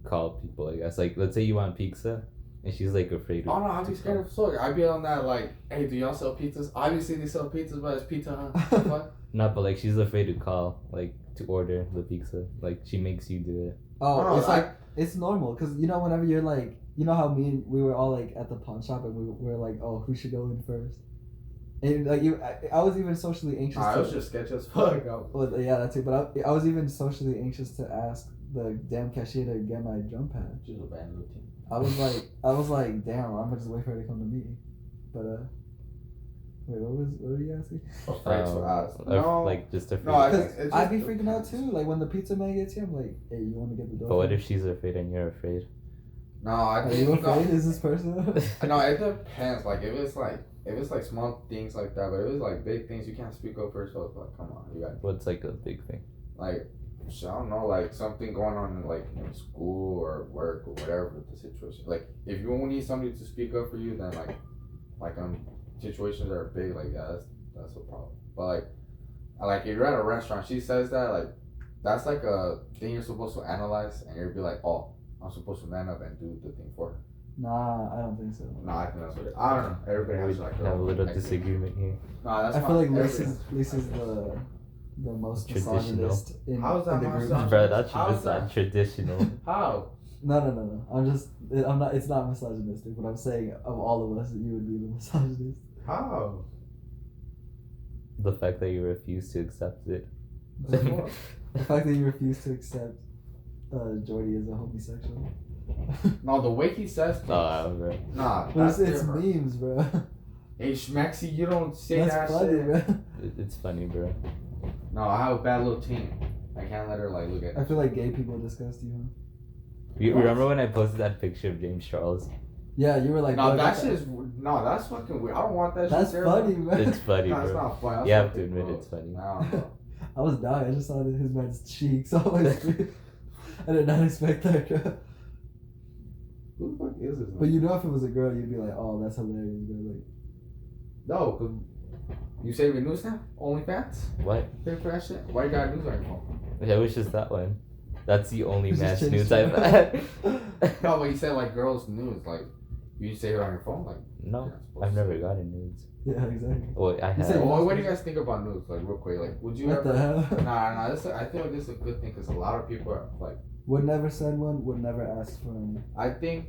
call people? I guess like, let's say you want pizza, and she's like afraid. Oh no, I'd be scared of fuck. I'd be on that like, hey, do y'all sell pizzas? Obviously they sell pizzas, but it's Pizza Hut. What? No, but like she's afraid to call, like to order the pizza. Like she makes you do it. Oh, it's like it's normal because whenever you're like, how we were all like at the pawn shop and we were like, oh, who should go in first? And like I was even socially anxious. I was just sketchy as fuck. Well, yeah, that too. But I was even socially anxious to ask the damn cashier to get my drum pad. Just a bad routine. I was like, damn, I'm gonna just wait for her to come to me. But Wait, what were you asking? Afraid to ask. No, like just afraid. no, Because I'd be freaking out too. Like when the pizza man gets here, I'm like, hey, you want to get the door? But what if she's afraid and you're afraid? No, I Are think you afraid? Is this person? No, it depends. Like if it's like small things like that, but if it's like big things, you can't speak up for yourself. Like, come on, you got What's like a big thing? like, I don't know, like something going on like in school or work or whatever with the situation. Like if you need somebody to speak up for you, then like situations that are big, like yeah, that's a problem. But like if you're at a restaurant, she says that, like that's like a thing you're supposed to analyze, and you'll be like, oh, I'm supposed to man up and do the thing for her. Nah, I don't think so. No, I think that's what it is. I don't know. Everybody has like have a little idea. disagreement here. No, that's I feel like everybody- Lisa's the most Traditional. misogynist in How's that the group. misogynist? Bro, that's How's just not that? traditional. How? No. I'm not. It's not misogynistic. But I'm saying of all of us, you would be the misogynist. How? The fact that you refuse to accept it. The fact that you refuse to accept Jordy as a homosexual. No, the way he says things. Bro. Nah, But that's it's different. memes, bro. Hey, Schmexy, you don't say That's that funny, shit. bro. It's funny, bro. No, I have a bad little team. I can't let her like look at I feel like gay people disgust you, huh? You remember when I posted that picture of James Charles? Yeah, you were like, No, bro, that's just no, that's fucking weird. I don't want that that's shit there. funny, bro. It's funny, No, it's bro. not funny. That's You have to fucking admit gross. it's funny. I don't know. I was dying. I just saw his man's cheeks on my screen. I did not expect that, bro. Who the fuck is this? But you know, if it was a girl, you'd be like, oh, that's hilarious, bro. Like, No, cause you save your news now? OnlyFans? What? Pay for that shit? Why you got news on your phone? Yeah, it was just that one. That's the only It's just match changed news I've had. No, but you said like girls news, like you save it on your phone, like No, you're not supposed I've to. never gotten nudes. yeah, exactly. Well, I You have. said- Well, what do you guys think about news? Like real quick, like would you What ever? the hell? Nah. I feel like this is a good thing because a lot of people are like. Would never send one. Would never ask for one. I think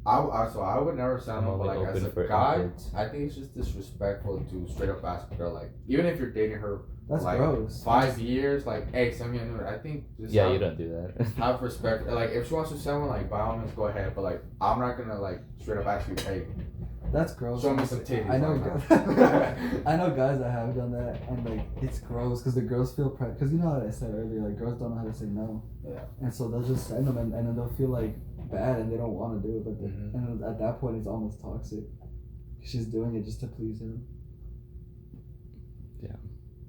I would never send I'm one, but only like as open a for guy, invites. I think it's just disrespectful to straight up ask a girl, like even if you're dating her That's like gross. 5 years, like hey, send me a nude. I think just Yeah, have, you don't do that. have respect. Like if she wants to send one, like by all means go ahead, but like I'm not gonna like straight up ask you, hey, That's gross. show me some titties. I know. Like, I know guys that have done that, and like it's gross because the girls feel because you know how I said earlier, like girls don't know how to say no. Yeah. And so they'll just send them, and then they'll feel like bad, and they don't want to do it, but Mhm. and at that point it's almost toxic. She's doing it just to please him.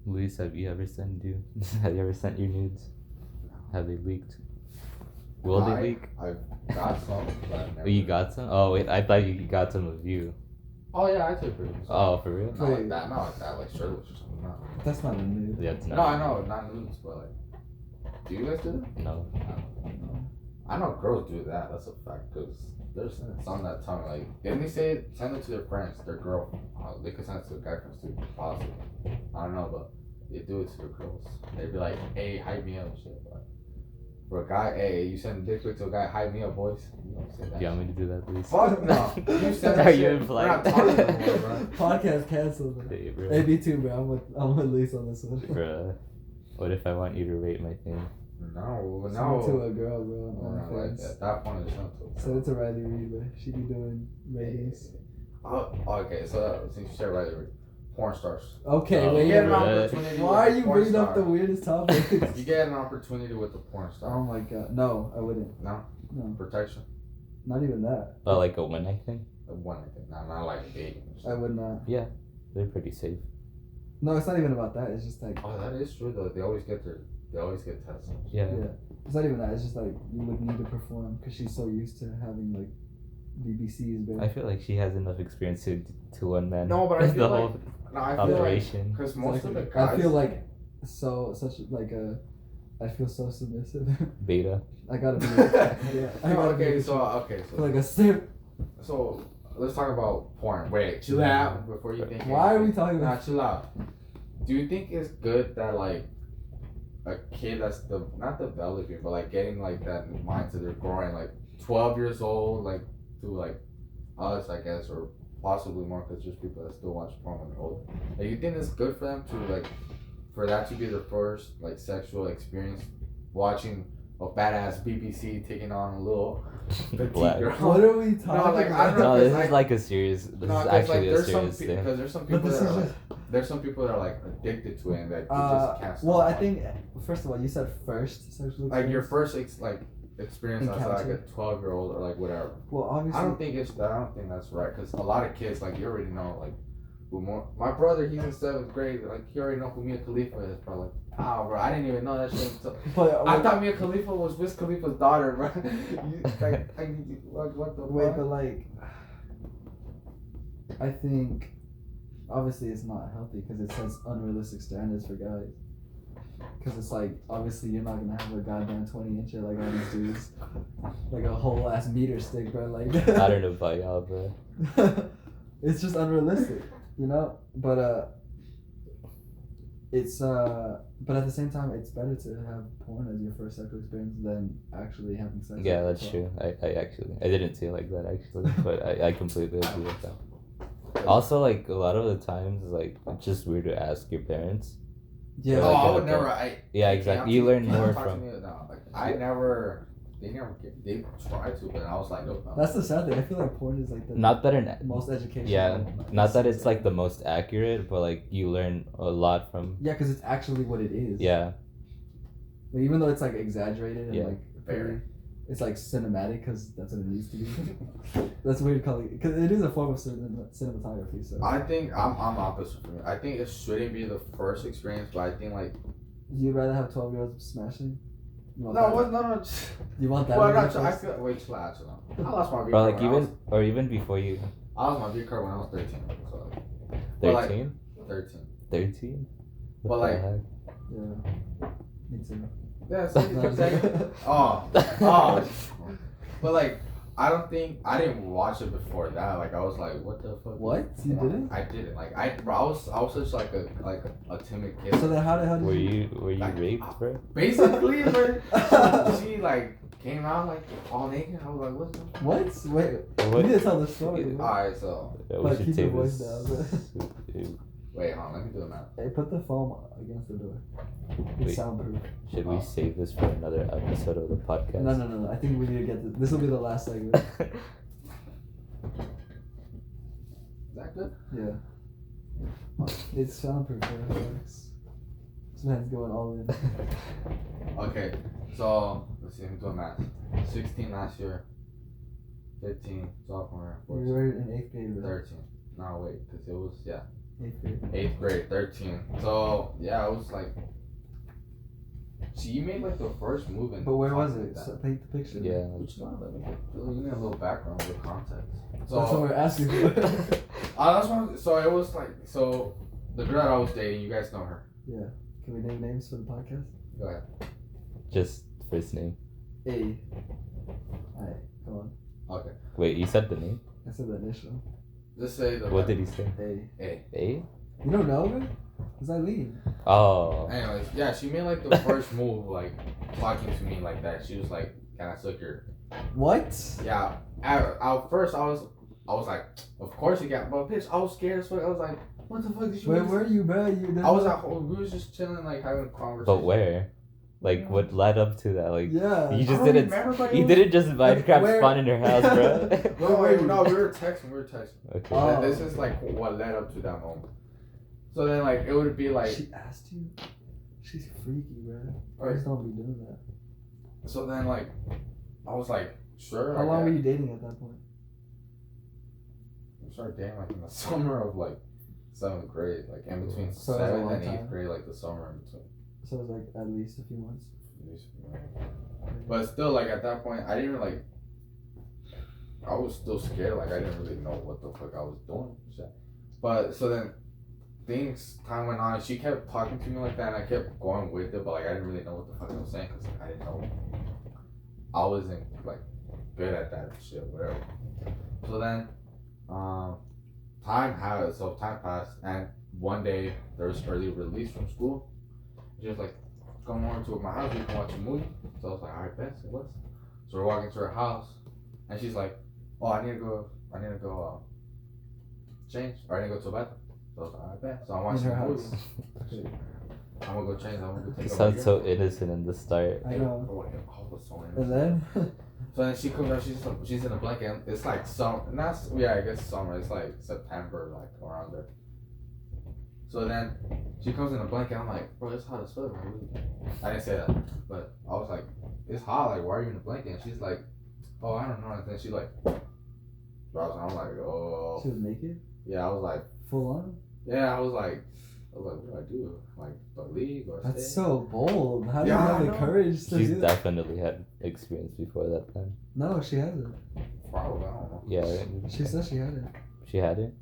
Luis, have you ever sent your nudes? Have they leaked? Will they leak? I've got some, but I've never. Oh, you got some? Oh wait, I thought you got some of you. Oh yeah, I took pictures. Oh, for real? Not like that, like shirtless or something. No. That's not a nude. Yeah, it's not. No, I know, not nudes, but like, do you guys do that? No. I know girls do that. That's a fact. Cause there's some that tell me like, didn't they say send it to their friends, their girl? They could send it to their guy friends too, possibly. I don't know, but they do it to their girls. They'd be like, hey, hype me up and shit. But for a guy, hey, you send a dick pic to a guy, hype me up, boys. You don't say that. Do you want me to do that, please? Fuck no. You said Are that you shit. in We're not flight? talking no more, bro. Podcast canceled. Hey, bro. Hey, me too, bro. I'm with Lisa on this one. Bruh. What if I want you to rate my thing? No, Send it to no. a girl, bro. No, On like, OnlyFans. at that point, it's not to. Send it to Riley Reid, bro. She be doing ratings. Oh, okay, so since you said right, porn stars. Okay, Oh, wait. You get an bro. opportunity. Why are with a you porn bringing up star. the weirdest topics? You get an opportunity with a porn star. Oh my god. No, I wouldn't. No? No. Protection. Not even that. Oh, like a one night thing? One, I think. Not like dating. or I something. would not. They're pretty safe. No, it's not even about that. It's just like, Oh, that is true though. They always get tested. Yeah. yeah. It's not even that. It's just like you would need to perform because she's so used to having like BBCs, bro. I feel like she has enough experience to one man. No, but I the feel whole like no, I feel like operation. because most of the guys. I feel like I feel so submissive. Beta. I gotta be. Yeah. I gotta okay, be so like a simp. so let's talk about porn. Wait, chill out before you think. Why are we anything. talking Nah, about? chill out. Do you think it's good that like a kid that's not developing, but like getting like that mindset, they're growing like 12 years old, like to like us, I guess, or possibly more, because there's people that still watch porn when they're older. Like, you think it's good for them to like, for that to be their first like sexual experience, watching a badass BBC taking on a little petite Black. girl. What are we talking No, like, I about? don't know. No, this like- is like a serious. This is No, because actually like a there's some serious thing. because there's some But people this that is are just. there's some people that are like addicted to it and that they just can't stop. Well, I think first of all, you said first sexual experience. like your first experience as like a Encounter. 12-year-old or like whatever. Well, obviously. I don't think that's right because a lot of kids like you already know like who more. My brother, he's in 7th grade. Like he already know who Mia Khalifa is, bro. Like, bro, I didn't even know that shit until. But I thought Mia Khalifa was Wiz Khalifa's daughter, bro. What the wait, fuck? but like, I think obviously it's not healthy because it sets unrealistic standards for guys. Because it's like obviously you're not gonna have a goddamn 20-incher like all these dudes, like a whole ass meter stick, bro. Like I don't know about y'all, bro. it's just unrealistic, you know. But it's but at the same time, it's better to have porn as your first sexual experience than actually having sex. Yeah, with that's yourself. true. I didn't see it like that actually, but I completely agree with that. Also, like a lot of the times, like it's just weird to ask your parents. Yeah. Oh, like, I would an never. adult. Yeah, exactly. can't You learn can't more talk to from. me, no, like I never. They tried to, but I was like, nope. That's the sad thing. I feel like porn is like the Not that an most educational. yeah, not that it's like the most accurate, but like you learn a lot from. Yeah, because it's actually what it is. Yeah, Like, even though it's like exaggerated and Yeah. like Fair. pretty, it's like cinematic because that's what it needs to be. That's weird calling it because it is a form of cinematography. So I think I'm opposite from you. I think it shouldn't be the first experience, but I think like you'd rather have 12-year-olds smashing. You want no, that? what no. Just, You want that? well, in not. your I first- feel wait, chill out, chill out. I lost my V or card like when even or even before you. I lost my V card when I was 13. So But, like, 13? 13. 13? But, What the like- heck? Yeah. Me too. Yeah. So oh. But like, I don't think I didn't watch it before that. Like I was like, what the fuck? What? You didn't? I didn't. Like I was such like a timid kid. So then how did Were you? you Like, raped, bro? Basically, bro. She like came out like all naked. I was like, what's up? What? Wait. What? You need to tell the story. Yeah. bro. Alright, so Yeah, we But should keep your take voice this. down, wait, hold on, let me do it now. Hey, put the foam against the door. It's Wait. soundproof. Should we save this for another episode of the podcast? No. I think we need to get this. This will be the last segment. Is that good? Yeah. It's soundproof. Bro. It works. This man's going all in. Okay, so let's see, let me do a math. 16 last year. 15 sophomore. We 14, were in 8th grade, bro. 13. No, wait, because it was 8th grade. 8th grade, 13. So yeah, I was like. So you made like the first move in. But where was something it? like So that. paint the picture. Yeah. Which one? Let me get. You need a little background with context. That's what we're asking for. That's one. So it was like so. The girl that I was dating, you guys know her. Yeah. Can we name names for the podcast? Go ahead. Just first name. A. Alright, come on. Okay. Wait, you said the name? I said the initial. Just say the. What did he say? A. A. A? You don't know, man? It's Eileen. Oh. Anyways, yeah, she made like the first move, like talking to me like that. She was like, "Can I suck your?" What? Yeah. At first, I was like, "Of course you got," but bitch, I was scared as fuck. I was like, "What the fuck did you?" Where do?" were you, bro? You I was at home. We was just chilling, like having a conversation. But where? Like, what led up to that? Like, Yeah. you I just don't didn't. remember, but You it was- didn't just Minecraft Where- spawn in her house, bro. No, wait, no, we were texting. Okay. Oh. This is like what led up to that moment. So then, like, it would be like. She asked you? She's freaky, bro. Right. Guys don't be doing that. So then, like, I was like, sure. How I long guess. were you dating at that point? We started dating like in the summer of like 7th grade, like in between So it was a 7th long and 8th time. grade, like the summer in between. So it was like at least a few months. But still, like at that point, I didn't even like. I was still scared. Like I didn't really know what the fuck I was doing. Shit. But so then, time went on. She kept talking to me like that, and I kept going with it. But like I didn't really know what the fuck I was saying because like, I didn't know. I wasn't like good at that shit, whatever. So then, time passed, and one day there was early release from school. She was like, "Come over to my house. We can watch a movie." So I was like, "Alright, bet." So let's. So we're walking to her house, and she's like, "Oh, I need to go change, or I need to go to the bathroom." So I was like, "Alright, bet." So I'm watching her the house. movie. I'm gonna go change. I'm gonna go take You over sound here. so innocent in the start. I know. Oh, I was so And then So then she comes out. She's in a blanket. It's like summer. I guess summer. It's like September, like around there. So then she comes in a blanket. I'm like, bro, it's hot as fuck. I didn't say that, but I was like, it's hot. Like, why are you in a blanket? And she's like, oh, I don't know. And then she like drops. And I'm like, oh. she was naked, Yeah, I was like, full on. yeah, I was like, what do I do? Like, do I leave or That's stay? so bold. How do Yeah, you I have the know. courage to She's do that? definitely had experience before that then. No, she hasn't. Probably, I don't know. Yeah. She said she had it. She had it?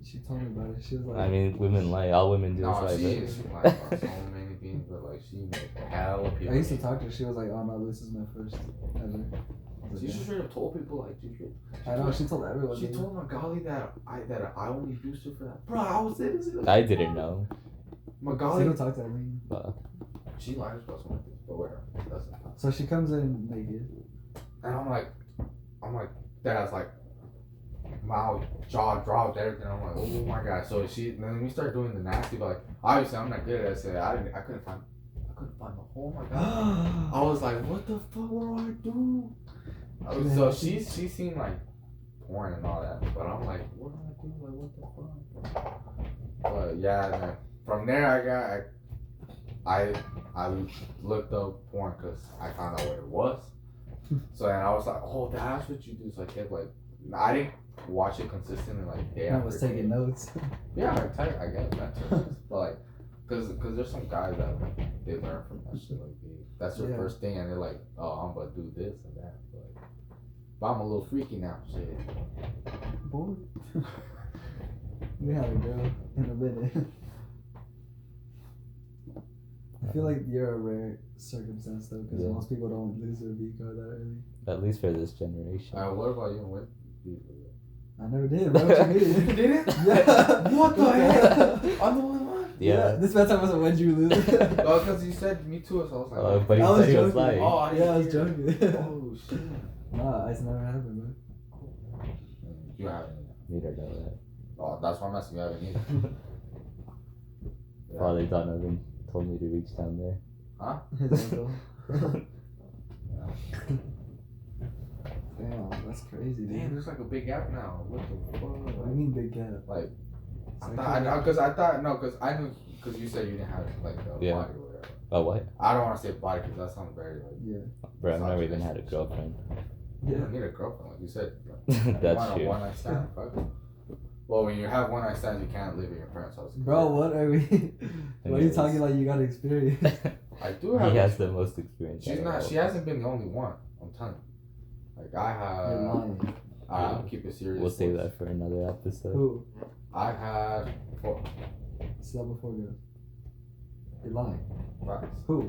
She told me about it. She was like, I mean, women lie. All women do No, is lie. she right? like about so many things, but like she made hella people. I used to talk to her. She was like, oh no, this is my first ever. I was She like, just straight up told people like, I know. She told everyone. She dude. told Magali that I only used her for that. Bro, I was innocent. I didn't know. She Magali. don't talk to everyone. She lies about some things, but whatever. That's not. So she comes in naked. And I'm like, Dad's like, my jaw dropped, everything. I'm like, oh my god. So then we start doing the nasty, but like, obviously I'm not good at it. So I couldn't find the hole. Oh my god. I was like, what the fuck? What do I do? So she seemed like porn and all that, but I'm like, what do I do? Like, what the fuck? But yeah, then from there I looked up porn because I found out what it was. So then I was like, oh, that's what you do. So I kept like, I didn't watch it consistently like day I after was day. taking notes. Yeah, I guess mentors, but like, cause there's some guys that like, they learn from that shit. Like that's their Yeah. first thing, and they're like, oh, I'm gonna do this and that. But I'm a little freaky now. Shit. Boy. We have a girl in a minute. I feel like you're a rare circumstance though, because Yeah. most people don't lose their V card that early. At least for this generation. What about you? What? I never did. What you mean? You didn't? Yeah. What the heck? I'm the only one. Yeah. This man talking about when you lose. Oh, because you said me too, so I was like, But he I was said he was joking. lying. oh, I didn't Yeah, I was hear. joking. Oh shit. Nah, it's never happened, bro. You haven't. You don't know that. Oh, that's why I'm asking. You haven't either. Yeah. Father Donovan told me to reach down there. Huh? His uncle. Damn, that's crazy, dude. Damn, there's like a big gap now. What the fuck? What do you mean big gap? Like, It's I like- thought I knew because you said you didn't have like a Yeah. body or whatever. Oh, what? I don't want to say body because that sounds very like. Yeah. Bro, I've never even had a girlfriend. You Yeah. don't need a girlfriend, like you said. Like, That's true. One night stand, fuck. Well, when you have one night stands, you can't live in your parents' house. Bro, what are we? What are you talking like you got experience? I do have. He has the most experience. She's out of not. all She of hasn't been the only one. I'm telling you. Like I You're have. lying. I'll keep it serious. We'll save that for another episode. Who? I had 4 Slept before girls. You're lying. facts. Who?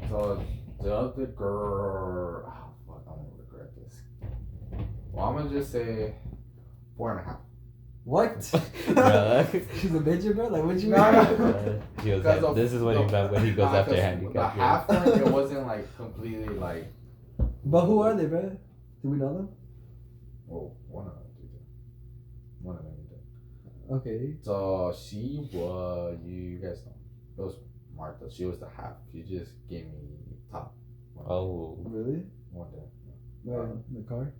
So the other girl. Oh, fuck, I'm gonna regret this. Well, I'm gonna just say 4.5. What? Bruh. She's a midget, bro? Like, what you mean? No. He goes, Because of- this is what he meant when he goes Nah, after 'cause handicap. The half one, it wasn't like completely like. But who are they, bro? Do we know them? Well, one of them did. One of them did. Okay. So she was, you guys know, it was Martha. She was the half. She just gave me top. Oh. Really? One day. Where? In the car?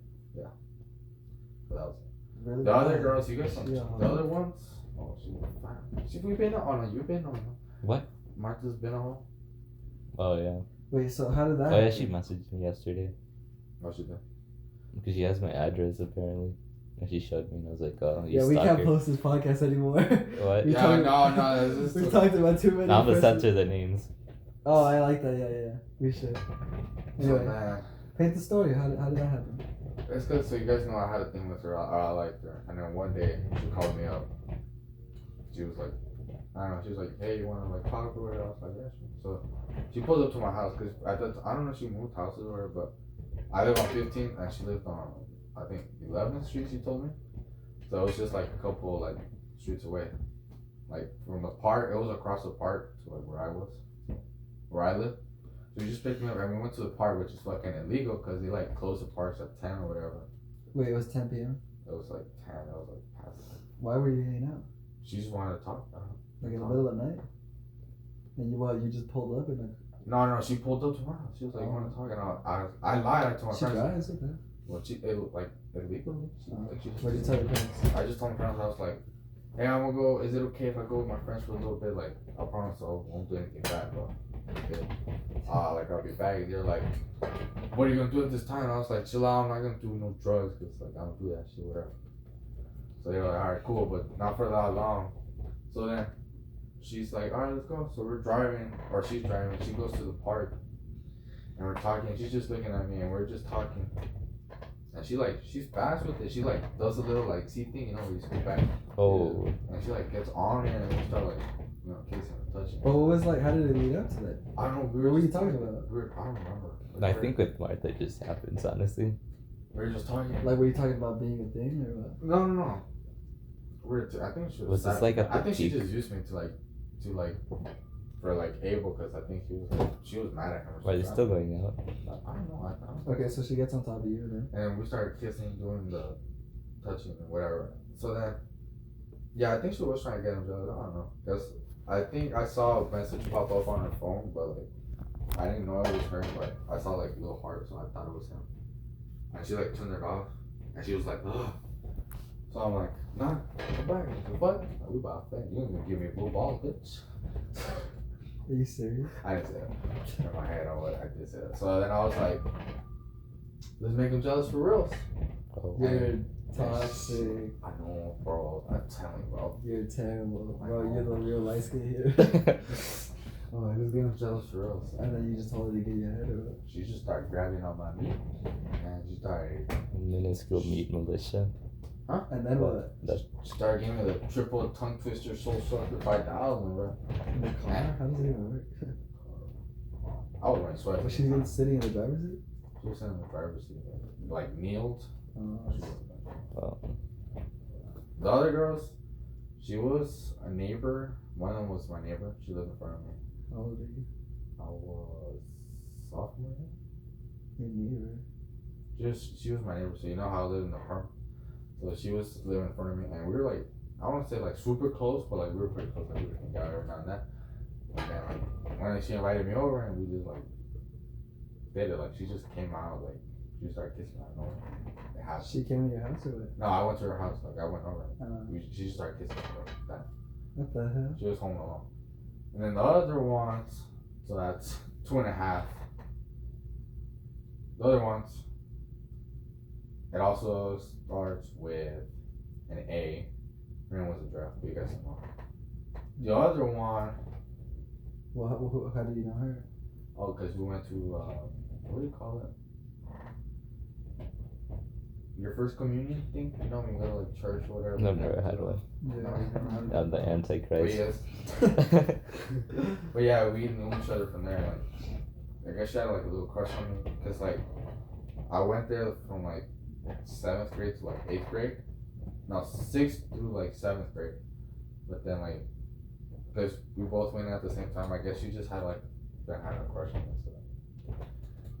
But that was it. Really? The other girls, you guys know. Yeah. The other ones, oh, she was fine. We've been on. Oh, no, you've been on. What? Martha's been on. Oh, yeah. Wait, so how did that Oh, yeah, happen? she messaged me yesterday. Oh, she did. Because she has my address, apparently. And she showed me, and I was like, oh, you Yeah, we can't stalker. post this podcast anymore. What? We Yeah, talked- no, this is We too. talked about too many. Now I'm going to persons. censor the names. Oh, I like that. Yeah. We should. So, Anyway, man, paint the story. How did that happen? it's good. So you guys know I had a thing with her. I liked her, and then one day she called me up. She was like, I don't know. She was like, hey, you want to like talk or whatever? I was like, yeah, sure. So she pulled up to my house because I don't know if she moved houses or whatever, but I live on 15th and she lived on I think 11th Street. She told me. So it was just like a couple like streets away, like from the park. It was across the park to like where I live. So he just picked me up and we went to the park, which is fucking illegal because they like close the parks at 10 or whatever. Wait, it was 10 p.m. It was like 10. It was like past 10. Why were you hanging out? She just wanted to talk. Like in the middle of the night? And you just pulled up and like. No, she pulled up to my house. She was like, "You want to talk?" And I lied. I told my She parents. drives, okay. Well, it like illegally. What did you tell your parents? I just told my parents, I was like, "Hey, I'm gonna go. Is it okay if I go with my friends for a little bit? Like, I promise I won't do anything bad, but like I'll be back." They're like, "What are you gonna do at this time?" And I was like, "Chill out. I'm not gonna do no drugs, cause like I don't do that shit, whatever." So they were like, "All right, cool, but not for that long." So then she's like, "All right, let's go." So we're driving, or she's driving. She goes to the park, and we're talking. She's just looking at me, and we're just talking. And she's fast with it. She like does a little like see thing, you know, where you scoot back. Oh. Yeah. And she like gets on it, and we start like, kissing and touching. But what was like? How did it lead up to that? I don't know. What were you talking about? I don't remember. I think with Martha it just happens, honestly. We were just talking. Like, were you talking about being a thing or what? No. I think she was this like I think she just used me for like Abel, because I think she was mad at him. Why are they still going out? I don't know. Okay, so she gets on top of you then. And we started kissing, doing the touching and whatever. So then, yeah, I think she was trying to get him jealous. I don't know. Cause I think I saw a message pop up on her phone, but like I didn't know it was her. But I saw like a little heart, so I thought it was him. And she like turned it off, and she was like, "Ugh." So I'm like, "Nah, come back." I said, "What? We about to you ain't gonna give me a blue ball, bitch." Are you serious? I didn't say that. In my head, I did say that. So then I was like, let's make him jealous for reals. Oh. You're toxic. I know, bro. I'm telling you, bro. You're terrible. Bro, you're the real light skin here. Oh, I just get him jealous for reals. And then you just told her to get your head or what? She just started grabbing on my meat. And she started... Minuscule meat militia. Huh? And then what? She started giving me the triple tongue twister soul sucker 5,000, bro. In the car? How does it even work? I was wearing sweats. Was she sitting in the driver's seat? She was sitting in the driver's seat. Like, kneeled. Oh. The other girls, she was a neighbor. One of them was my neighbor. She lived in front of me. How old are you? I was sophomore. Your neighbor. She was my neighbor, so you know how I live in the apartment. So she was living in front of me, and we were like, I don't want to say like super close, but like we were pretty close. Like we would hang out every now and then. And then like when she invited me over, and we just like did it. Like she just came out, like she started kissing me out of nowhere. She came to your house or what? No, I went to her house. Like I went over. She just started kissing me like that. What the hell? She was home alone. And then the other ones, so that's 2.5. The other ones, it also starts with an A. Her name was a draft, but you guys don't know. The other one. Well, how do you know her? Oh, because we went to, what do you call it? Your first communion thing? You know, when you go to like church or whatever. I've never had one. Yeah. I'm the Antichrist. But yeah, we knew each other from there. Like I guess she had like a little crush on me, because like I went there from like 7th grade to like 8th grade. No, 6th through like 7th grade. But then like, because we both went at the same time, I guess she just had like been having a crush on me. So.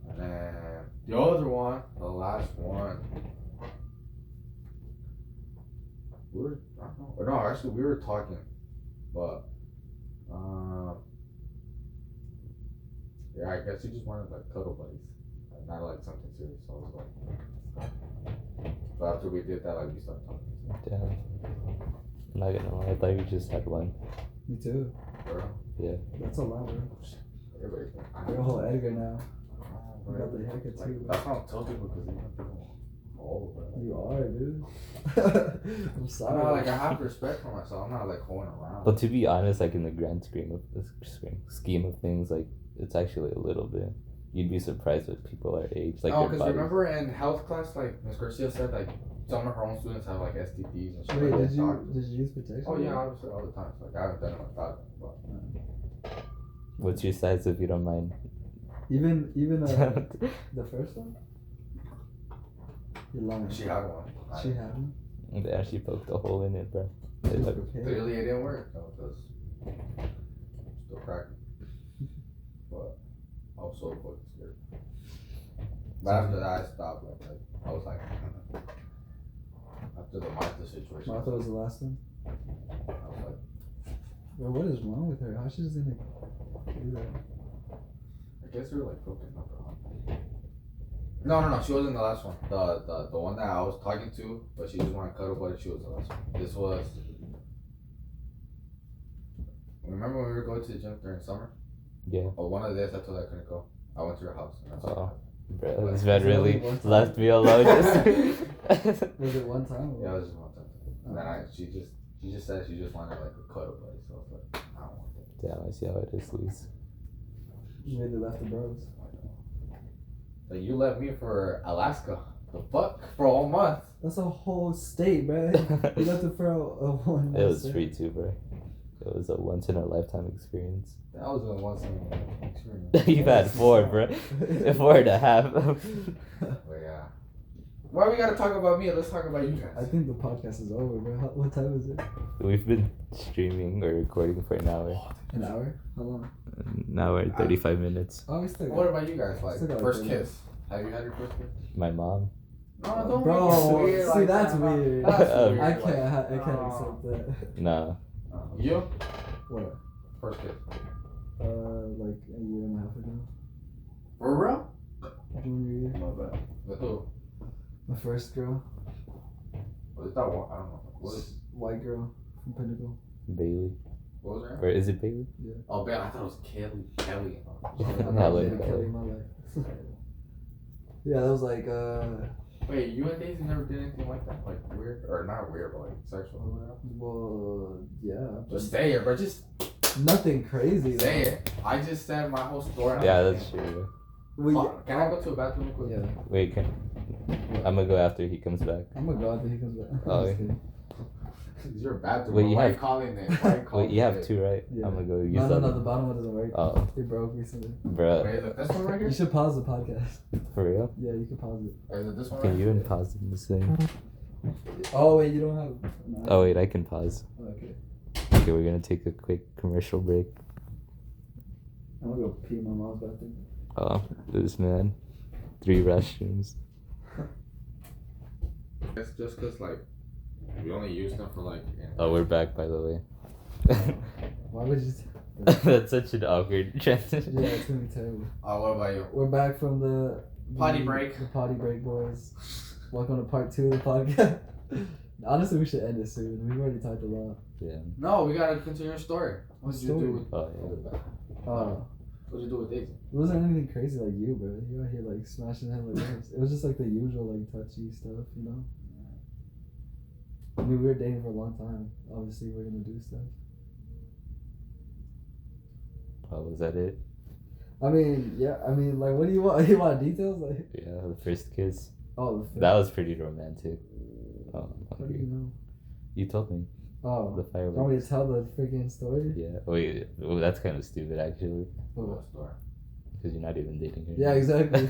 And then the other one, the last one, I don't know. No, actually we were talking, but yeah, I guess she just wanted like cuddle buddies, like, not like something serious. So I was like, but after we did that, like we started talking. Damn. I'm not gonna lie, I thought you just had one. Me too. Bro. Yeah. That's a lot, bro. Everybody's You're a whole Edgar now. You got the haircut too. Like, that's not tell people, because they don't people old, bro. You are, dude. I'm sorry. I'm not, like, I have respect for myself. I'm not like holding around. But to be honest, like in the grand scheme of things, like it's actually a little bit. You'd be surprised with people our age. Like no, because remember in health class, like Ms. Garcia said, like some of her own students have like STDs and shit. Wait, like did you use protection? Oh yeah, obviously all the time. So, like I haven't done it like that, but. What's your size, if you don't mind? Even the first one. You're lying. She had one. She had one. They actually poked a hole in it, bro. Clearly it didn't work though, because still cracking. But I was so fucking scared. But after that, I stopped. Like I was like, after the Martha situation. Martha was the last one. I was like, bro, what is wrong with her? How she doesn't do that. I guess we were like broken up. No. She wasn't the last one. The one that I was talking to, but she just wanted to cuddle, but she was the last one. This was. Remember when we were going to the gym during summer? Yeah. Oh, one of the days I told her I couldn't go. I went to her house. And that's Oh. Bro, What? this man Was it really only one time? left me alone. Was it one time? Yeah, it was just one time. And then she just said she just wanted like a cuddle buddy. So I was like, I don't want that. Damn, I see how it is, Luis. You really left the bros. Like you left me for Alaska. The fuck? For a whole month. That's a whole state, bro. You left it for a one. It was free too, bro. It was a once in a lifetime experience. That was a once in a lifetime experience. You've had 4, bro. 4.5. But yeah. Why we gotta talk about me? Let's talk about you guys. I think the podcast is over, bro. What time is it? We've been streaming or recording for an hour. An hour? How long? An hour and 35 minutes. Oh, we still What got. about you guys? Like Still got first like kiss. Have you had your first kiss? My mom. No, don't Bro, make it weird. see, like that's that. weird. That's weird. I can't. Like, I can't accept that. Nah. You? What? First kiss. Like a year and a half ago. For real? Junior year. My bad. With who? My first girl. Was that one? I don't know. What was? White girl from Pinnacle. Bailey. What was her? Or is it Bailey? Yeah. Oh, man, I thought it was Kelly. Kelly. I'm I not like dating that. Kelly in my life. Yeah, that was like Wait, you and Daisy never did anything like that? Like weird? Or not weird, but like sexual or whatever? well, yeah. Just say it, bro. Just Nothing crazy. say it. I just said my whole story. Yeah, that's true. We, Can I go to a bathroom real quick? yeah. Wait, I'm gonna go after he comes back. I'm gonna go after he comes back. Oh, Just yeah. kidding. You're a bathroom. Wait, you Why are have- you calling it? Why are you calling Wait, you have it? 2, right? Yeah. I'm gonna go use No, that. the bottom one doesn't work. Oh, It broke recently. bruh. Wait, is it this one right here? You should pause the podcast. For real? Yeah, you can pause it. Or is it this one Can right you here? even pause this thing? Oh wait, you don't have. No. Oh, wait, I can pause. Okay. Okay, we're gonna take a quick commercial break. I'm gonna go pee in my mom's bathroom. Oh, this man. 3 restrooms. It's just cause like we only use them for like. Oh, we're back, by the way. Why would you? That's such an awkward transition. Yeah, it's gonna be terrible. Oh, what about you? We're back from the Potty break. The potty break, boys. Welcome to part 2 of the podcast. Honestly, we should end it soon. We've already talked a lot. Yeah. No, we gotta continue your story. What did you Story? do with? Oh, yeah. What did you do with Daisy? It wasn't anything crazy like you, bro. You out here like smashing head like this. It was just like the usual like touchy stuff, you know. I mean, we were dating for a long time. Obviously, we're gonna do stuff. Oh, was that it? I mean, yeah. I mean, like, what do you want? You want details? Like, Yeah, the first kiss. oh, the That was pretty romantic. Oh, I'm How do hungry. you know? You told me. Oh, The you want me fireworks. to tell the freaking story? Yeah. Wait, well, that's kind of stupid, actually. What story? Because you're not even dating her. Yeah, exactly.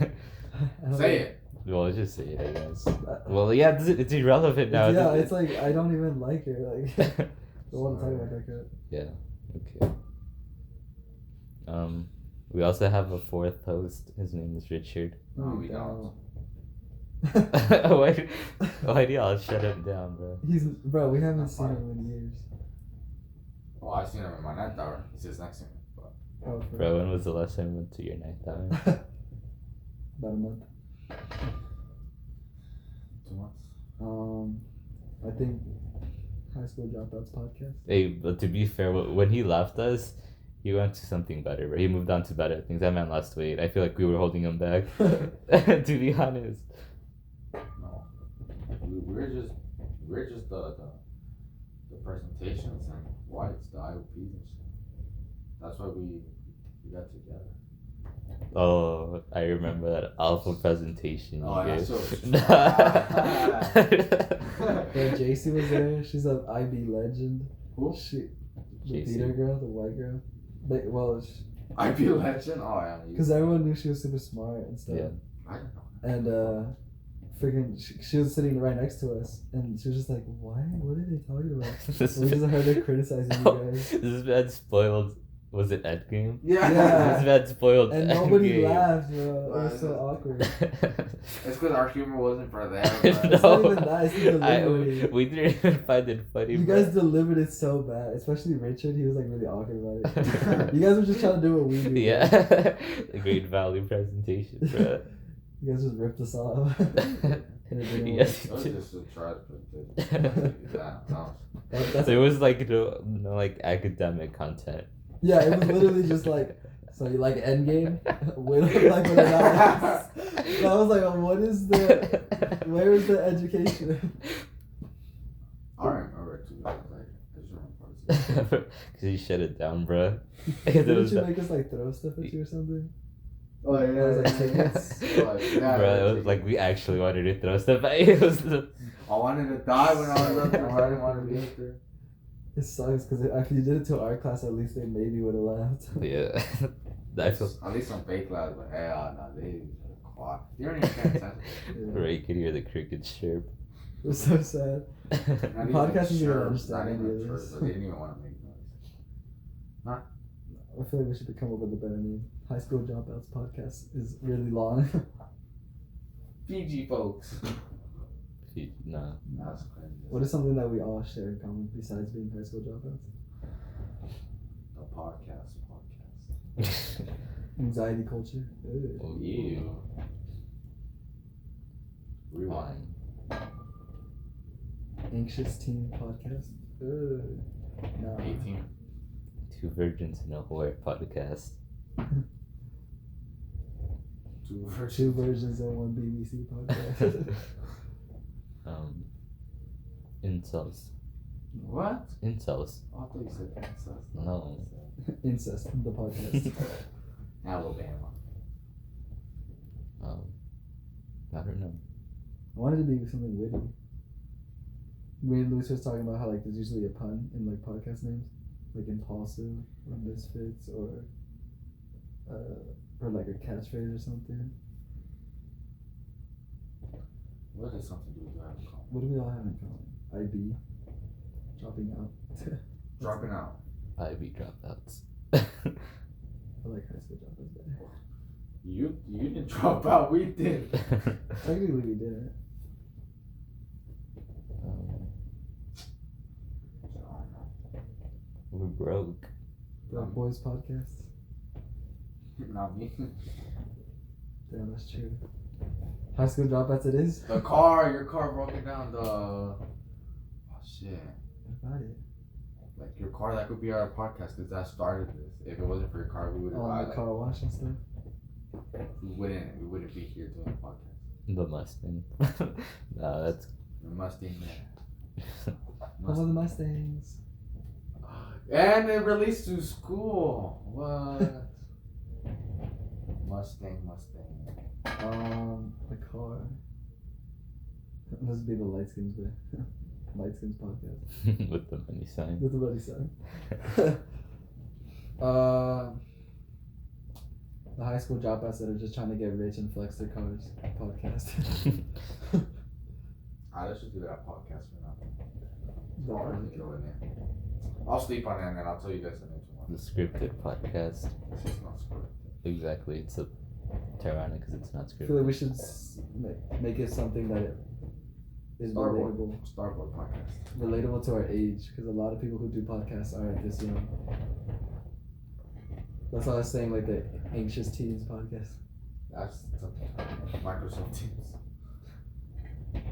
Say it. Well, just say it, I guess. Well, yeah, it's irrelevant now. Yeah, isn't it? it's like I don't even like her. Like, I don't want to talk about that crap. Yeah. Okay. We also have a 4th host. His name is Richard. No, Oh, we don't. Why do y'all shut him down, bro? Bro, we haven't seen him in years. Oh, I seen him in my night hour. He sits next to me. But Oh, Bro, when was the last time you went to your night hour? About a month. 2 months. I think High School Dropouts podcast. Hey, but to be fair, when he left us, he went to something better, bro. He moved on to better things. That man lost weight. I feel like we were holding him back. To be honest. No, we're just the presentations and whites, the IOPs and shit. That's why we got together. Oh, I remember that alpha presentation you Oh, yeah, gave. so- Yeah, JC was there. She's an IB legend. Who? She, the JC. theater girl, the white girl. IP legend. Oh yeah. Because everyone knew she was super smart and stuff. Yeah. I don't know. And freaking, she was sitting right next to us, and she was just like, "What? What are they talking about?" This We just heard her criticizing you guys. This man spoiled Was it Endgame? Yeah. This man spoiled And nobody Endgame. laughed, bro. It was so awkward. It's because our humor wasn't for them. No. It's not even that, it's the delivery. We didn't even find it funny. You bro. guys delivered it so bad, especially Richard. He was like really awkward about it. You guys were just trying to do what we do. Yeah, bro. the great value presentation, bro. You guys just ripped us off. Yes, It was you just a try to yeah, no. did. So it was like no like academic content. Yeah, it was literally just like, so you like Endgame? Wait, like when it out. So I was like, oh, what is where is the education? I remember it too. I was like, there's no parts. Cause you shut it down, bro. Didn't you make us like throw stuff at you or something? Oh yeah, It was like tickets. yeah, Bro, it was like we actually wanted to throw stuff at you. It was I wanted to die when I was up there. I didn't want to be up there. It sucks because if you did it to our class, at least they maybe would have laughed. yeah. I feel At least some fake lads, but hell no, they quiet. You don't even pay attention. Yeah. right, you could hear the crickets chirp. It was so sad. Not even podcast isn't sure, gonna understand not even any of sure, this. but they didn't even want to make noise. I feel like we should come up with a better name. High School Dropouts podcast is really long. PG folks. No. That's crazy. What is something that we all share in common besides being high school dropouts? The podcast. Anxiety culture. Ew. Oh, Ew. Rewind. Anxious teen podcast. Ew. Nah. 18. Two virgins in a whore podcast. Two versions of one BBC podcast. Incels. What? Incels. Oh, I thought you said incest. No. Incest, the podcast. Alabama. I don't know. I wanted to be something witty. Me and Luis was talking about how like there's usually a pun in like podcast names, like impulsive or misfits or like a catchphrase or something. What is something do we have in common? What do we all have in common? IB, dropping out. Dropping out. IB dropouts. I like high school dropouts better. You didn't drop out. We did. Technically, we didn't. We're broke. Broke Boys podcast. Not me. Damn, that's true. High school dropouts it is. Your car broke it down. Oh shit. What about it? Like your car, that could be our podcast because that started this. If it wasn't for your car, we would have. The car wash and stuff. We wouldn't be here doing the podcast. The Mustang. No, that's. The Mustang man. How about the Mustangs? And it released to school. What? Mustang. The car. This would be the Lightskins bit. Lightskins podcast. With the money sign. With the buddy sign. The high school dropouts that are just trying to get rich and flex their cars podcast. Let's just do that podcast for now. The Or we can throw it in. I'll sleep on it and then I'll tell you guys the name tomorrow. The scripted podcast. It's just not scripted. Exactly. It's a tyrannic because it's not I feel like scripted. we should make it something that is relatable. Starboard podcast. Relatable to our age, because a lot of people who do podcasts aren't this young. That's why I was saying, like the Anxious Teens podcast. That's something. Microsoft Teams.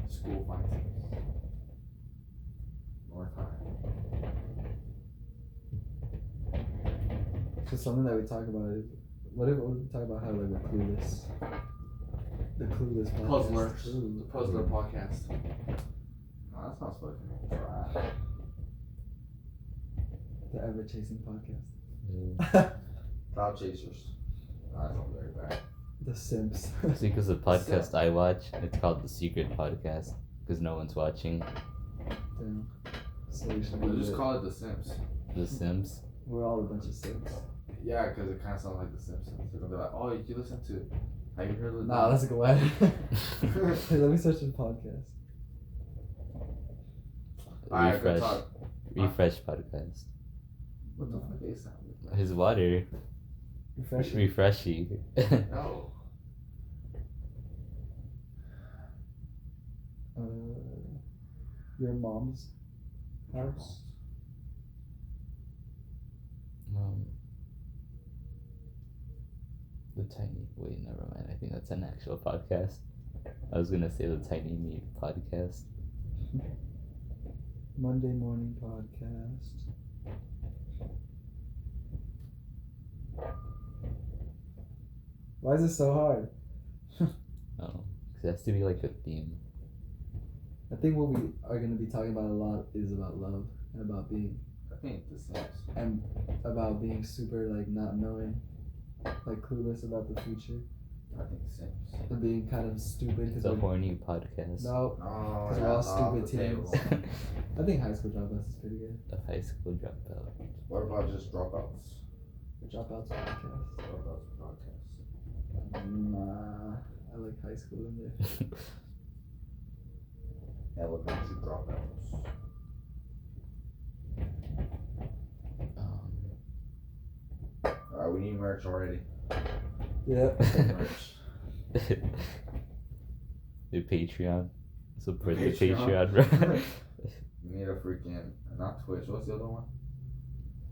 School find teams. North High. So something that we talk about is what if we talk about how like we're clueless. The Clueless podcast. Puzzlers. Ooh. The Puzzler podcast. No, that sounds fucking trash. The Ever Chasing podcast. Yeah. Cloud Chasers. No, that sounds very bad. The Simps. See, because the podcast I watch, it's called The Secret Podcast because no one's watching. Damn. So we should We'll be just the- call it The Sims. The Sims. We're all a bunch of Simps. Yeah, because it kind of sounds like The Simpsons. They're gonna be like, oh, you listen to. Have you heard of Nah, let's go ahead. Hey, let me search the podcast. Alright, good Refresh. talk. Refresh podcast. What the fuck is that? His water. Refreshing. No. Your mom's house. The tiny. Wait, never mind. I think that's an actual podcast. I was gonna say the Tiny Meat podcast. Monday morning podcast. Why is it so hard? Oh, because it has to be like a theme. I think what we are going to be talking about a lot is about love and about being. I think the Sims. And about being super like not knowing, like clueless about the future. I think Sims. And being kind of stupid. It's a horny podcast. No, Oh, because we're all stupid teens. table. I think High School Dropouts is pretty good. A high school dropout. What about just Dropouts? The Dropouts podcast. Dropouts podcast. Nah, I like high school in there. Elementary Dropouts. Alright, we need merch already. Yeah. Merch. The Patreon. Support the Patreon. Patreon, bro. We need a freaking, not Twitch. What's the other one?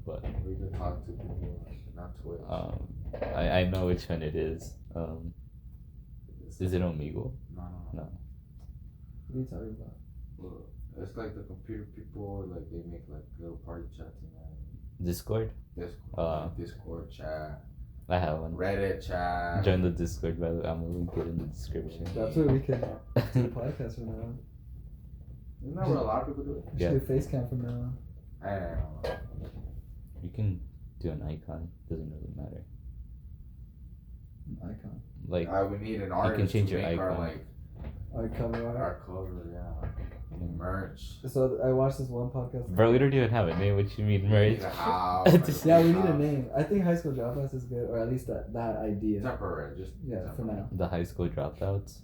What? We can talk to people. Not Twitch. I know which one it is. Is it Omegle? No. What are you talking about? Look, it's like the computer people, like they make like little party chats and that. Discord? Discord chat. I have one. Reddit chat. Join the Discord, by the way. I'm gonna link it in the description. That's where we can do the podcast from now on. Isn't that where a lot of people do it? We should do face cam from now on. I don't know. You can do an icon. Doesn't really matter. An icon. Like, We need an artist can change to your make our icon. like Our cover art. our cover, yeah. Merch. So I watched this one podcast. bro, we don't even have a name. What you mean, merch? Yeah, we need a name. I think High School Dropouts is good, or at least that idea. Temporary, just Yeah, for now. The high school dropouts.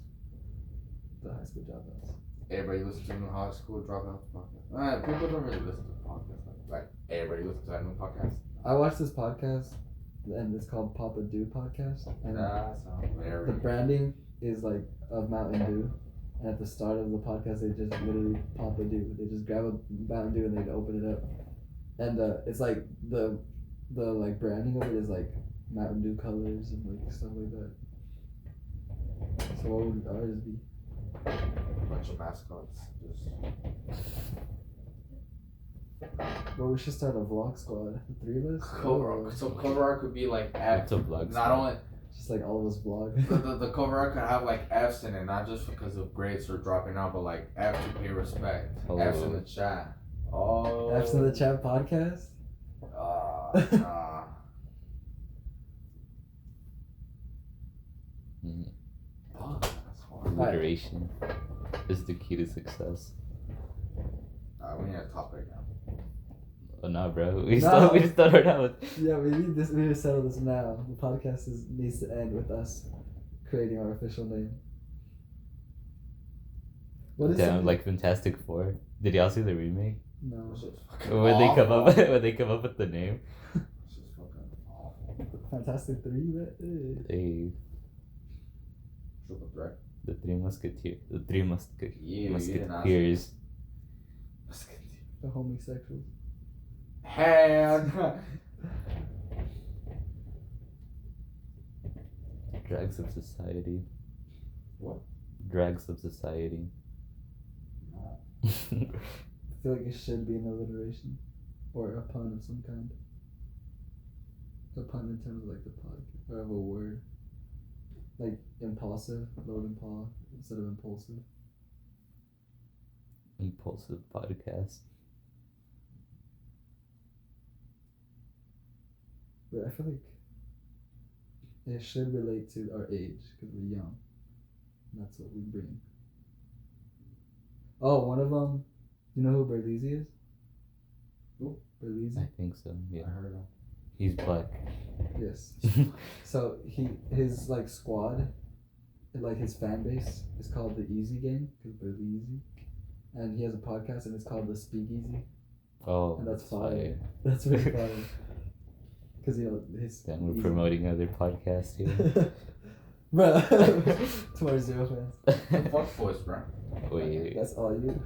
The High School Dropouts. Everybody listens to new high school dropouts podcast. People don't really listen to podcasts like everybody listens to that new podcast. I watched this podcast, and it's called Papa Do Podcast, and That sounds very. the branding is like of Mountain Dew. And at the start of the podcast, they just literally Papa Do. They just grab a Mountain Dew and they open it up, and it's like the like branding of it is like Mountain Dew colors and like stuff like that. So what would ours be? A bunch of mascots. Just. Well, we should start a vlog squad. The three of us. Cover art. So cover art could be like F. It's a vlog. Not only Just like all of us vlog. the cover art could have like F's in it, not just because of grades or dropping out, but like F to pay respect. Oh. F's in the chat. Oh. F's in the Chat podcast. Nah. Mhm. Fuck, that's hard. Alliteration is the key to success. We need a topic now. Oh no, bro. No. We just started out with. Yeah, we need this. We need to settle this now. The podcast needs to end with us creating our official name. What is Damn, it? like Fantastic Four. Did y'all see the remake? No. This shit's fucking When they come awful. up, when they come up with the name. This shit's fucking awful. Fantastic Three. They Triple threat. the Three Musketeers. The Three You didn't ask me. Musketeers. The homosexuals. Hand. Drags of society. What? Drags of society. No. I feel like it should be an alliteration or a pun of some kind. A pun in terms of like the podcast or of a word. Like impulsive, Logan Paul instead of impulsive. Impulsive podcast. But I feel like it should relate to our age because we're young. And that's what we bring. Oh, one of them. You know who Berlizzi is? Who? Berlizzi. I think so. Yeah. I heard him. He's black. Yes. So his like squad, like his fan base is called the Easy Gang because Berlizzi, and he has a podcast and it's called the Speakeasy. Oh. And that's fire. That's really funny. Because his. Then we're promoting other podcasts here. Bro, to our zero fans. Fuck voice, bro. Wait. That's all you.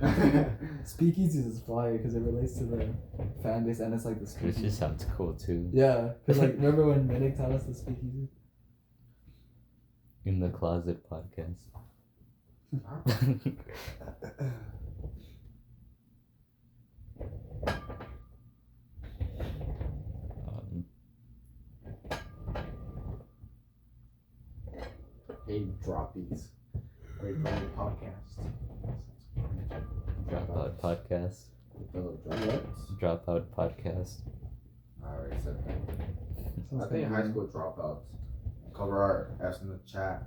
Speakeasies is fire because it relates to the fan base and it's like the It speakeasy. just sounds cool too. Yeah, because like remember when Minnick taught us the speakeasy? In the Closet podcast. Hey, Dropouts. Great podcast. Dropout podcast. Dropouts. Dropout podcast. I already said that. Sounds I think kinda high weird. school dropouts. Cover art, S in the chat,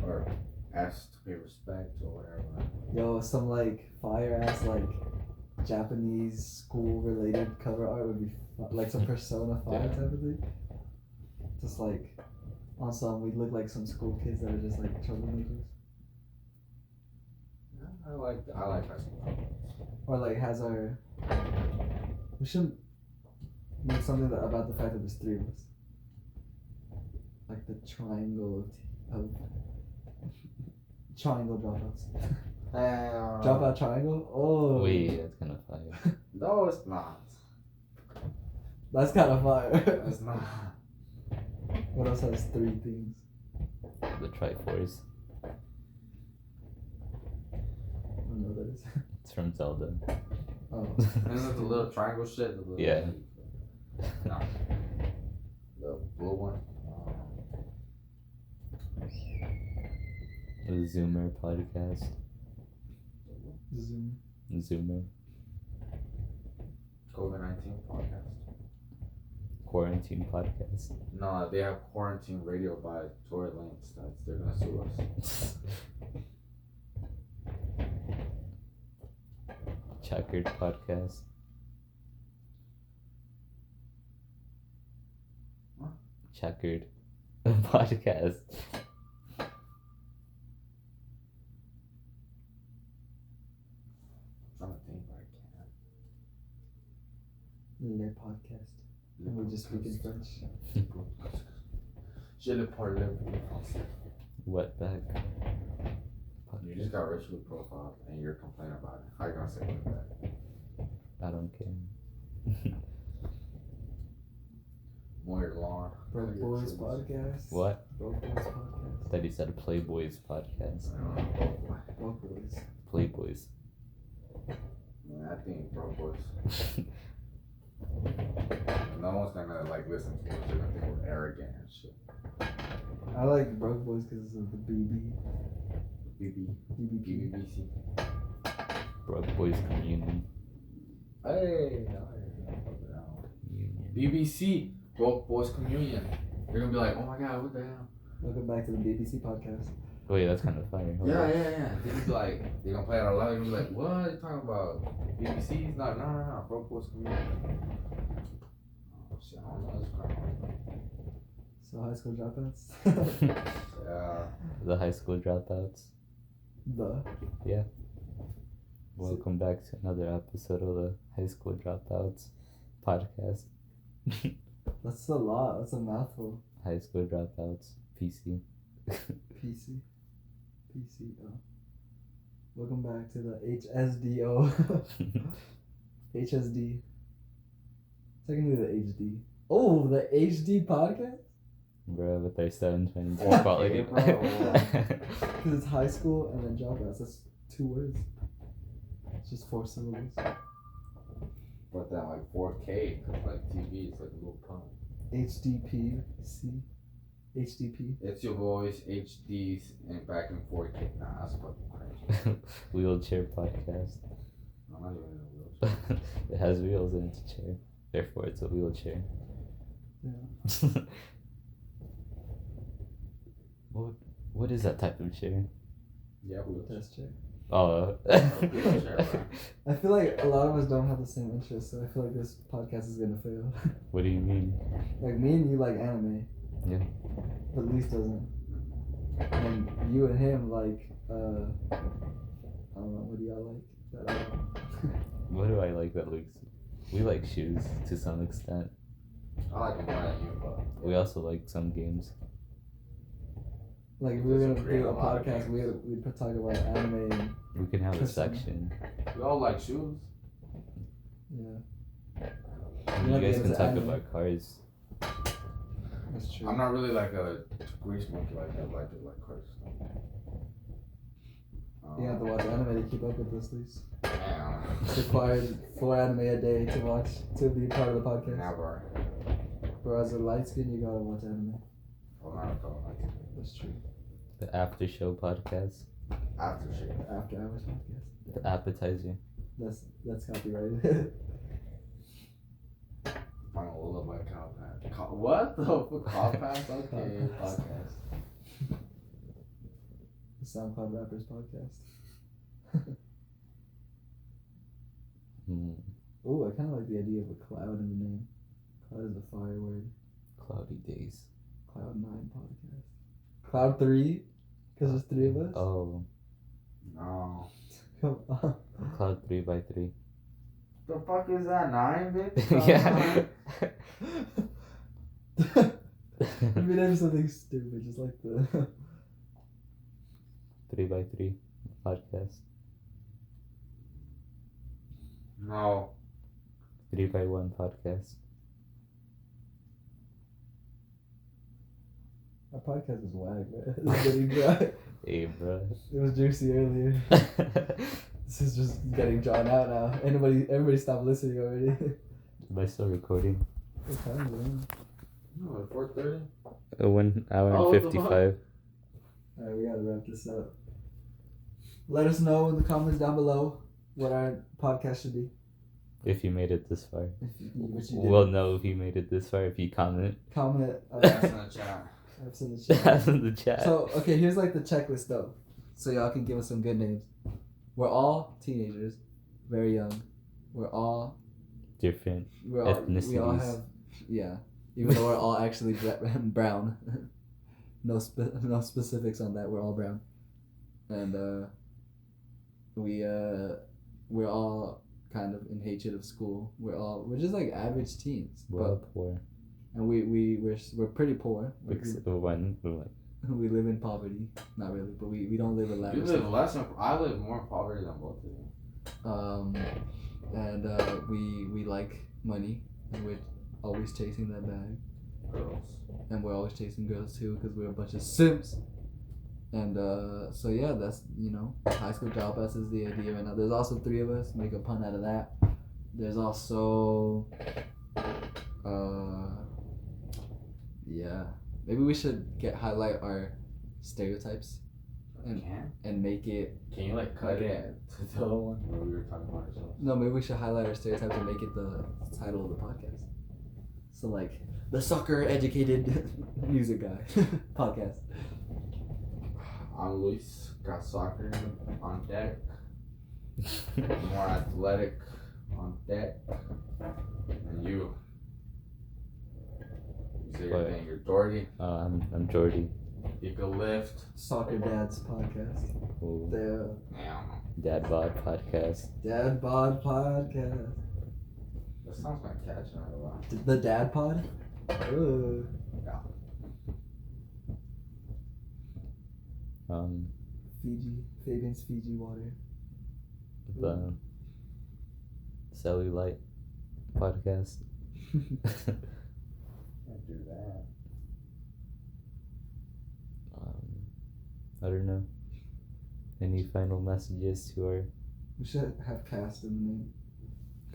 or S to pay respect or whatever. Yo, some like fire ass like Japanese school related cover art would be like some Persona 5 Yeah. type of thing. Just like on some, we look like some school kids that are just like troublemakers. Yeah, I like high school dropouts. Or like has our. We should make something about the fact that there's 3 of us. Like the triangle of triangle dropouts. Dropout triangle? Oh. Wait, that's kind of fire. No, it's not. That's kind of fire. It's not. What else has 3 things? The Triforce. I don't know what that is. It's from Zelda. Oh. Isn't it the little triangle shit? The little, Yeah. No. The blue one. The Zoomer podcast. Zoom. Zoomer. COVID-19 podcast. Quarantine podcast. No, they have quarantine radio by Tory Lanez. They're gonna sue us. Checkered podcast. What? Checkered podcast. I'm trying to think, but I can't. Le podcast. And we just speak in French. Je le parle français. Wetback. You just got racially profiled and you're complaining about it. How you gonna say wetback? I don't care. Mow your lawn. Broke cut your Boys trees. podcast. What? Broke Boys podcast. Thought he said Playboys podcast. Broke Boys. Playboys. Man, I think broke boys. No one's gonna like listen to us. They're gonna think we're arrogant and shit. I like Broke Boys because of the BB. BBP. Broke Boys Communion. Hey, Union. BBC, Broke Boys Communion. You're gonna be like, oh my god, what the hell? Welcome back to the BBC podcast. Wait, that's kind of fire. Hold on. Yeah. They're gonna be like, they're gonna play it out loud. You're gonna be like, what are you talking about? BBC's not, no, Broke Boys Communion. Oh shit, I don't know. It's kind of So high school dropouts. yeah. The high school dropouts. The. Welcome back to another episode of the High School Dropouts podcast. That's a lot. That's a mouthful. High School Dropouts. PC. PC. Oh. Welcome back to the HSDO. HSD. Technically the HD. Oh, the HD podcast? Bro, with their 722 Okay, quality. bro. Because it's high school and then dropouts. That's 2 words. It's just 4 syllables. But then like 4K, cause like TV, it's like a little pump. HDP. C. HDP. It's your voice, HDs, and back in 4K. Nah, that's fucking crazy. Wheelchair podcast. I'm not even in a wheelchair. It has wheels and it's a chair. Therefore, it's a wheelchair. Yeah. What is that type of chair? Yeah, wheelchair. Test check. Oh. Wheelchair, bro. I feel like a lot of us don't have the same interests, so I feel like this podcast is gonna fail. What do you mean? Like me and you like anime. Yeah. But Luis doesn't. And you and him like I don't know, what do y'all like? That, What do I like that Luke's? We like shoes to some extent. I like them more than you, but We also like some games. Like if we were gonna Disagree do a on a lot of podcast, games. we'd talk about anime. And, We can have a Persona. section. we all like shoes. yeah, You Yeah, guys it's can talk anime. about cars. that's true. I'm not really like a grease monkey like that, but I do like cars. You have to watch anime to keep up with this, please. Damn. It's required 4 anime a day to watch to be part of the podcast. Never. Bro, as a light skin, you gotta watch anime. Well, not at all. That's true. The after show podcast. After shit. After hours podcast. The appetizer. That's copyrighted. Find a little bit of cow pass. What the fuck? Cow pass? Okay, Cow pass. podcast. The SoundCloud Rappers podcast. Ooh, I kind of like the idea of a cloud in the name. Cloud is a fire word. Cloudy days. Cloud 9 podcast. Cloud 3? Because there's 3 of us? Oh, No. Come on. Cloud 3x3. The fuck is that? 9, bitch? Yeah. Maybe name something stupid, just like the 3x3 podcast. No. 3x1 podcast. our podcast is whack, man. It's getting dry. Hey, bro. It was juicy earlier. This is just getting drawn out now. Everybody stopped listening already. Am I still recording? What time is it on? No, 4:30? 1 hour Oh, and what the 55. Alright, we gotta wrap this up. Let us know in the comments down below what our podcast should be. If you made it this far. Which you We'll did. know if you made it this far if you comment. Comment. That's in the chat. Types in the chat. That's in the chat. So, okay, here's like the checklist though. So y'all can give us some good names. We're all teenagers, very young. We're all Different. we all Ethnicities. have even though we're all actually brown. No specifics on that. We're all brown, and we're all kind of in hatred of school. We're just like average teens, We're all poor. and we're pretty poor. Except one. We live in poverty, not really, but we don't live a You lavish live life. less than, I live more in poverty than both of you. And we like money, and we're always chasing that bag, Girls. and we're always chasing girls too, because we're a bunch of simps. And so yeah, that's high school dropouts is the idea right now. There's also 3 of us. Make a pun out of that. There's also maybe we should highlight our stereotypes and make it. Can you like cut it to the other one where we were talking about ourselves? No, maybe we should highlight our stereotypes and make it the title of the podcast. So like the soccer educated music guy podcast. I'm Luis, got soccer on deck, more athletic on deck, and you say your What? thing, you're Doherty, I'm Jordy. you can lift. Soccer Dad's podcast. Cool. The Damn, Dad Bod podcast. Dad Bod podcast. that sounds like catching a lot. The Dad Pod? Ooh. Fabian's Fiji water. The Cellulite podcast. Can't do that. I don't know. Any final messages to our We should have Cast in the name.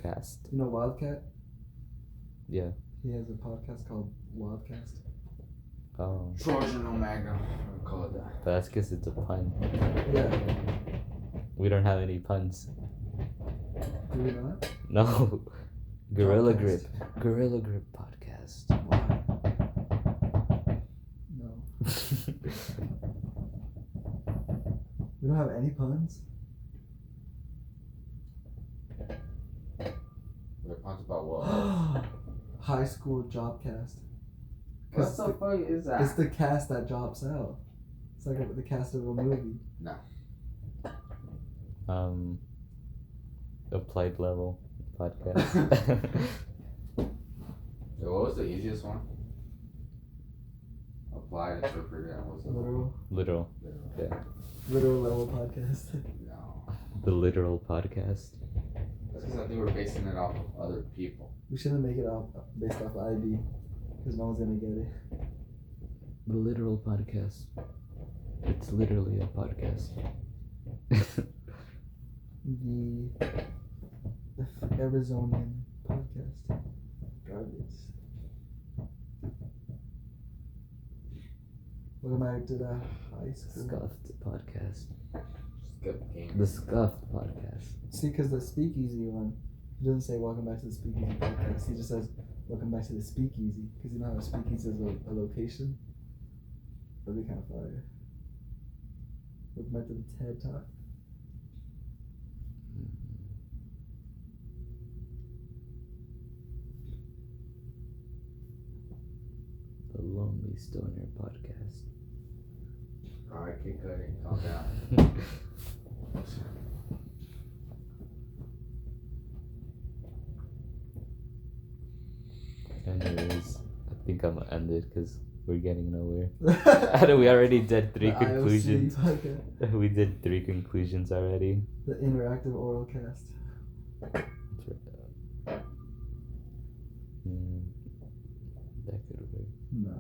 cast? You know Wildcat? Yeah. He has a podcast called Wildcast. Oh. Trojan Omega, we'll call it that. But that's because it's a pun. Yeah. We don't have any puns. Do we not? No. Gorilla Podcast. Grip. Gorilla Grip podcast. Why? No. We don't have any puns? We're puns about what? High school Jobcast. What the fuck is that? It's the cast that drops out. It's like the cast of a movie. Applied level podcast. So what was the easiest one? Applied, interpreted, and what's the Literal. Literal. Literal level podcast. No. The literal podcast. That's because I think we're basing it off of other people. We shouldn't make it based off IB, because no one's gonna get it. The literal podcast. It's literally a podcast. The Arizonian podcast. Garbage. Welcome back to the high school. Scuffed podcast. Good game. The Scuffed podcast. See, because the Speakeasy one, he doesn't say welcome back to the Speakeasy podcast. He just says welcome back to the Speakeasy. Because you know how a Speakeasy is a location? That'd be kind of fire. Welcome back to the TED Talk. The Lonely Stoner podcast. Alright, keep cutting. Calm down. Anyways, I think I'm gonna end it because we're getting nowhere. We already did 3 The conclusions. IOC podcast. We did 3 conclusions already. The interactive oral cast. That could work. No.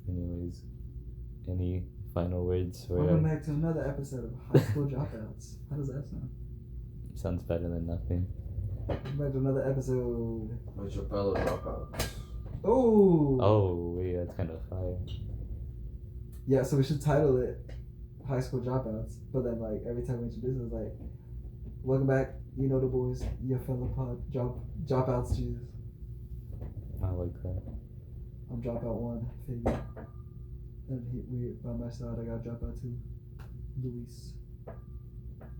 Anyways, any final words for Welcome back to another episode of High School Dropouts. How does that sound? Sounds better than nothing. Welcome back to another episode. With your fellow dropouts. Oh! Oh, wait, that's kind of fire. Yeah, so we should title it High School Dropouts. But then, like, every time we introduce it, it's like, welcome back, you know the boys, your fellow dropouts, Jesus. I like that. I'm Dropout 1, Figure. And by my side, I got Dropout 2, Luis.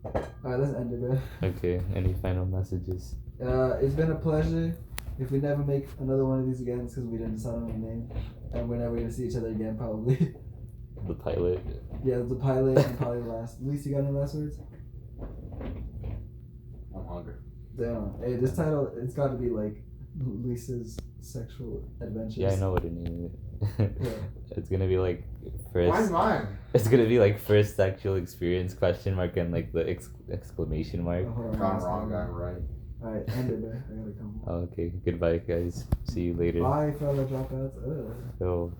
Alright, let's end it, bro. Okay, any final messages? It's been a pleasure. If we never make another one of these again, it's because we didn't decide on a name. And we're never going to see each other again, probably. The pilot. Yeah, the pilot and probably the last. Luis, you got any last words? I'm hungry. Damn. Hey, this title, it's got to be like Luis's sexual adventures. Yeah, I know what it is. Yeah. It's gonna be like Why first. mine? It's gonna be like first sexual experience question mark and like the exclamation mark. Oh, hold on, Gone wrong, gone right. Alright, end it, man. I gotta come. Oh, okay, goodbye guys. See you later. Bye, fellow dropouts. Ugh. So